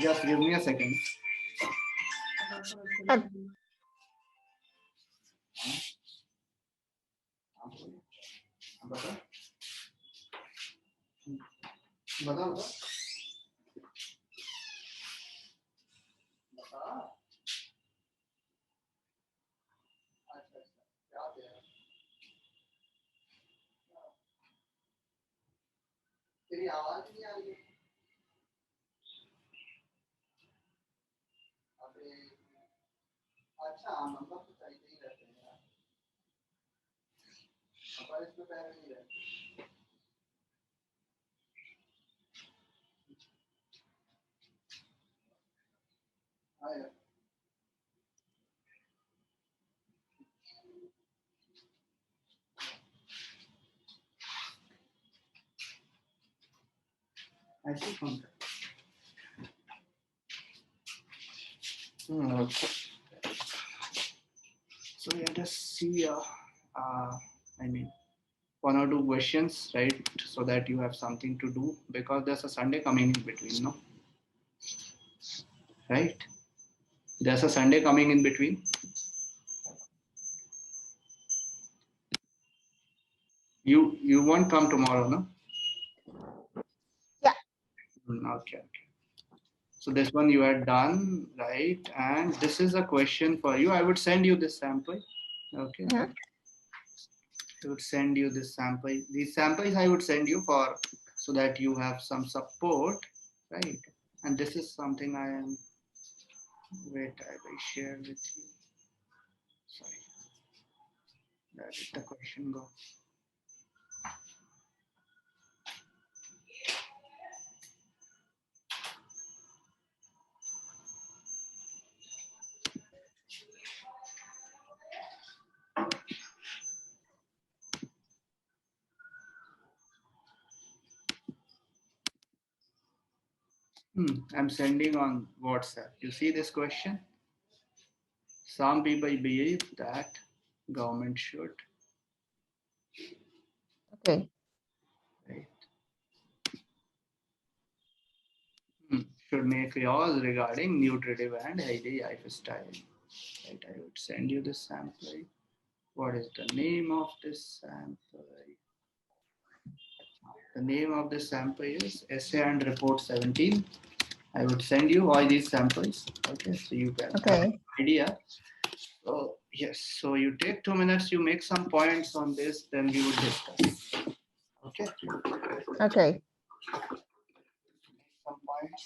Just give me a second. तेरी आवाज नहीं आ रही है अबे अच्छा number तो चाहिए ही रहते हैं यार अपन इसमें पैर नहीं रहते हाँ यार ऐसे कौन Okay. So let us see, I mean, one or two questions, right? So that you have something to do, because there's a Sunday coming in between, no? Right? There's a Sunday coming in between. You won't come tomorrow, no? Yeah. Okay. So this one you had done, right? And this is a question for you. I would send you this sample. Okay. Mhm. I would send you this sample. These samples I would send you for so that you have some support, right? And this is something I am. Wait, I will share with you. Sorry, where did the question go? I'm sending on WhatsApp. You see this question? Some people believe that government should, Okay. right? Should make laws regarding nutritive and healthy lifestyle. Right? I would send you this sample. What is the name of this sample? The name of this sample is Essay and Report 17. I would send you all these samples. Okay, so you can have an idea. So yes, so you take 2 minutes, you make some points on this, then we would discuss. Okay. Okay. Some points.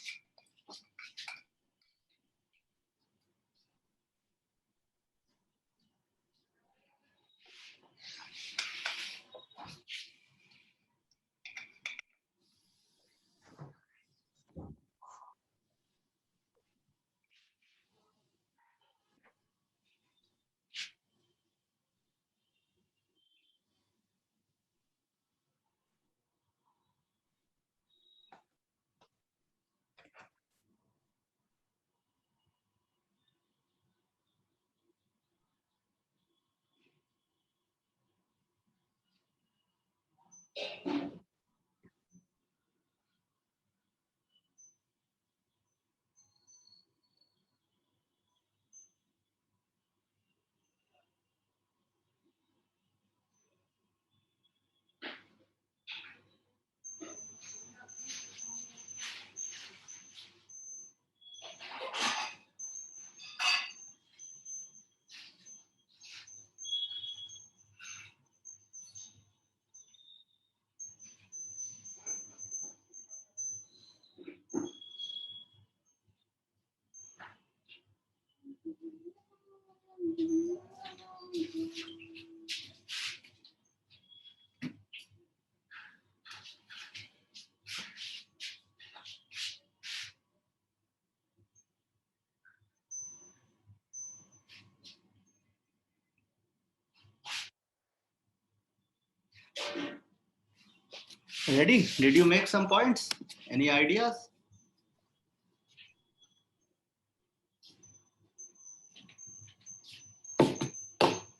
Ready? Did you make some points? Any ideas?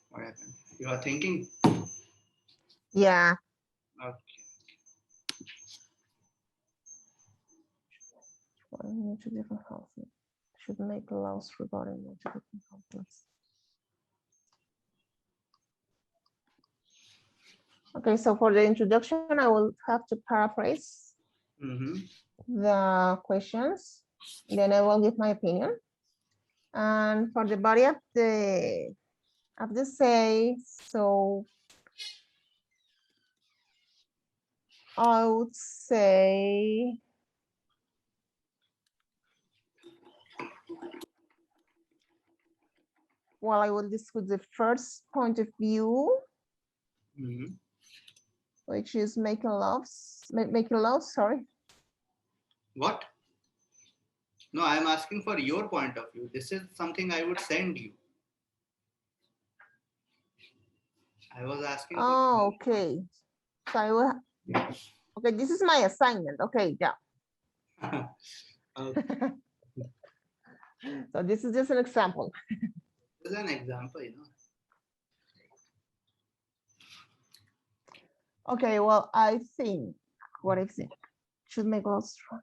What happened? You are thinking? Yeah. Okay. Different houses should make laws regarding different houses. Okay, so for the introduction, I will have to paraphrase the questions. Then I will give my opinion. And for the body of the say, so I would say well, I will discuss the first point of view, which is making love, sorry. What? No, I'm asking for your point of view. This is something I would send you. I was asking. Oh, okay. So I will. Okay, this is my assignment. Okay, yeah. Okay. So this is just an example. This is an example, Okay, well, I think what I think should make us strong.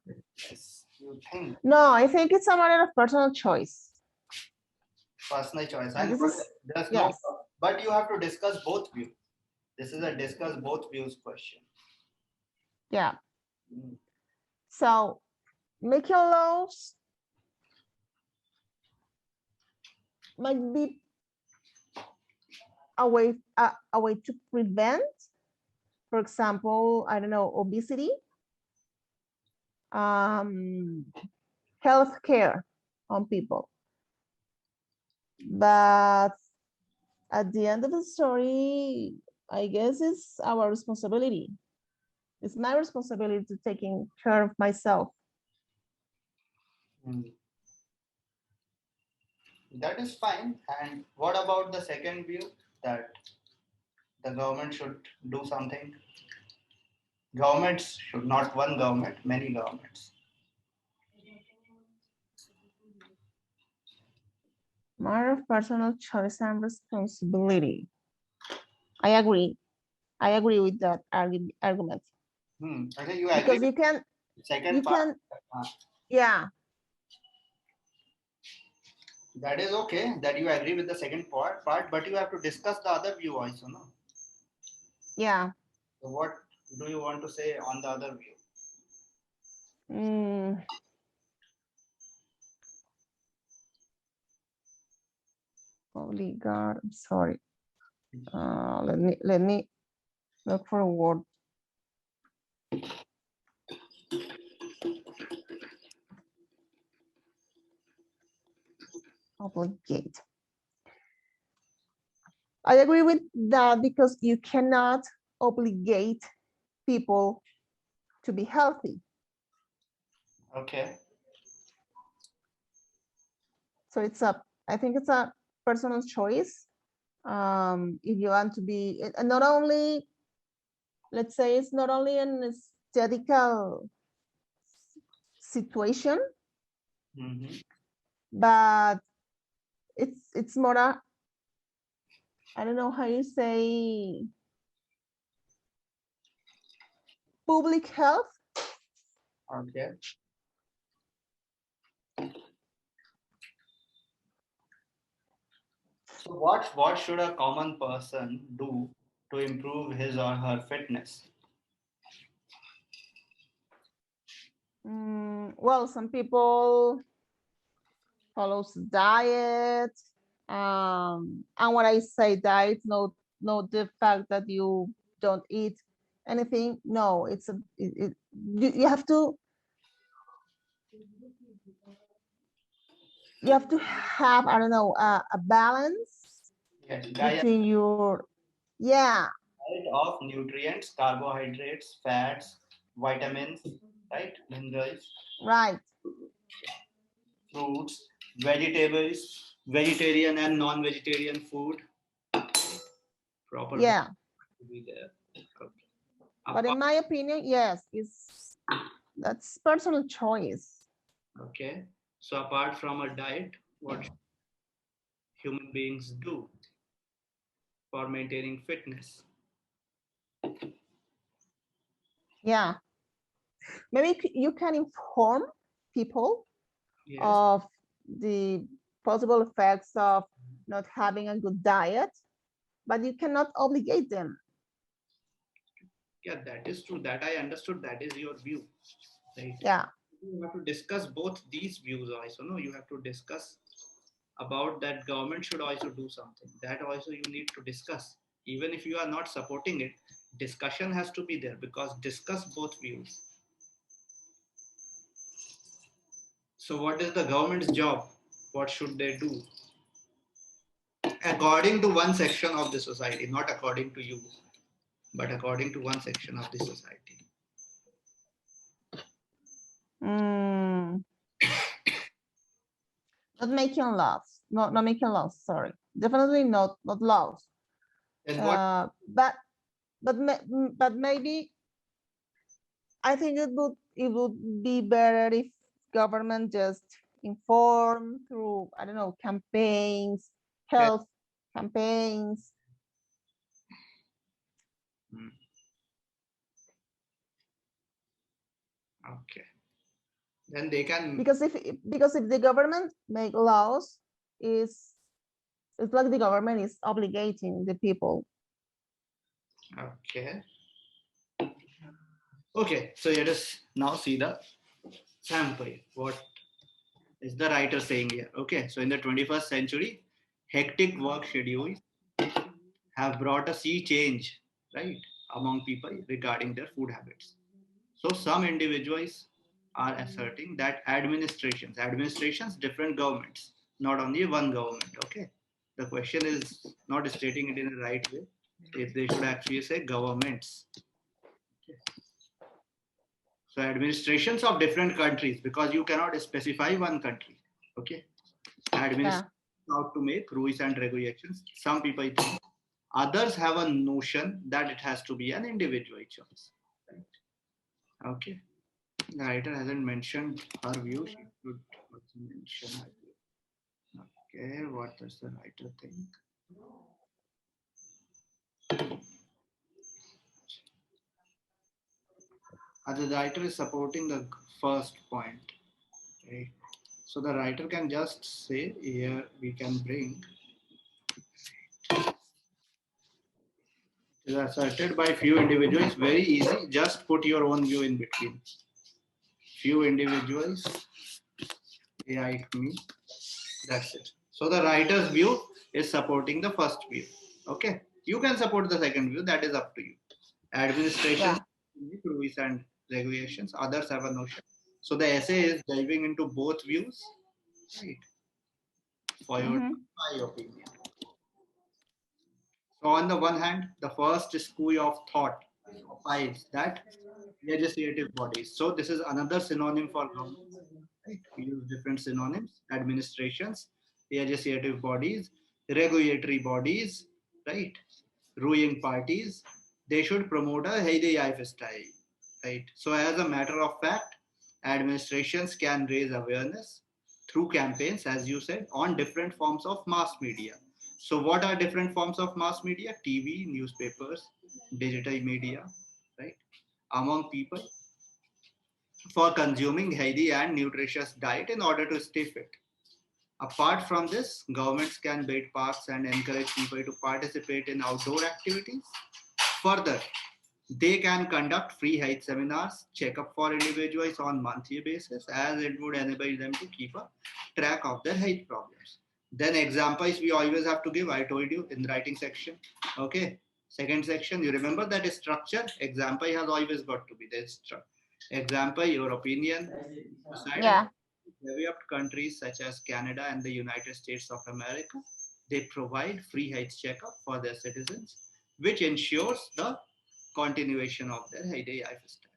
Yes, you think. No, I think it's a matter of personal choice. Personal choice. And And this is, there's no, yes, but you have to discuss both views. This is a discuss both views question. yeah. Mm. So making laws might be a way to prevent, for example, I don't know, obesity, health care on people. But at the end of the story, I guess it's our responsibility. It's my responsibility to taking care of myself. Mm. That is fine. And what about the second view that the government should do something? Governments should not one government, many governments. Matter of personal choice and responsibility. I agree. I agree with that argument. Okay, you agree Because with you can, the second part? yeah. That is okay that you agree with the second part, but you have to discuss the other view also, no? Yeah. So what do you want to say on the other view? Holy God, I'm sorry. Let me look for a word. Obligate. I agree with that because you cannot obligate people to be healthy. Okay. So I think it's a personal choice. If you want to be, and not only, let's say it's not only an aesthetical situation, but it's more a, I don't know how you say, public health. Okay. So what should a common person do to improve his or her fitness? Well, some people follows diet. And when I say diet, no the fact that you don't eat anything. No, it's you have to have, I don't know, a balance between your, yeah, Diet of nutrients, carbohydrates, fats, vitamins, right? Minerals, right, fruits, vegetables, vegetarian and non-vegetarian food. Proper yeah. to be there. Okay. But in my opinion, yes, that's personal choice. Okay. So apart from a diet, what should human beings do for maintaining fitness? Yeah, maybe you can inform people, Yes. of the possible effects of not having a good diet, but you cannot obligate them. Yeah, that is true. That I understood. That is your view, right? Yeah. You have to discuss both these views also. No, you have to discuss about that government should also do something. That also you need to discuss. Even if you are not supporting it, discussion has to be there because discuss both views. So what is the government's job? What should they do? According to one section of the society, not according to you, but according to one section of the society. Not making laws. Not making laws. Sorry, definitely not laws. And what? But maybe I think it would be better if government just inform through, I don't know, campaigns, health campaigns. Okay. Then they can, because if the government make laws, is It's like the government is obligating the people. Okay. Okay, so let us now see the sample. What is the writer saying here? Okay, so in the 21st century, hectic work schedules have brought a sea change, right, among people regarding their food habits. So some individuals are asserting that administrations, different governments, not only one government. Okay, the question is not stating it in the right way. If they should actually say governments. Okay. So administrations of different countries, because you cannot specify one country. Okay, Yeah. administrations out to make rules and regulations. Some people think, others have a notion that it has to be an individual choice. Right? Okay. The writer hasn't mentioned her view. She should also mention her view. Okay, what does the writer think? The writer is supporting the first point. Okay. So the writer can just say here we can bring it is asserted by few individuals. Very easy. Just put your own view in between. Few individuals. Like me. That's it. So the writer's view is supporting the first view. Okay. You can support the second view. That is up to you. Administration, Yeah. rules and regulations. Others have a notion. So the essay is diving into both views, right? For your Mm-hmm. my opinion. So on the one hand, the first school of thought finds that legislative bodies. So this is another synonym for government. Right? We use different synonyms: administrations, legislative bodies, regulatory bodies, right? Ruling parties. They should promote a healthy lifestyle, right? So as a matter of fact, administrations can raise awareness through campaigns, as you said, on different forms of mass media. So what are different forms of mass media? TV, newspapers, digital media, right? Among people for consuming healthy and nutritious diet in order to stay fit. Apart from this, governments can build parks and encourage people to participate in outdoor activities. Further, they can conduct free health seminars, check up for individuals on monthly basis, as it would enable them to keep a track of their health problems. Then examples we always have to give. I told you in the writing section. Okay. Second section, you remember that structure. Example has always got to be the structure. Example, your opinion. Aside of Yeah. developed countries such as Canada and the United States of America, they provide free health checkup for their citizens, which ensures the continuation of their healthy lifestyle.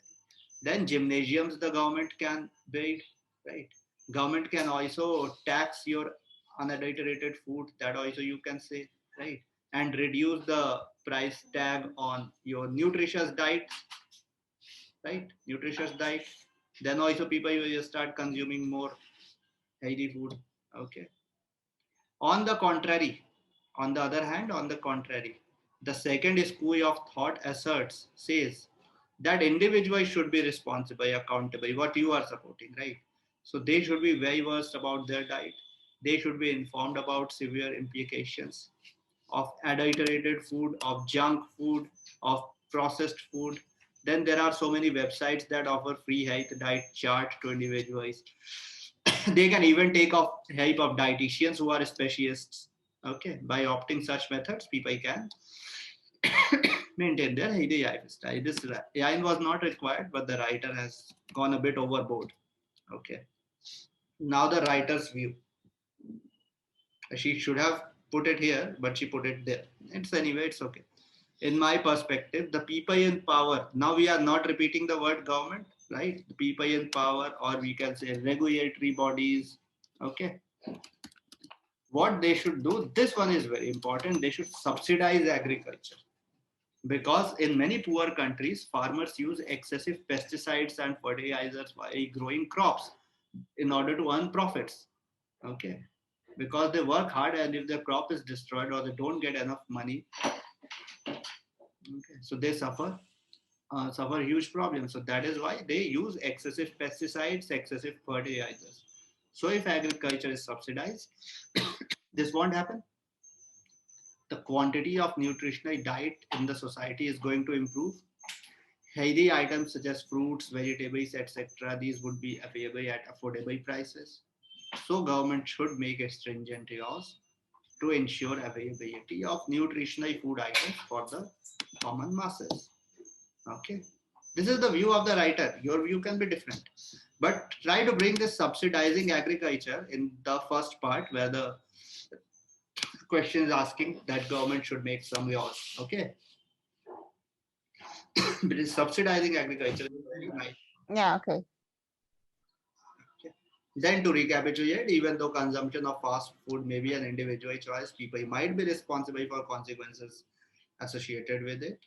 Then gymnasiums the government can build, right? Government can also tax your unadulterated food, that also you can say, right? And reduce the price tag on your nutritious diet, right? Nutritious diet. Then also people will start consuming more healthy food. Okay. On the contrary, on the other hand, on the contrary, the second school of thought asserts, says that individuals should be responsible, accountable, what you are supporting, right? So they should be very versed about their diet. They should be informed about severe implications of adulterated food, of junk food, of processed food. Then there are so many websites that offer free health diet chart to individuals. They can even take off help of dietitians who are specialists. Okay, by opting such methods, people can maintain their healthy lifestyle. This line was not required, but the writer has gone a bit overboard. Okay, now the writer's view. She should have put it here, but she put it there. It's anyway, it's okay. In my perspective, the people in power, now we are not repeating the word government, right? The people in power, or we can say regulatory bodies, okay? What they should do, this one is very important, they should subsidize agriculture. Because in many poor countries, farmers use excessive pesticides and fertilizers while growing crops in order to earn profits. Okay. Because they work hard, and if their crop is destroyed or they don't get enough money, okay, so they suffer huge problems. So that is why they use excessive pesticides, excessive fertilizers. So if agriculture is subsidized, this won't happen. quantity of nutritional diet in the society is going to improve. Healthy items such as fruits, vegetables, etc. These would be available at affordable prices. So government should make stringent laws to ensure availability of nutritional food items for the common masses. Okay. This is the view of the writer. Your view can be different. But try to bring this subsidizing agriculture in the first part where the question is asking that government should make some laws. Okay. But it's subsidizing agriculture. Yeah, okay. Then to recapitulate, even though consumption of fast food may be an individual choice, people might be responsible for consequences associated with it.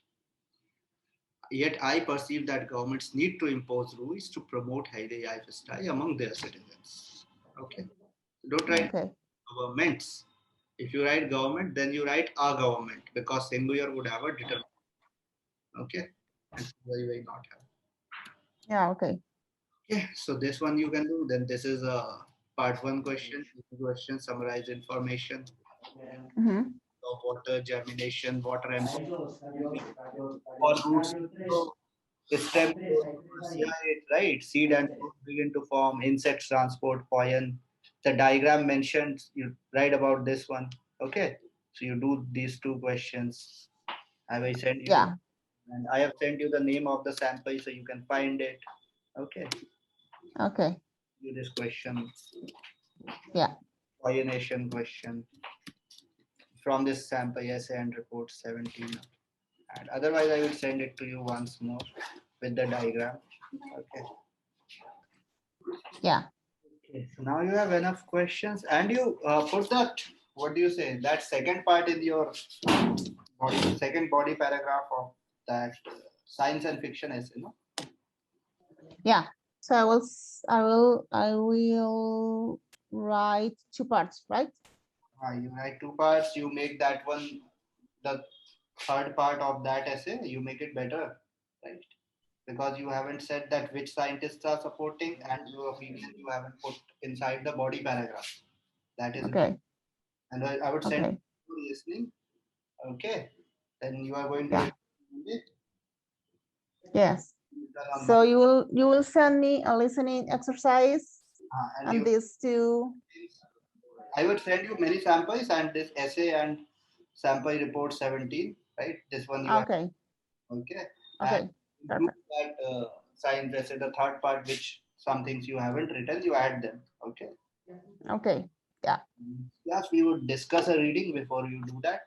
Yet I perceive that governments need to impose rules to promote healthy lifestyle among their citizens. Okay. Don't write governments. If you write government, then you write a government because singular would have a determinant. Okay. And singular will not have. Yeah, okay. Okay. So this one you can do. Then this is a part one question. Question summarize information. Of water, germination, water and for roots to grow, stem grows, right? Seed and fruit begin to form, insects transport pollen. The diagram mentions, you write about this one. Okay. So you do these two questions. I will send you. Yeah. And I have sent you the name of the sample so you can find it. Okay. Okay. Do this question. Yeah. Pollination question. From this sample essay and report 17. And otherwise, I will send it to you once more with the diagram. Okay. Yeah. Okay. So now you have enough questions, and you put that. What do you say? That second part in your body, second body paragraph of that science and fiction essay, no? Yeah. So I will write two parts, right? You write two parts. You make that one the third part of that essay. You make it better, right? Because you haven't said that which scientists are supporting and your opinion you haven't put inside the body paragraph. That is okay. And I would send Okay. you listening. Okay. Then you are going to Yeah. Yes. So you will send me a listening exercise and these two. I would send you many samples and this essay and sample report 17, right? This one you Okay. have. Okay. Okay. And that science essay, the third part, which some things you haven't written, you add them. Okay. Okay. Yeah. Yes, we would discuss a reading before you do that.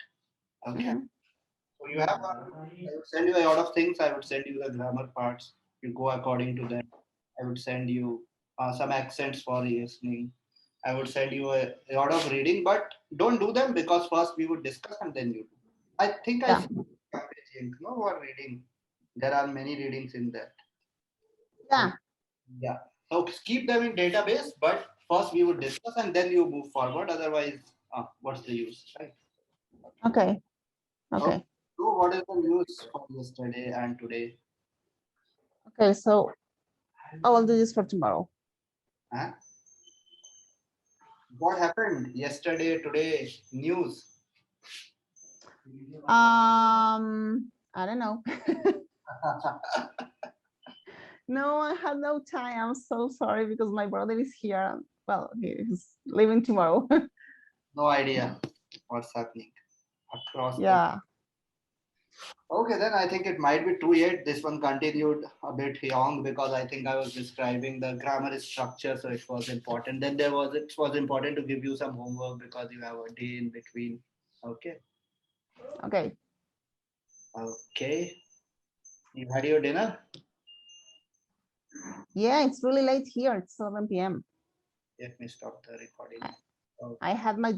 Okay. So you have, I would send you a lot of things. I would send you the grammar parts. You go according to that. I would send you some accents for listening. I would send you a lot of reading, but don't do them because first we would discuss and then you do. I think I see no or reading. There are many readings in that. Yeah. Yeah. So keep them in database, but first we would discuss and then you move forward. Otherwise, what's the use, right? Okay. Okay. So what is the news for yesterday and today? Okay, so I will do this for tomorrow. Huh? What happened yesterday, today, news? I don't know. No, I had no time. I'm so sorry because my brother is here. Well, he's leaving tomorrow. No idea what's happening across. Yeah. Okay, then I think it might be too late. This one continued a bit long because I think I was describing the grammar structure, so it was important. Then it was important to give you some homework because you have a day in between. Okay. Okay. Okay. You had your dinner? Yeah, it's really late here. It's 7 p.m. Let me stop the recording. I had my